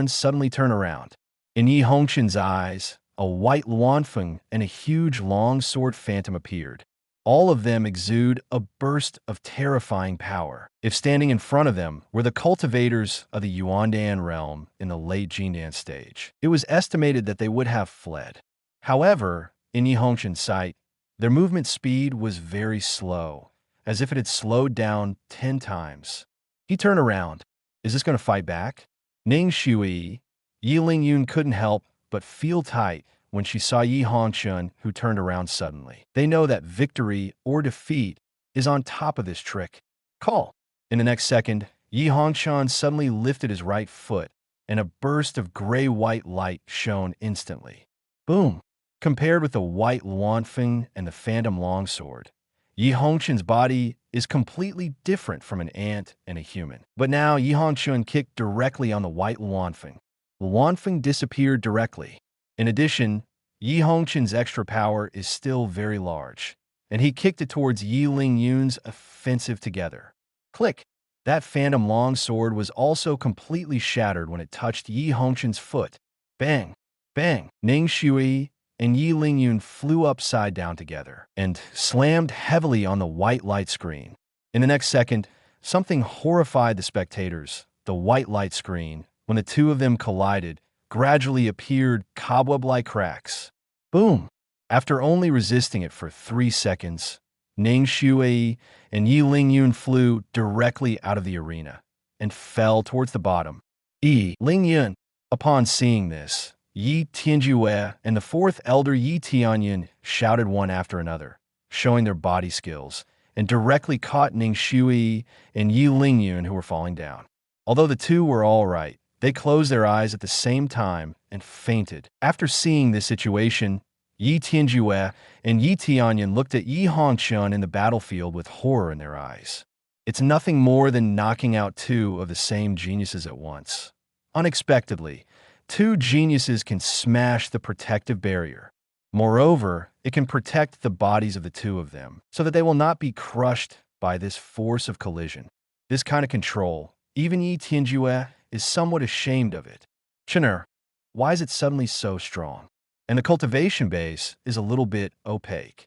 suddenly turned around. In Yi Hongchen's eyes, a white Luanfeng and a huge long sword phantom appeared. All of them exude a burst of terrifying power. If standing in front of them were the cultivators of the Yuandan realm in the late Jindan stage, it was estimated that they would have fled. However, in Yi Hongchen's sight, their movement speed was very slow, as if it had slowed down 10 times. He turned around. Is this going to fight back? Ning Shui, Yi Lingyun couldn't help but feel tight when she saw Yi Hongchen, who turned around suddenly. They know that victory or defeat is on top of this trick. Call. In the next second, Yi Hongchen suddenly lifted his right foot, and a burst of gray-white light shone instantly. Boom! Compared with the white Luanfeng and the Phantom Longsword, Yi Hongchen's body is completely different from an ant and a human. But now Yi Hongchen kicked directly on the white Luanfeng. Luanfeng disappeared directly. In addition, Yi Hongchen's extra power is still very large, and he kicked it towards Yi Lingyun's offensive together. Click! That Phantom Longsword was also completely shattered when it touched Yi Hongchen's foot. Bang! Bang! Ning Shui and Yi Lingyun flew upside down together and slammed heavily on the white light screen. In the next second, something horrified the spectators. The white light screen, when the two of them collided, gradually appeared cobweb-like cracks. Boom! After only resisting it for 3 seconds, Ning Shui and Yi Lingyun flew directly out of the arena and fell towards the bottom. Yi Lingyun. Upon seeing this, Yi Tianjue and the fourth elder Yi Tianyin shouted one after another, showing their body skills, and directly caught Ning Shui and Yi Lingyun, who were falling down. Although the two were all right, they closed their eyes at the same time and fainted. After seeing this situation, Yi Tianjue and Yi Tianyin looked at Yi Hongchen in the battlefield with horror in their eyes. It's nothing more than knocking out two of the same geniuses at once. Unexpectedly, two geniuses can smash the protective barrier. Moreover, it can protect the bodies of the two of them, so that they will not be crushed by this force of collision. This kind of control, even Yi Tianjue is somewhat ashamed of it. Chener, why is it suddenly so strong? And the cultivation base is a little bit opaque.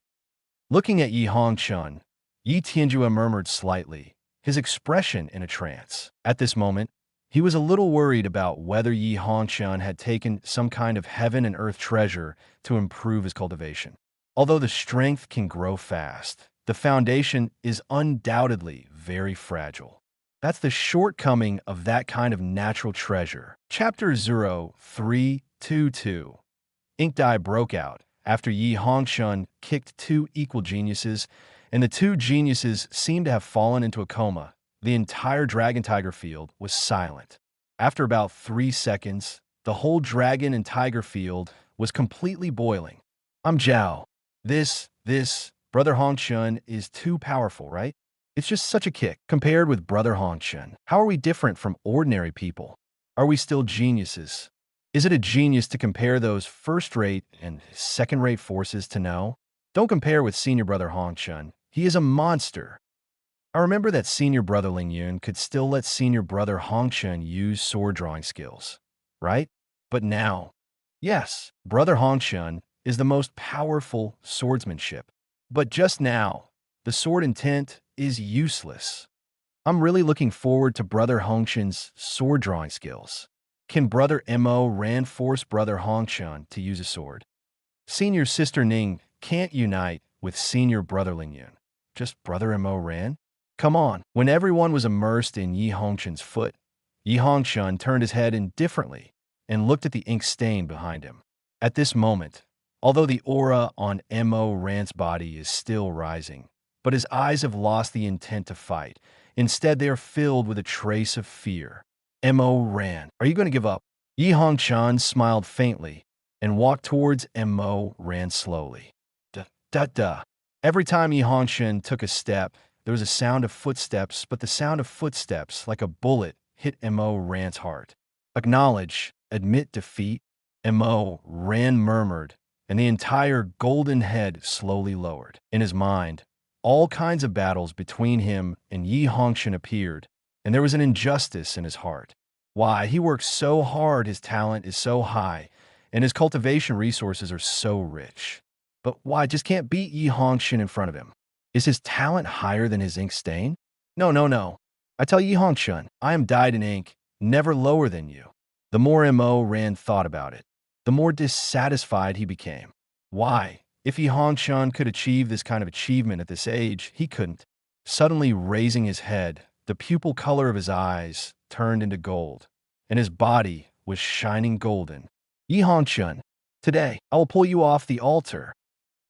Looking at Yi Hongchen, Yi Tianjue murmured slightly, his expression in a trance. At this moment, he was a little worried about whether Yi Hongchen had taken some kind of heaven and earth treasure to improve his cultivation. Although the strength can grow fast, the foundation is undoubtedly very fragile. That's the shortcoming of that kind of natural treasure. Chapter 0322. Ink dye broke out after Yi Hongchen kicked two equal geniuses, and the two geniuses seemed to have fallen into a coma. The entire Dragon Tiger field was silent. After about 3 seconds, the whole Dragon and Tiger field was completely boiling. I'm Zhao. This, Brother Hongchen is too powerful, right? It's just such a kick compared with Brother Hongchen. How are we different from ordinary people? Are we still geniuses? Is it a genius to compare those first-rate and second-rate forces to know? Don't compare with Senior Brother Hongchen. He is a monster. I remember that Senior Brother Lingyun could still let Senior Brother Hongchen use sword-drawing skills, right? But now, yes, Brother Hongchen is the most powerful swordsmanship. But just now, the sword intent is useless. I'm really looking forward to Brother Hongchen's sword-drawing skills. Can Brother Mo Ran force Brother Hongchen to use a sword? Senior Sister Ning can't unite with Senior Brother Lingyun. Just Brother Mo Ran? Come on. When everyone was immersed in Yi Hongchen's foot, Yi Hongchen turned his head indifferently and looked at the ink stain behind him. At this moment, although the aura on Mo Ran's body is still rising, but his eyes have lost the intent to fight. Instead, they are filled with a trace of fear. Mo Ran, are you going to give up? Yi Hongchen smiled faintly and walked towards Mo Ran slowly. Duh. Every time Yi Hongchen took a step, there was a sound of footsteps, but the sound of footsteps, like a bullet, hit Mo Ran's heart. Acknowledge, admit defeat, Mo Ran murmured, and the entire golden head slowly lowered. In his mind, all kinds of battles between him and Yi Hongchen appeared, and there was an injustice in his heart. Why, he works so hard, his talent is so high, and his cultivation resources are so rich. But why just can't beat Yi Hongchen in front of him? Is his talent higher than his ink stain? No. I tell Yi Hongchen, I am dyed in ink, never lower than you. The more Mo Ran thought about it, the more dissatisfied he became. Why? If Yi Hongchen could achieve this kind of achievement at this age, he couldn't. Suddenly raising his head, the pupil color of his eyes turned into gold, and his body was shining golden. Yi Hongchen, Today, I will pull you off the altar.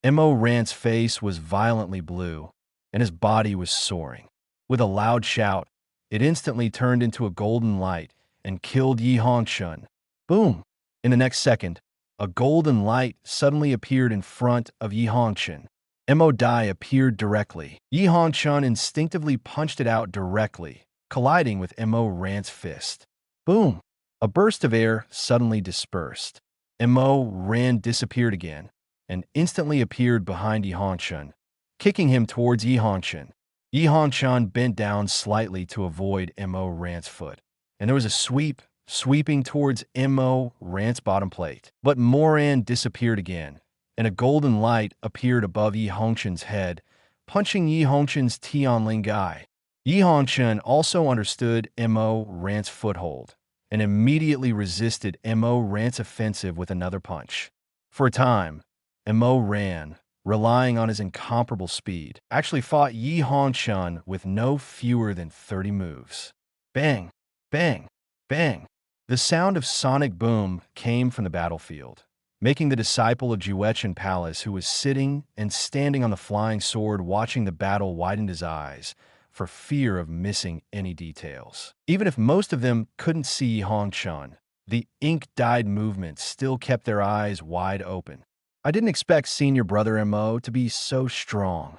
Mo Ran's face was violently blue, and his body was soaring. With a loud shout, it instantly turned into a golden light and killed Yi Hongchen. Boom! In the next second, a golden light suddenly appeared in front of Yi Hongchen. Mo Dai appeared directly. Yi Hongchen instinctively punched it out directly, colliding with Mo Ran's fist. Boom! A burst of air suddenly dispersed. Mo Ran disappeared again and instantly appeared behind Yi Hongchen, kicking him towards Yi Hongchen. Yi Hongchen bent down slightly to avoid Mo Ran's foot, and there was a sweeping towards Mo Ran's bottom plate. But Moran disappeared again, and a golden light appeared above Yi Hongchen's head, punching Yi Hongchen's Tianling Gai. Yi Hongchen also understood Mo Ran's foothold, and immediately resisted Mo Ran's offensive with another punch. For a time, Mo Ran, relying on his incomparable speed, actually fought Yi Hongchen with no fewer than 30 moves. Bang! Bang! Bang! The sound of sonic boom came from the battlefield, making the disciple of Juechen Palace, who was sitting and standing on the flying sword watching the battle, widen his eyes for fear of missing any details. Even if most of them couldn't see Yi Hongchen, the ink-dyed movements still kept their eyes wide open. I didn't expect Senior Brother Mo to be so strong.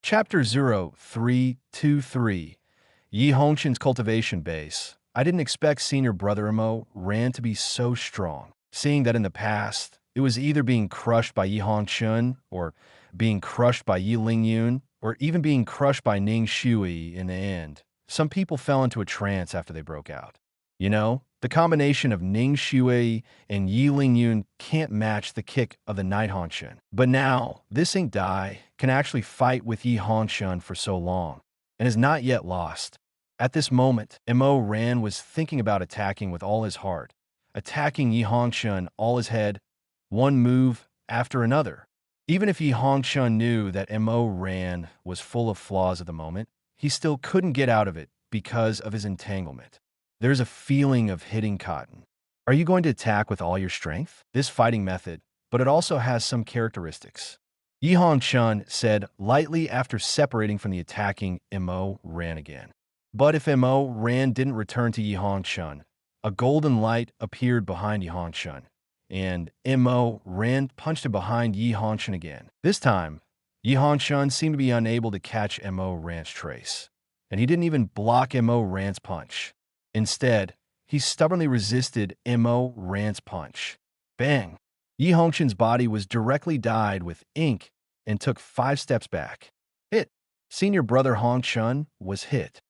Chapter 0323, Yi Hongchen's Cultivation Base. I didn't expect Senior Brother Mo Ran to be so strong, seeing that in the past, it was either being crushed by Yi Hongchen, or being crushed by Yi Lingyun, or even being crushed by Ning Shui in the end. Some people fell into a trance after they broke out. You know, the combination of Ning Shui and Yi Lingyun can't match the kick of the Night Hongchen. But now, this Ink Dai can actually fight with Yi Hongchen for so long, and is not yet lost. At this moment, Mo Ran was thinking about attacking with all his heart, attacking Yi Hongchen all his head, one move after another. Even if Yi Hongchen knew that Mo Ran was full of flaws at the moment, he still couldn't get out of it because of his entanglement. There's a feeling of hitting cotton. Are you going to attack with all your strength? This fighting method, but it also has some characteristics. Yi Hongchen said lightly after separating from the attacking Mo Ran again. But if Mo Ran didn't return to Yi Hongchen, a golden light appeared behind Yi Hongchen, and Mo Ran punched it behind Yi Hongchen again. This time, Yi Hongchen seemed to be unable to catch Mo Ran's trace, and he didn't even block Mo Ran's punch. Instead, he stubbornly resisted Mo Ran's punch. Bang! Yi Hongchen's body was directly dyed with ink and took 5 steps back. Hit! Senior Brother Hongchen was hit.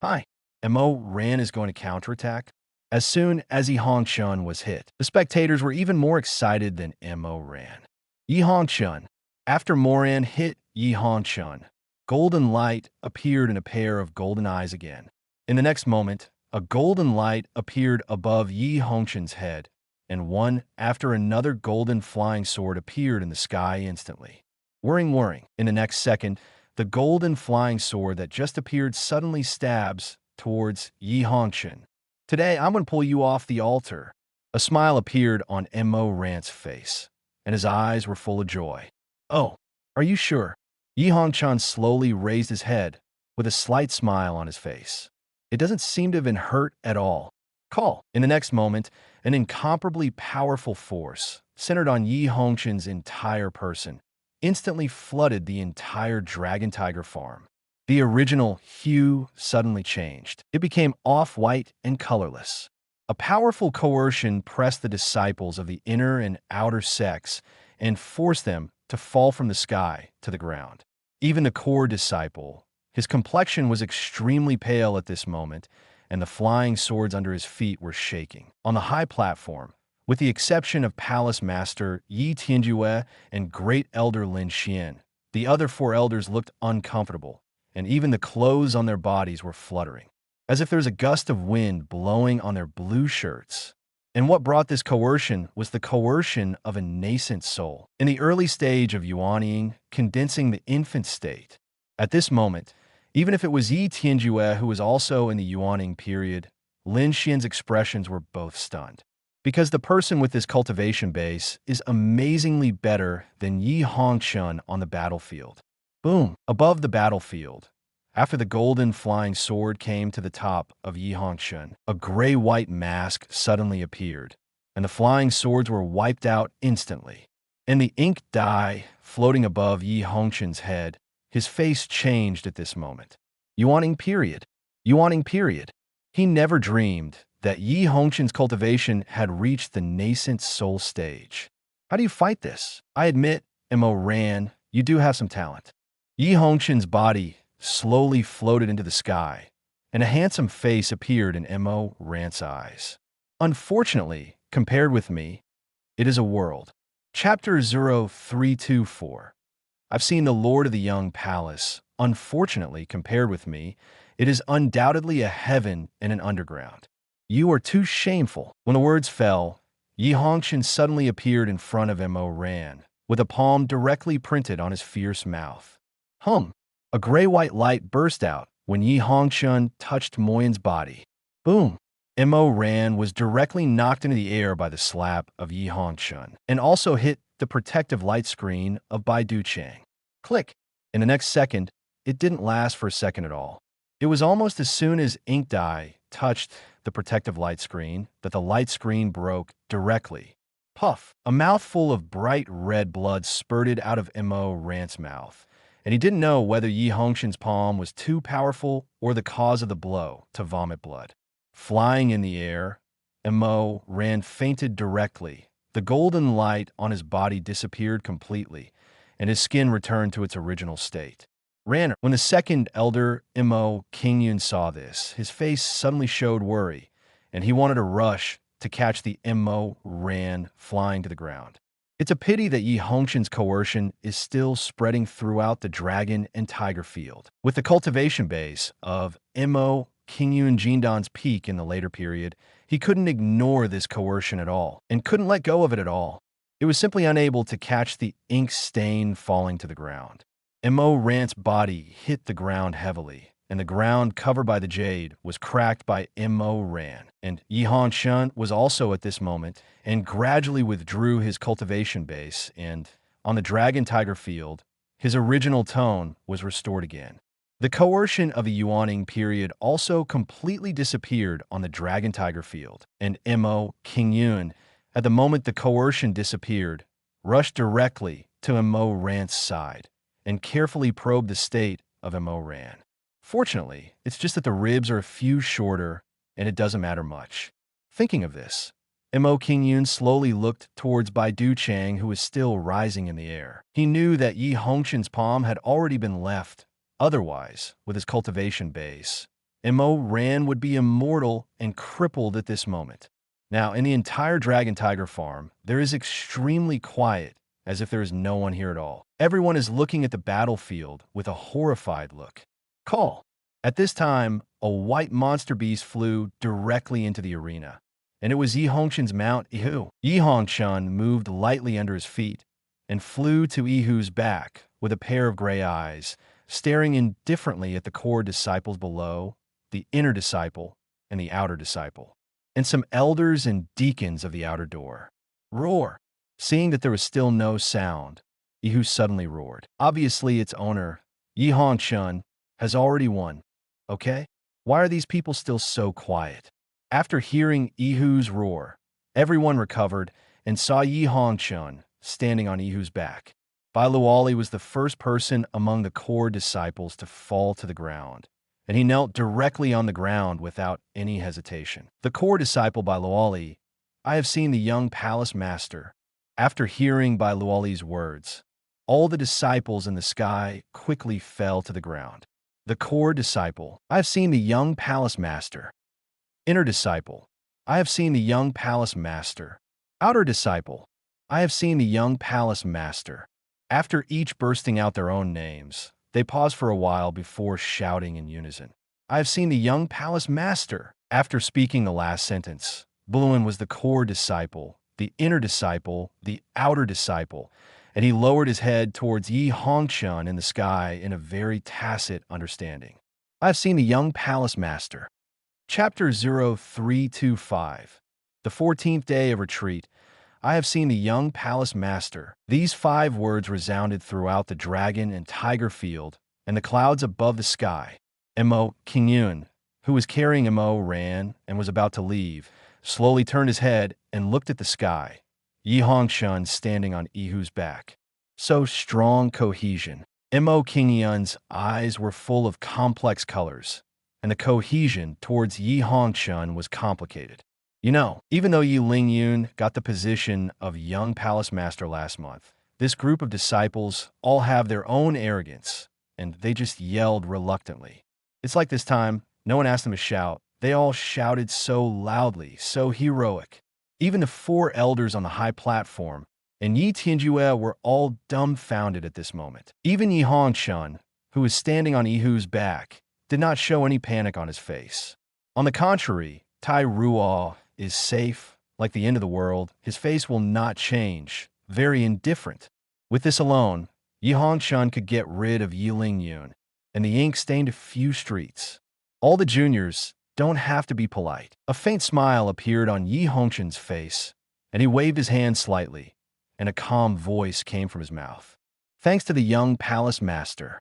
Hi! Mo Ran is going to counterattack? As soon as Yi Hongchen was hit, the spectators were even more excited than Mo Ran. Yi Hongchen. After Moran hit Yi Hongchen, golden light appeared in a pair of golden eyes again. In the next moment, a golden light appeared above Yi Hongchen's head, and one after another golden flying sword appeared in the sky instantly. Whirring. In the next second, the golden flying sword that just appeared suddenly stabs towards Yi Hongchen. Today, I'm going to pull you off the altar. A smile appeared on Mo Ran's face, and his eyes were full of joy. Oh, are you sure? Yi Hongchen slowly raised his head, with a slight smile on his face. It doesn't seem to have been hurt at all. Call. In the next moment, an incomparably powerful force, centered on Yi Hongchen's entire person, instantly flooded the entire Dragon Tiger farm. The original hue suddenly changed. It became off-white and colorless. A powerful coercion pressed the disciples of the inner and outer sects and forced them to fall from the sky to the ground. Even the core disciple, his complexion was extremely pale at this moment, and the flying swords under his feet were shaking. On the high platform, with the exception of Palace Master Yi Tianjue and Great Elder Lin Xian, the other 4 elders looked uncomfortable, and even the clothes on their bodies were fluttering, as if there was a gust of wind blowing on their blue shirts. And what brought this coercion was the coercion of a nascent soul, in the early stage of yuanying, condensing the infant state. At this moment, even if it was Yi Tianjue who was also in the yuanying period, Lin Xian's expressions were both stunned. Because the person with this cultivation base is amazingly better than Yi Hongchen on the battlefield. Boom! Above the battlefield, after the golden flying sword came to the top of Yi Hongchen, a gray-white mask suddenly appeared, and the flying swords were wiped out instantly. And the ink dye floating above Yi Hongchen's head, his face changed at this moment. Yuaning period. Yuaning period. He never dreamed that Yi Hongchen's cultivation had reached the nascent soul stage. How do you fight this? I admit, Mo Ran, you do have some talent. Yi Hongchen's body slowly floated into the sky, and a handsome face appeared in Mo Ran's eyes. Unfortunately, compared with me, it is a world. Chapter 0324. I've seen the Lord of the Young Palace. Unfortunately, compared with me, it is undoubtedly a heaven and an underground. You are too shameful. When the words fell, Yi Hongchen suddenly appeared in front of Mo Ran, with a palm directly printed on his fierce mouth. A gray-white light burst out when Yi Hongchen touched Moyan's body. Boom! Mo Ran was directly knocked into the air by the slap of Yi Hongchen, and also hit the protective light screen of Bai Cai. Click! In the next second, it didn't last for a second at all. It was almost as soon as ink dye touched the protective light screen that the light screen broke directly. Puff! A mouthful of bright red blood spurted out of Mo Ran's mouth, and he didn't know whether Yi Hongchen's palm was too powerful or the cause of the blow to vomit blood. Flying in the air, Mo Ran fainted directly. The golden light on his body disappeared completely, and his skin returned to its original state. When the second elder Mo Qingyun saw this, his face suddenly showed worry, and he wanted to rush to catch the Mo Ran flying to the ground. It's a pity that Yi Hongchen's coercion is still spreading throughout the dragon and tiger field. With the cultivation base of Mo Qingyun Jindan's peak in the later period, he couldn't ignore this coercion at all, and couldn't let go of it at all. It was simply unable to catch the ink stain falling to the ground. Mo Ran's body hit the ground heavily, and the ground covered by the jade was cracked by Mo Ran. And Yi Hongchen was also at this moment, and gradually withdrew his cultivation base, and on the dragon tiger field, his original tone was restored again. The coercion of a Yuaning period also completely disappeared on the dragon tiger field, and Mo Qingyun, at the moment the coercion disappeared, rushed directly to Mo Ran's side and carefully probed the state of Mo Ran. Fortunately, it's just that the ribs are a few shorter, and it doesn't matter much. Thinking of this, Mo Qingyun slowly looked towards Bai Cai, who was still rising in the air. He knew that Yi Hongchen's palm had already been left. Otherwise, with his cultivation base, Mo Ran would be immortal and crippled at this moment. Now, in the entire Dragon Tiger farm, there is extremely quiet, as if there is no one here at all. Everyone is looking at the battlefield with a horrified look. Call! At this time, a white monster beast flew directly into the arena, and it was Yi Hongchen's mount, Ihu. Yi Hongchen moved lightly under his feet and flew to Ihu's back with a pair of gray eyes, staring indifferently at the core disciples below, the inner disciple, and the outer disciple, and some elders and deacons of the outer door. Roar! Seeing that there was still no sound, Ihu suddenly roared. Obviously, its owner, Yi Hongchen, has already won. Okay? Why are these people still so quiet? After hearing Ihu's roar, everyone recovered and saw Yi Hongchen standing on Ihu's back. Bai Luoli was the first person among the core disciples to fall to the ground, and he knelt directly on the ground without any hesitation. The core disciple Bai Luoli, I have seen the young palace master. After hearing Bai Luoli's words, all the disciples in the sky quickly fell to the ground. The core disciple, I have seen the young palace master. Inner disciple, I have seen the young palace master. Outer disciple, I have seen the young palace master. After each bursting out their own names, they paused for a while before shouting in unison. I have seen the young palace master. After speaking the last sentence, Bluin was the core disciple, the inner disciple, the outer disciple, and he lowered his head towards Yi Hongchen in the sky in a very tacit understanding. I have seen the young palace master. Chapter 0325. The 14th day of retreat, I have seen the young palace master. These 5 words resounded throughout the dragon and tiger field and the clouds above the sky. Mo King Yun, who was carrying Mo, ran and was about to leave, slowly turned his head and looked at the sky. Yi Hongshun standing on Ihu's back. So strong cohesion. Mo King Yun's eyes were full of complex colors, and the cohesion towards Yi Hongshun was complicated. You know, even though Yi Lingyun got the position of young palace master last month, this group of disciples all have their own arrogance, and they just yelled reluctantly. It's like this time, no one asked them to shout. They all shouted so loudly, so heroic. Even the 4 elders on the high platform and Yi Tianjue were all dumbfounded at this moment. Even Yi Hongshun, who was standing on Ihu's back, did not show any panic on his face. On the contrary, Tai Ruo is safe, like the end of the world. His face will not change, very indifferent. With this alone, Yi Hongshun could get rid of Yi Lingyun, and the ink stained a few streets. All the juniors don't have to be polite. A faint smile appeared on Yi Hongshun's face, and he waved his hand slightly, and a calm voice came from his mouth. Thanks to the young palace master.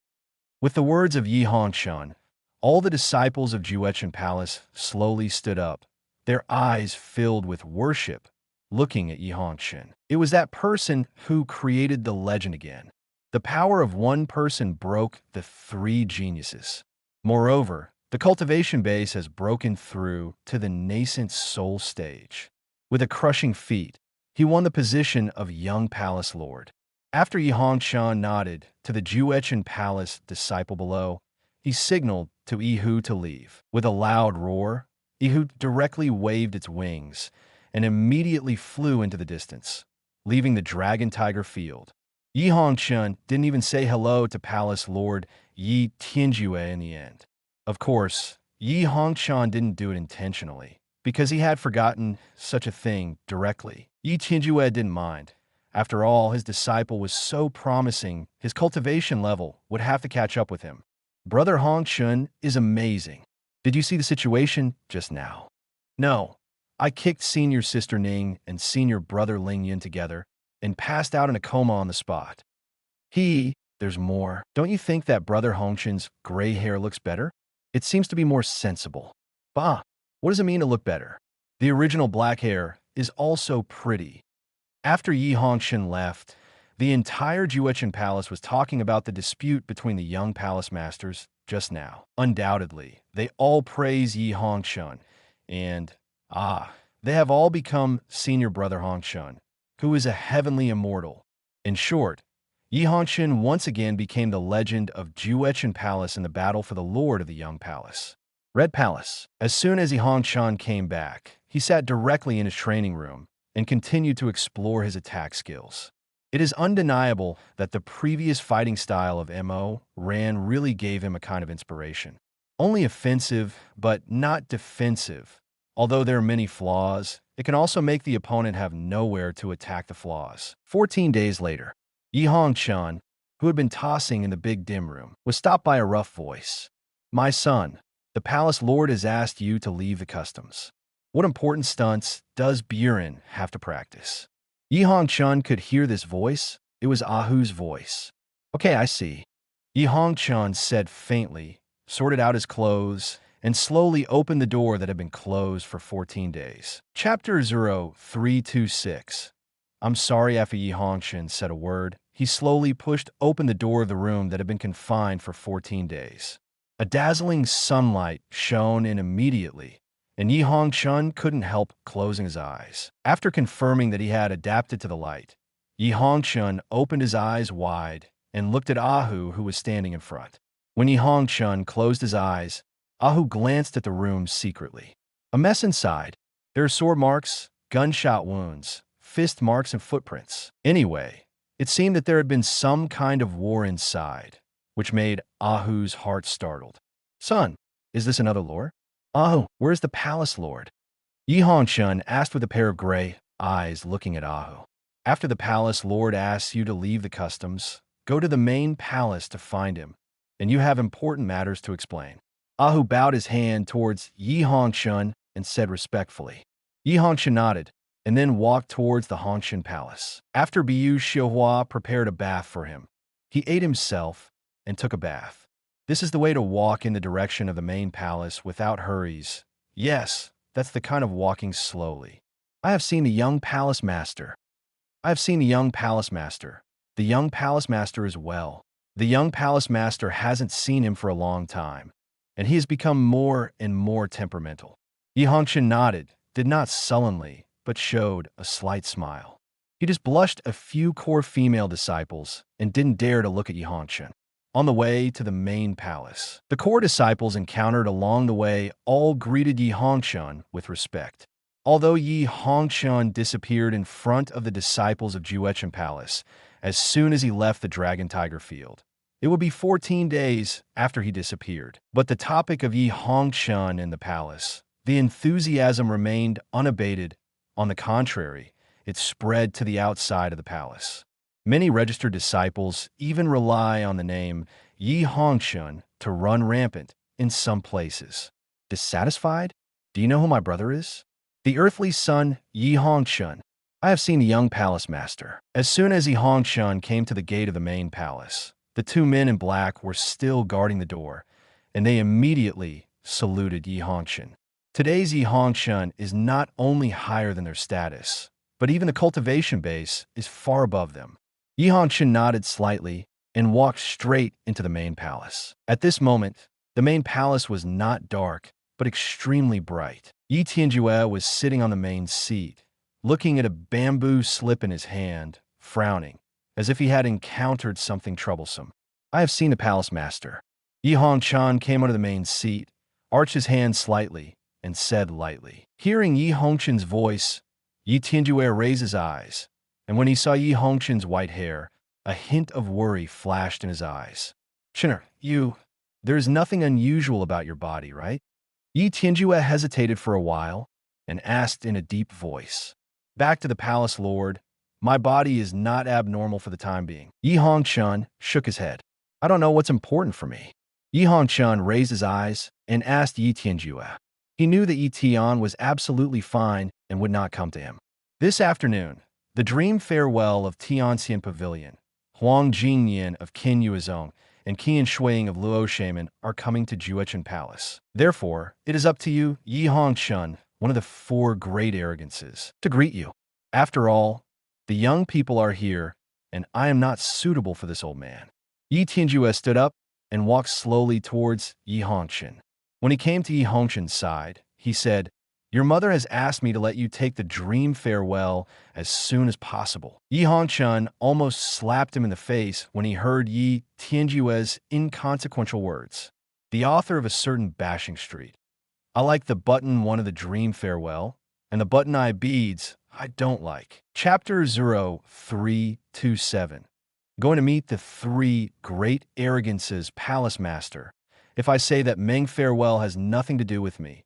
With the words of Yi Hongshun, all the disciples of Juechen Palace slowly stood up, their eyes filled with worship, looking at Yi Hongshun. It was that person who created the legend again. The power of one person broke the 3 geniuses. Moreover, the cultivation base has broken through to the nascent soul stage. With a crushing feat, he won the position of young palace lord. After Yi Hongshun nodded to the Juechen Palace disciple below, he signaled to Ihu to leave. With a loud roar, Ihu directly waved its wings and immediately flew into the distance, leaving the dragon tiger field. Yi Hongshun didn't even say hello to Palace Lord Yi Tianjue in the end. Of course, Yi Hongshun didn't do it intentionally, because he had forgotten such a thing directly. Yi Tianjue didn't mind. After all, his disciple was so promising, his cultivation level would have to catch up with him. Brother Hongshun is amazing. Did you see the situation just now? No. I kicked senior sister Ning and senior brother Lingyan together and passed out in a coma on the spot. There's more. Don't you think that brother Hongshun's gray hair looks better? It seems to be more sensible. Bah, what does it mean to look better? The original black hair is also pretty. After Yi Hongshun left, the entire Juechen Palace was talking about the dispute between the young palace masters just now. Undoubtedly, they all praise Yi Hongshun, and, they have all become senior brother Hongshun, who is a heavenly immortal. In short, Yi Hongshun once again became the legend of Juechen Palace in the battle for the lord of the young palace. Red Palace. As soon as Yi Hongshun came back, he sat directly in his training room and continued to explore his attack skills. It is undeniable that the previous fighting style of Mo Ran really gave him a kind of inspiration. Only offensive, but not defensive. Although there are many flaws, it can also make the opponent have nowhere to attack the flaws. 14 days later, Yi Hongshun, who had been tossing in the big dim room, was stopped by a rough voice. "My son, the palace lord has asked you to leave the customs. What important stunts does Buren have to practice?" Yi Hongshun could hear this voice. It was Ahu's voice. "Okay, I see." Yi Hongshun said faintly, sorted out his clothes, and slowly opened the door that had been closed for 14 days. Chapter 0326. I'm sorry. After Yi Hongshun said a word, he slowly pushed open the door of the room that had been confined for 14 days. A dazzling sunlight shone in immediately, and Yi Hongshun couldn't help closing his eyes. After confirming that he had adapted to the light, Yi Hongshun opened his eyes wide and looked at Ahu, who was standing in front. When Yi Hongshun closed his eyes, Ahu glanced at the room secretly. A mess inside. There are sword marks, gunshot wounds, fist marks, and footprints. Anyway, it seemed that there had been some kind of war inside, which made Ahu's heart startled. "Son, is this another lore? Ahu, where's the palace lord?" Yi Hongshun asked with a pair of gray eyes looking at Ahu. "After the palace lord asks you to leave the customs, go to the main palace to find him, and you have important matters to explain." Ahu bowed his hand towards Yi Hongshun and said respectfully, Yi Hongchen nodded, and then walked towards the Hongchen palace. After Biu Xiuhua prepared a bath for him, he ate himself and took a bath. This is the way to walk in the direction of the main palace without hurries. Yes, that's the kind of walking slowly. I have seen the young palace master. I have seen the young palace master. The young palace master is well. The young palace master hasn't seen him for a long time, and he has become more and more temperamental. Yi Hongchen nodded, did not sullenly, but showed a slight smile. He just blushed a few core female disciples and didn't dare to look at Yi Hongchen. On the way to the main palace, the core disciples encountered along the way all greeted Yi Hongchen with respect. Although Yi Hongchen disappeared in front of the disciples of Juechen Palace as soon as he left the Dragon Tiger field, it would be 14 days after he disappeared. But the topic of Yi Hongchen in the palace, the enthusiasm remained unabated. On the contrary, it spread to the outside of the palace. Many registered disciples even rely on the name Yi Hongchen to run rampant in some places. Dissatisfied? Do you know who my brother is? The earthly son, Yi Hongchen. I have seen the young palace master. As soon as Yi Hongchen came to the gate of the main palace, the two men in black were still guarding the door, and they immediately saluted Yi Hongchen. Today's Yi Hongchen is not only higher than their status, but even the cultivation base is far above them. Yi Hongchen nodded slightly and walked straight into the main palace. At this moment, the main palace was not dark, but extremely bright. Yi Tianjue was sitting on the main seat, looking at a bamboo slip in his hand, frowning, as if he had encountered something troublesome. I have seen the palace master. Yi Hongchen came onto the main seat, arched his hand slightly, and said lightly. Hearing Yi Hongchen's voice, Yi Tianjue raised his eyes, and when he saw Yi Hongchen's white hair, a hint of worry flashed in his eyes. Chinner, there is nothing unusual about your body, right? Yi Tianjue hesitated for a while and asked in a deep voice. Back to the palace, Lord. My body is not abnormal for the time being. Yi Hongchen shook his head. I don't know what's important for me. Yi Hongchen raised his eyes and asked Yi Tianjue. He knew that Yi Tian was absolutely fine and would not come to him. This afternoon, the dream farewell of Tianxian Pavilion, Huang Jingyan of Qin Yuezong, and Qian Shuiying of Luo Shaman are coming to Juechen Palace. Therefore, it is up to you, Yi Hongchen, one of the four great arrogances, to greet you. After all, the young people are here, and I am not suitable for this old man. Yi Tianjue stood up and walked slowly towards Yi Hongchen. When he came to Yi Hongchen's side, he said, Your mother has asked me to let you take the dream farewell as soon as possible. Yi Hongchen almost slapped him in the face when he heard Yi Tianjue's inconsequential words. The author of a certain bashing street. I like the button one of the dream farewell, and the button eye beads I don't like. Chapter 0327. Going to meet the three great arrogances palace master. If I say that Meng farewell has nothing to do with me,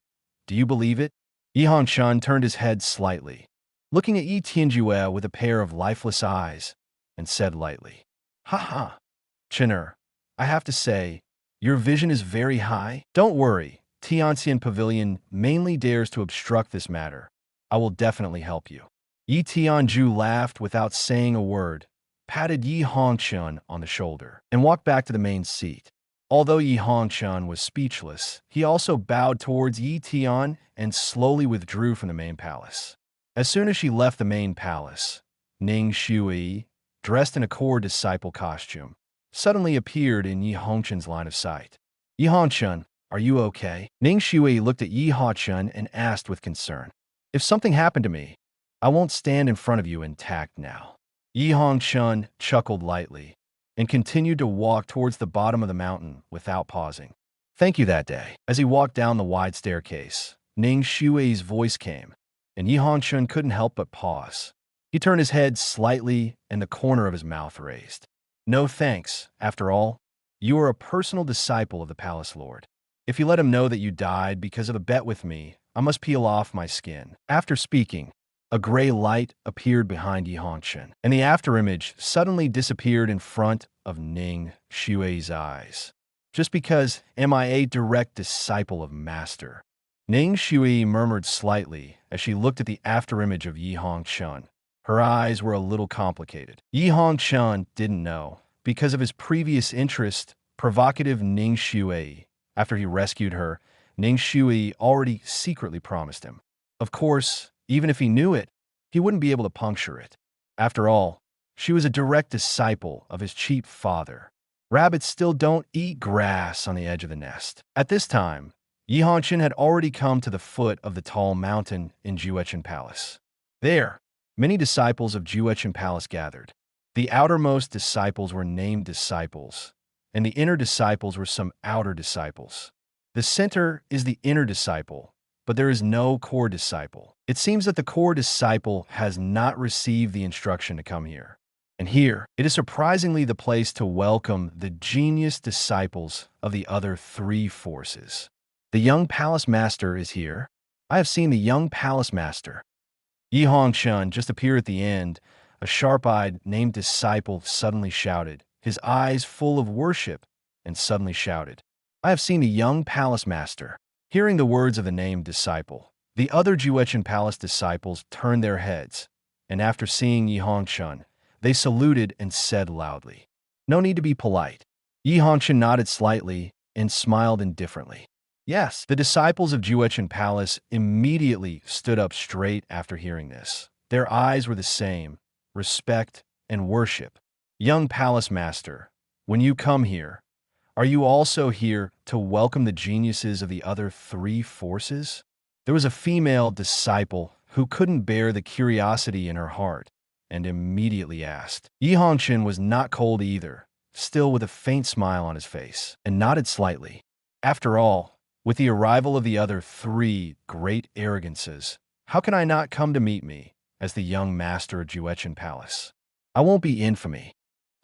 do you believe it? Yi Hongchen turned his head slightly, looking at Yi Tianjue with a pair of lifeless eyes, and said lightly, Ha ha, Chinner, I have to say, your vision is very high. Don't worry, Tianxian Pavilion mainly dares to obstruct this matter. I will definitely help you. Yi Tianju laughed without saying a word, patted Yi Hongchen on the shoulder, and walked back to the main seat. Although Yi Hongchen was speechless, he also bowed towards Yi Tian and slowly withdrew from the main palace. As soon as she left the main palace, Ning Shui, dressed in a core disciple costume, suddenly appeared in Yi Hongchen's line of sight. Yi Hongchen, are you okay? Ning Shui looked at Yi Hongchen and asked with concern. If something happened to me, I won't stand in front of you intact now. Yi Hongchen chuckled lightly and continued to walk towards the bottom of the mountain without pausing. Thank you that day. As he walked down the wide staircase, Ning Shui's voice came, and Yi Hongchen couldn't help but pause. He turned his head slightly and the corner of his mouth raised. No thanks. After all, you are a personal disciple of the palace lord. If you let him know that you died because of a bet with me, I must peel off my skin. After speaking, a gray light appeared behind Yi Hongchen, and the afterimage suddenly disappeared in front of Ning Shui's eyes. Just because am I a direct disciple of Master? Ning Shui murmured slightly as she looked at the afterimage of Yi Hongchen. Her eyes were a little complicated. Yi Hongchen didn't know, because of his previous interest, provocative Ning Shui. After he rescued her, Ning Shui already secretly promised him. Of course, even if he knew it, he wouldn't be able to puncture it. After all, she was a direct disciple of his cheap father. Rabbits still don't eat grass on the edge of the nest. At this time, Yi Hongchen had already come to the foot of the tall mountain in Juechen Palace. There, many disciples of Juechen Palace gathered. The outermost disciples were named disciples, and the inner disciples were some outer disciples. The center is the inner disciple, but there is no core disciple. It seems that the core disciple has not received the instruction to come here. And here, it is surprisingly the place to welcome the genius disciples of the other three forces. The young palace master is here. I have seen the young palace master. Yi Hongchen just appeared at the end. A sharp-eyed, named disciple suddenly shouted, his eyes full of worship, and suddenly shouted, I have seen the young palace master. Hearing the words of the named disciple, the other Juechen Palace disciples turned their heads, and after seeing Yi Hongchen, they saluted and said loudly, no need to be polite. Yi Hongchen nodded slightly and smiled indifferently. Yes, the disciples of Juechen Palace immediately stood up straight after hearing this. Their eyes were the same, respect and worship. Young palace master, when you come here, are you also here to welcome the geniuses of the other three forces? There was a female disciple who couldn't bear the curiosity in her heart and immediately asked. Yi Hongchen was not cold either, still with a faint smile on his face, and nodded slightly. After all, with the arrival of the other three great arrogances, how can I not come to meet me as the young master of Juechen Palace? I won't be infamy.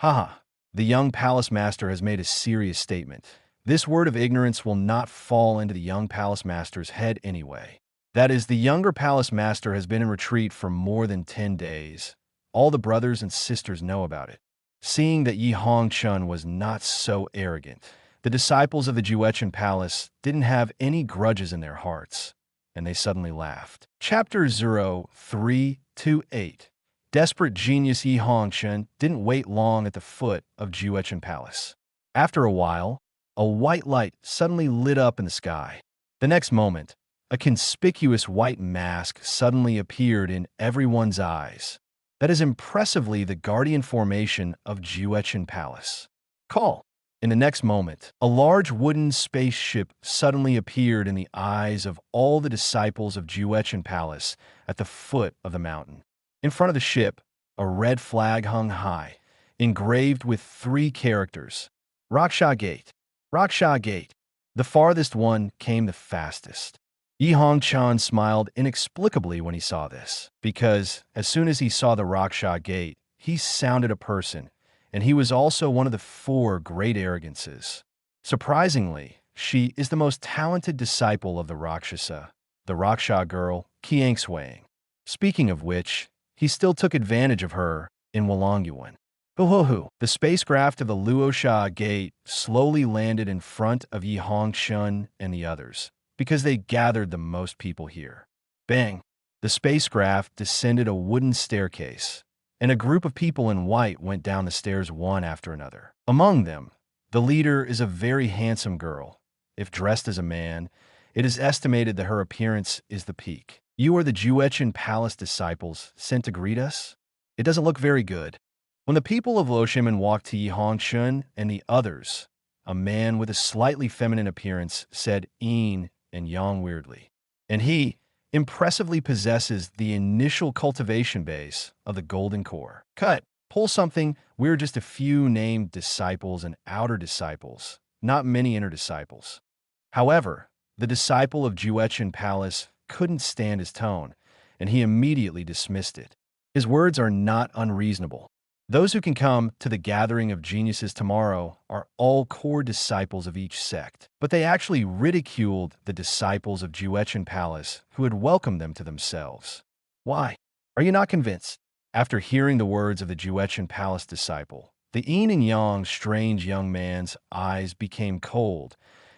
Haha, the young palace master has made a serious statement. This word of ignorance will not fall into the young palace master's head anyway. That is, the younger palace master has been in retreat for more than 10 days. All the brothers and sisters know about it. Seeing that Yi Hongchen was not so arrogant, the disciples of the Juechen Palace didn't have any grudges in their hearts, and they suddenly laughed. Chapter 0328. Desperate genius Yi Hongchen didn't wait long at the foot of Juechen Palace. After a while, a white light suddenly lit up in the sky. The next moment, a conspicuous white mask suddenly appeared in everyone's eyes. That is impressively the guardian formation of Juechen Palace. Call. In the next moment, a large wooden spaceship suddenly appeared in the eyes of all the disciples of Juechen Palace at the foot of the mountain. In front of the ship, a red flag hung high, engraved with 3 characters. Raksha Gate. Raksha Gate. The farthest one came the fastest. Yi Hongchen smiled inexplicably when he saw this, because as soon as he saw the Raksha Gate, he sounded a person, and he was also one of the 4 great arrogances. Surprisingly, she is the most talented disciple of the Rakshasa, the Raksha girl, Qiangswang. Speaking of which, he still took advantage of her in Wulangyuan. The spacecraft of the Luosha Gate slowly landed in front of Yi Hongchen and the others, because they gathered the most people here. Bang! The spacecraft descended a wooden staircase, and a group of people in white went down the stairs one after another. Among them, the leader is a very handsome girl. If dressed as a man, it is estimated that her appearance is the peak. You are the Juechen Palace disciples sent to greet us? It doesn't look very good. When the people of Loshimen walked to Yi Hongchen and the others, a man with a slightly feminine appearance said yin and yang weirdly. And he impressively possesses the initial cultivation base of the golden core. Cut. Pull something. We're just a few named disciples and outer disciples, not many inner disciples. However, the disciple of Juechen Palace couldn't stand his tone, and he immediately dismissed it. His words are not unreasonable. Those who can come to the gathering of geniuses tomorrow are all core disciples of each sect, but they actually ridiculed the disciples of Juechen Palace who had welcomed them to themselves. Why? Are you not convinced? After hearing the words of the Juechen Palace disciple, the yin and yang strange young man's eyes became cold,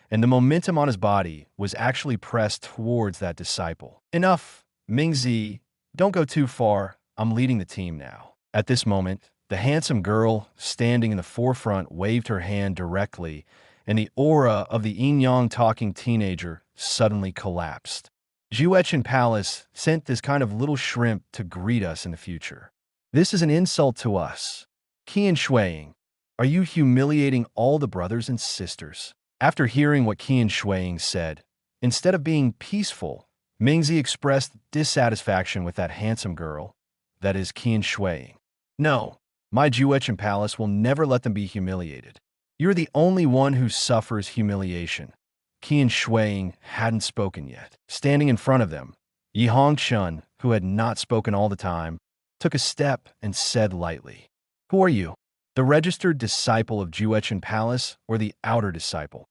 and the momentum on his body was actually pressed towards that disciple. Enough! Mingzi, don't go too far. I'm leading the team now. At this moment, the handsome girl standing in the forefront waved her hand directly, and the aura of the yin-yang talking teenager suddenly collapsed. Juechen Palace sent this kind of little shrimp to greet us in the future. This is an insult to us. Qian Shuiying, are you humiliating all the brothers and sisters? After hearing what Qian Shuiying said, instead of being peaceful, Mingzi expressed dissatisfaction with that handsome girl, that is Qian Shuiying. No, my Juechen Palace will never let them be humiliated. You're the only one who suffers humiliation. Qian Shuiying hadn't spoken yet. Standing in front of them, Yi Hongchen, who had not spoken all the time, took a step and said lightly, "Who are you? The registered disciple of Juechen Palace or the outer disciple?"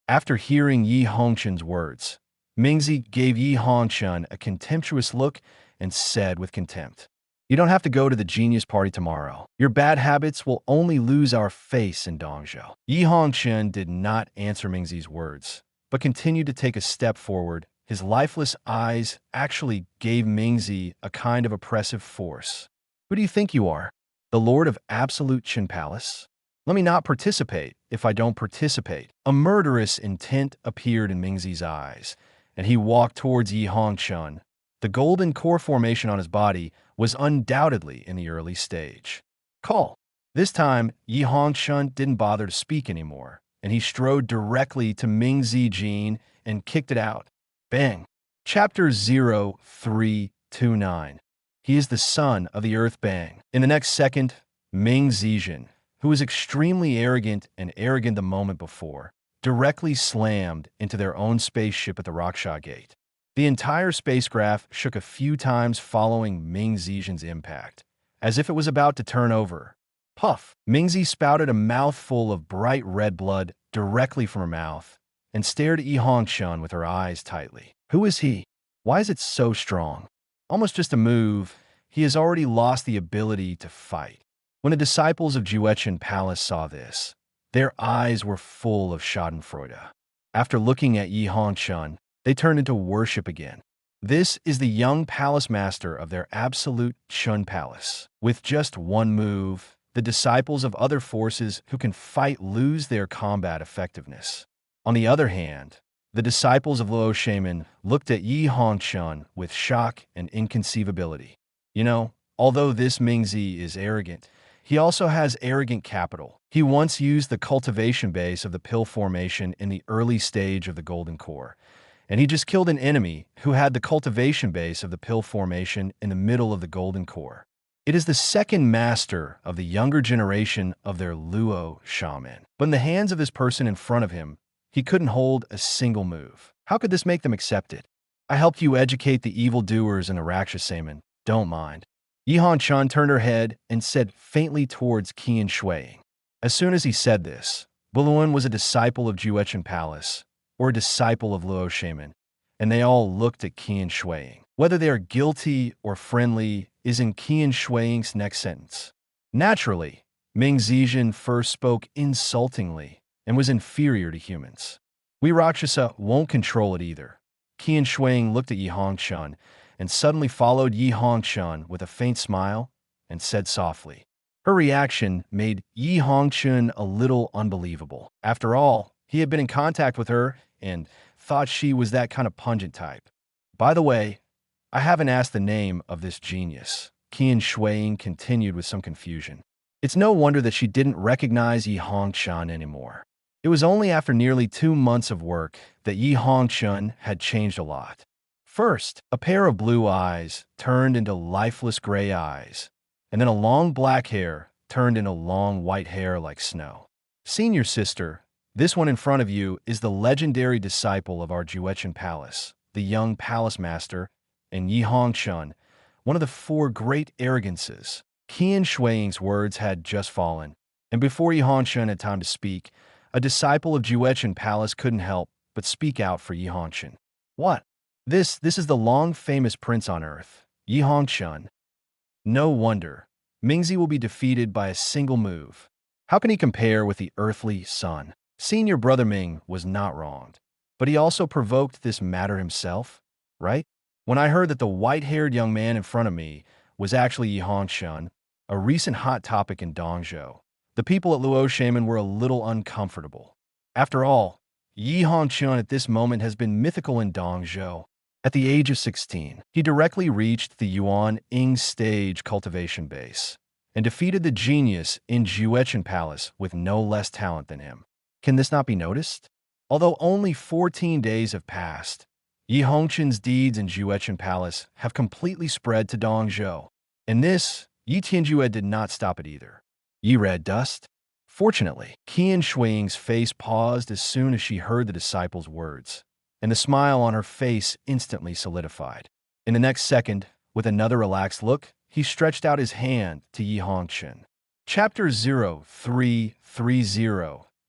After hearing Yi Hongchen's words, Mingzi gave Yi Hongchen a contemptuous look and said with contempt, "You don't have to go to the genius party tomorrow. Your bad habits will only lose our face in Dongzhou." Yi Hongchen did not answer Mingzi's words, but continued to take a step forward. His lifeless eyes actually gave Mingzi a kind of oppressive force. "Who do you think you are? The Lord of Absolute Qin Palace? Let me not participate if I don't participate." A murderous intent appeared in Mingzi's eyes, and he walked towards Yi Hongchen. The golden core formation on his body was undoubtedly in the early stage. Call. This time, Yi Hongchen didn't bother to speak anymore, and he strode directly to Mingzi Jin and kicked it out. Bang! Chapter 0329. He is the son of the Earth Bang. In the next second, Ming Zijin, who was extremely arrogant and arrogant the moment before, directly slammed into their own spaceship at the Raksha Gate. The entire spacecraft shook a few times following Ming Zijin's impact, as if it was about to turn over. Puff! Mingzi spouted a mouthful of bright red blood directly from her mouth and stared at Yi Hongchen with her eyes tightly. Who is he? Why is it so strong? Almost just a move, he has already lost the ability to fight. When the disciples of Juechen Palace saw this, their eyes were full of schadenfreude. After looking at Yi Hongchen, they turned into worship again. This is the young palace master of their absolute Qin Palace. With just one move, the disciples of other forces who can fight lose their combat effectiveness. On the other hand, the disciples of Luo Shaman looked at Yi Hongchen with shock and inconceivability. You know, although this Mingzi is arrogant, he also has arrogant capital. He once used the cultivation base of the pill formation in the early stage of the Golden Core, and he just killed an enemy who had the cultivation base of the pill formation in the middle of the Golden Core. It is the second master of the younger generation of their Luo Shaman. But in the hands of this person in front of him, he couldn't hold a single move. How could this make them accept it? I helped you educate the evildoers in the Rakshasaman. Don't mind. Yi Hongchen turned her head and said faintly towards Qian Shuiying. As soon as he said this, Buluan was a disciple of Juechen Palace, or a disciple of Luo Shaman, and they all looked at Qian Shuiying. Whether they are guilty or friendly is in Qian Shuiying's next sentence. Naturally, Ming Zijin first spoke insultingly and was inferior to humans. We Rakshasa won't control it either. Qian Shuiying looked at Yi Hongchen and suddenly followed Yi Hongchen with a faint smile and said softly. Her reaction made Yi Hongchen a little unbelievable. After all, he had been in contact with her and thought she was that kind of pungent type. By the way, I haven't asked the name of this genius. Qian Shuiying continued with some confusion. It's no wonder that she didn't recognize Yi Hongchen anymore. It was only after nearly 2 months of work that Yi Hongchen had changed a lot. First, a pair of blue eyes turned into lifeless gray eyes, and then a long black hair turned into long white hair like snow. Senior sister, this one in front of you is the legendary disciple of our Juechen Palace, the young palace master, and Yi Hongchen, one of the 4 great arrogances. Qian Shuiying's words had just fallen, and before Yi Hongchen had time to speak, a disciple of Juechen Palace couldn't help but speak out for Yi Hongchen. What? This is the long-famous prince on Earth, Yi Hongchen. No wonder. Mingzi will be defeated by a single move. How can he compare with the earthly sun? Senior brother Ming was not wronged, but he also provoked this matter himself, right? when I heard that the white-haired young man in front of me was actually Yi Hongchen, a recent hot topic in Dongzhou. The people at Luo Shaman were a little uncomfortable. After all, Yi Hongchen at this moment has been mythical in Dongzhou. At the age of 16, he directly reached the Yuan Ing stage cultivation base and defeated the genius in Juechen Palace with no less talent than him. Can this not be noticed? Although only 14 days have passed, Yi Hongchen's deeds in Juechen Palace have completely spread to Dongzhou. And this, Yi Tianjue did not stop it either. Yi red dust? Fortunately, Qian Shuiying's face paused as soon as she heard the disciple's words, and the smile on her face instantly solidified. In the next second, with another relaxed look, he stretched out his hand to Yi Hongchen. Chapter 0330.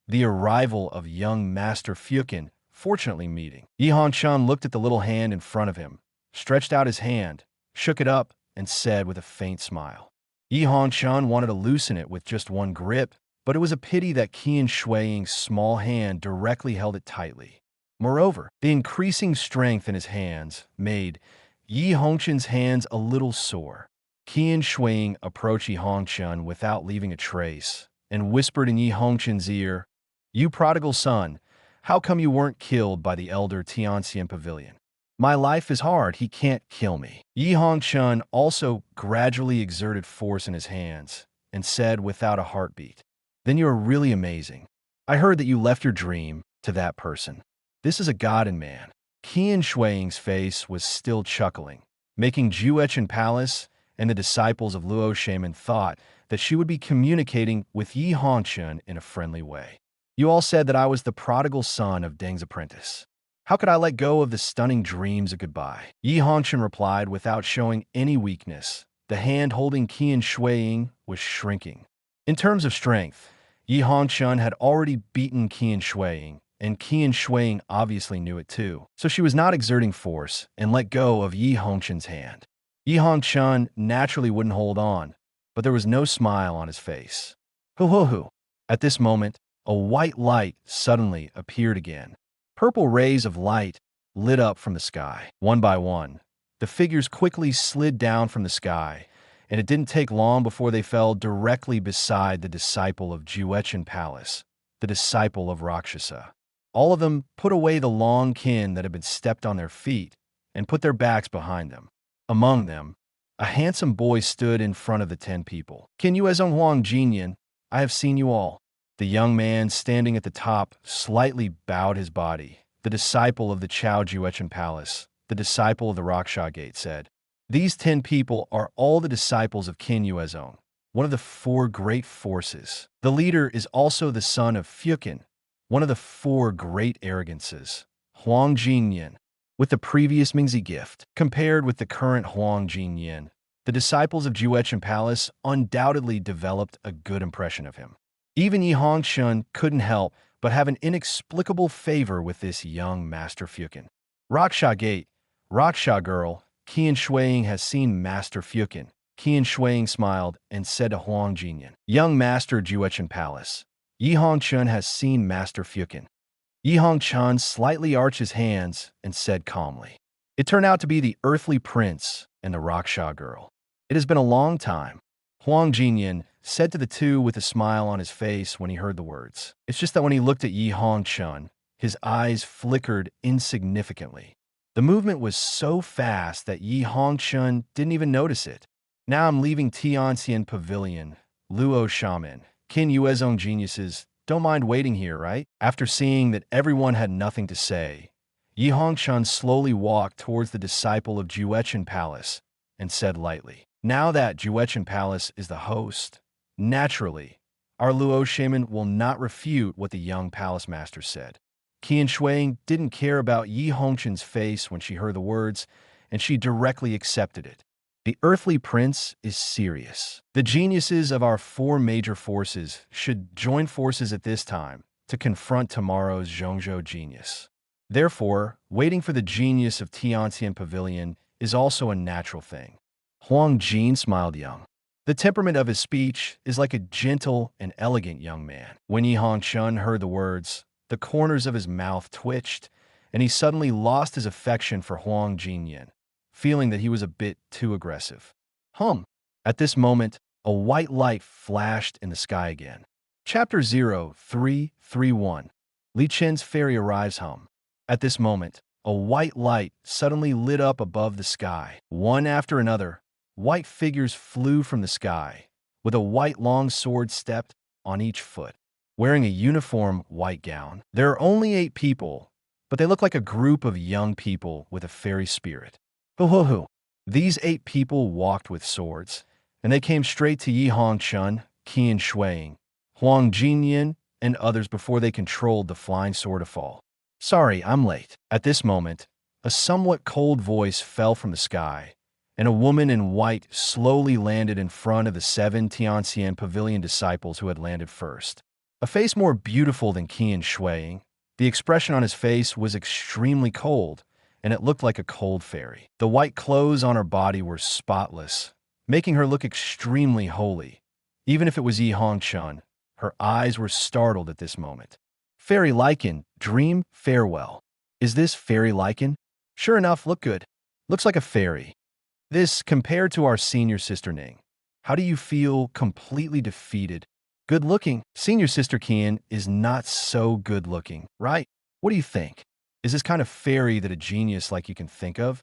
The Arrival of Young Master Fukin, fortunately meeting. Yi Hongchen looked at the little hand in front of him, stretched out his hand, shook it up, and said with a faint smile. Yi Hongchen wanted to loosen it with just one grip, but it was a pity that Qian Shuiying's small hand directly held it tightly. Moreover, the increasing strength in his hands made Yi Hongchen's hands a little sore. Qian Shuiying approached Yi Hongchen without leaving a trace, and whispered in Yi Hongchen's ear, "You prodigal son, how come you weren't killed by the elder Tianxian Pavilion? My life is hard, he can't kill me." Yi Hongchen also gradually exerted force in his hands, and said without a heartbeat, "Then you are really amazing. I heard that you left your dream to that person. This is a god in man." Qian Shuiying's face was still chuckling, making Juechen Palace and the disciples of Luo Shaman thought that she would be communicating with Yi Hongchen in a friendly way. "You all said that I was the prodigal son of Deng's apprentice. How could I let go of the stunning dreams of goodbye?" Yi Hongchen replied without showing any weakness. The hand holding Qian Shuiying was shrinking. In terms of strength, Yi Hongchen had already beaten Qian Shuiying, and Qian Shuiying obviously knew it too, so she was not exerting force and let go of Yi Hongchen's hand. Yi Hongchen naturally wouldn't hold on, but there was no smile on his face. Hoo-hoo-hoo. At this moment, a white light suddenly appeared again. Purple rays of light lit up from the sky. One by one, the figures quickly slid down from the sky, and it didn't take long before they fell directly beside the disciple of Juechen Palace, the disciple of Rakshasa. All of them put away the long kin that had been stepped on their feet and put their backs behind them. Among them, a handsome boy stood in front of the 10 people. "Qin Yuezong Huang Jinyan, I have seen you all." The young man standing at the top slightly bowed his body. The disciple of the Chao Juechen Palace, the disciple of the Raksha Gate, said, "These 10 people are all the disciples of Qin Yuezong, one of the 4 great forces. The leader is also the son of Fukin, one of the 4 great arrogances, Huang Jinyan." With the previous Mingzi gift, compared with the current Huang Jinyan, the disciples of Juechen Palace undoubtedly developed a good impression of him. Even Yi Hongchen couldn't help but have an inexplicable favor with this young Master Fukin. "Raksha Gate, Raksha Girl, Qian Shuiying has seen Master Fukin." Qian Shuiying smiled and said to Huang Jinyan, "Young Master Juechen Palace, Yi Hongchen has seen Master Fukin." Yi Hongchen slightly arched his hands and said calmly, "It turned out to be the earthly prince and the Raksha girl. It has been a long time." Huang Jinyan said to the two with a smile on his face when he heard the words. It's just that when he looked at Yi Hongchen, his eyes flickered insignificantly. The movement was so fast that Yi Hongchen didn't even notice it. "Now I'm leaving Tianxian Pavilion, Luo Shaman, Qin Yuezong geniuses. Don't mind waiting here, right?" After seeing that everyone had nothing to say, Yi Hongchen slowly walked towards the disciple of Juechen Palace and said lightly, "Now that Juechen Palace is the host, naturally, our Luo Shaman will not refute what the young palace master said." Qian Shuiying didn't care about Yi Hongchen's face when she heard the words, and she directly accepted it. "The earthly prince is serious. The geniuses of our 4 major forces should join forces at this time to confront tomorrow's Zhongzhou genius. Therefore, waiting for the genius of Tianxian Pavilion is also a natural thing." Huang Jin smiled young. The temperament of his speech is like a gentle and elegant young man. When Yi Hongchen heard the words, the corners of his mouth twitched, and he suddenly lost his affection for Huang Jinyan. feeling that he was a bit too aggressive. At this moment, a white light flashed in the sky again. Chapter 0331. Li Chen's Fairy arrives home. At this moment, a white light suddenly lit up above the sky. One after another, white figures flew from the sky, with a white long sword stepped on each foot, wearing a uniform white gown. There are only 8 people, but they look like a group of young people with a fairy spirit. Hoo. These 8 people walked with swords, and they came straight to Yi Hongchen, Qian Shuiying, Huang Jinyan, and others before they controlled the flying sword to fall. Sorry, I'm late. At this moment, a somewhat cold voice fell from the sky, and a woman in white slowly landed in front of the 7 Tianxian Pavilion disciples who had landed first. A face more beautiful than Qian Shuiying, the expression on his face was extremely cold, and it looked like a cold fairy. The white clothes on her body were spotless, making her look extremely holy. Even if it was Yi Hongchen, her eyes were startled at this moment. Fairy lichen, dream, farewell. Is this fairy lichen? Sure enough, look good. Looks like a fairy. This compared to our senior sister Ning. How do you feel? Completely defeated. Good looking. Senior sister Qian is not so good looking, right? What do you think? Is this kind of fairy that a genius like you can think of?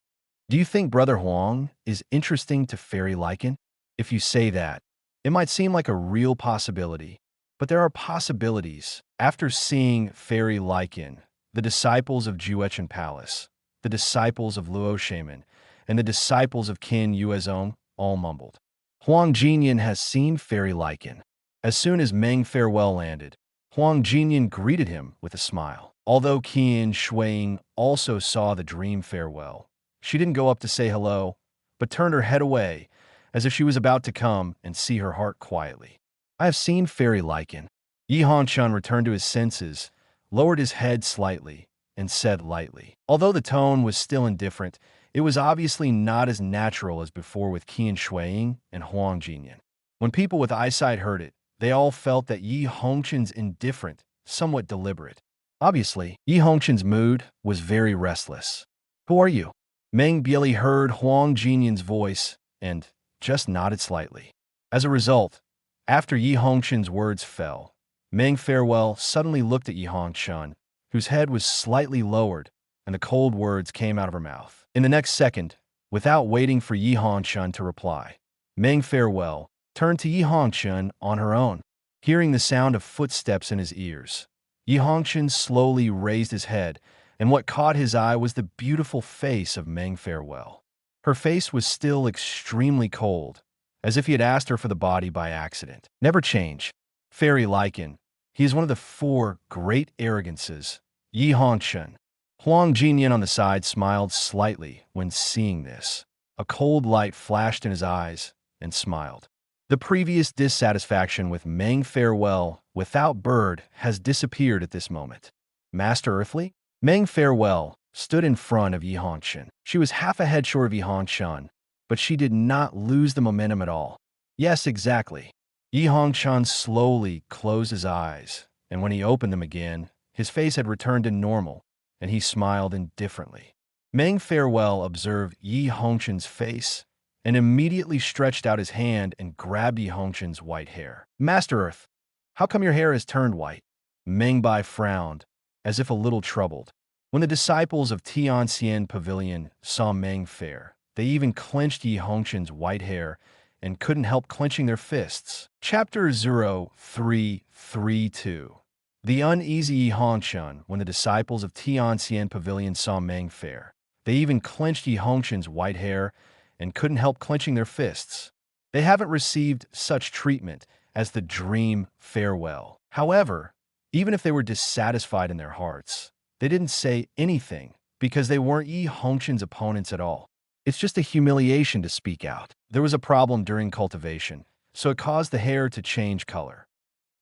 Do you think Brother Huang is interesting to fairy lichen? If you say that, it might seem like a real possibility, but there are possibilities. After seeing fairy lichen, the disciples of Juechen Palace, the disciples of Luo Shaman, and the disciples of Qin Yuezong all mumbled. Huang Jinyan has seen fairy lichen. As soon as Meng Farewell landed, Huang Jinyan greeted him with a smile. Although Qian Shuiying also saw the dream farewell, she didn't go up to say hello, but turned her head away, as if she was about to come and see her heart quietly. I have seen fairy lichen. Yi Hongchen returned to his senses, lowered his head slightly, and said lightly. Although the tone was still indifferent, it was obviously not as natural as before with Qian Shuiying and Huang Jinyan. When people with eyesight heard it, they all felt that Yi Hongchen's indifferent, somewhat deliberate. Obviously, Yi Hongchen's mood was very restless. Who are you? Meng Bieli heard Huang Jinyan's voice and just nodded slightly. As a result, after Yi Hongchen's words fell, Meng Farewell suddenly looked at Yi Hongchen, whose head was slightly lowered, and the cold words came out of her mouth. In the next second, without waiting for Yi Hongchen to reply, Meng Farewell turned to Yi Hongchen on her own. Hearing the sound of footsteps in his ears, Yi Hongchen slowly raised his head, and what caught his eye was the beautiful face of Meng Farewell. Her face was still extremely cold, as if he had asked her for the body by accident. Never change. Fairy lichen. He is one of the 4 great arrogances. Yi Hongchen. Huang Jinyan on the side smiled slightly when seeing this. A cold light flashed in his eyes and smiled. The previous dissatisfaction with Meng Farewell without Bird has disappeared at this moment. Master Earthly? Meng Farewell stood in front of Yi Hongchen. She was half a head short of Yi Hongchen, but she did not lose the momentum at all. Yes, exactly. Yi Hongchen slowly closed his eyes, and when he opened them again, his face had returned to normal, and he smiled indifferently. Meng Farewell observed Yi Hongchen's face and immediately stretched out his hand and grabbed Yi Hongchen's white hair. Master Earth, how come your hair has turned white? Meng Bai frowned, as if a little troubled. When the disciples of Tianxian Pavilion saw Meng Fair, they even clenched Yi Hongchen's white hair and couldn't help clenching their fists. Chapter 0332. The uneasy Yi Hongchen. When the disciples of Tianxian Pavilion saw Meng Fair, they even clenched Yi Hongchen's white hair and couldn't help clenching their fists. They haven't received such treatment as the dream farewell. However, even if they were dissatisfied in their hearts, they didn't say anything because they weren't Yi Hongchen's opponents at all. It's just a humiliation to speak out. There was a problem during cultivation, so it caused the hair to change color.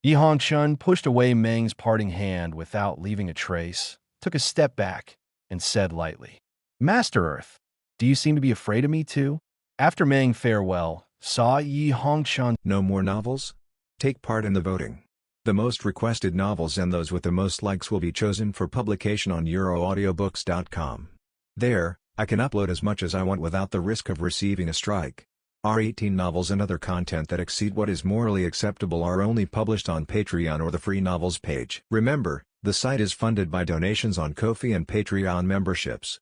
Yi Hongchen pushed away Meng's parting hand without leaving a trace, took a step back, and said lightly, Master Earth, do you seem to be afraid of me too? After Meng Farewell saw Yi Hongchen. No more novels? Take part in the voting. The most requested novels and those with the most likes will be chosen for publication on euroaudiobooks.com. There, I can upload as much as I want without the risk of receiving a strike. R18 novels and other content that exceed what is morally acceptable are only published on Patreon or the free novels page. Remember, the site is funded by donations on Ko-fi and Patreon memberships.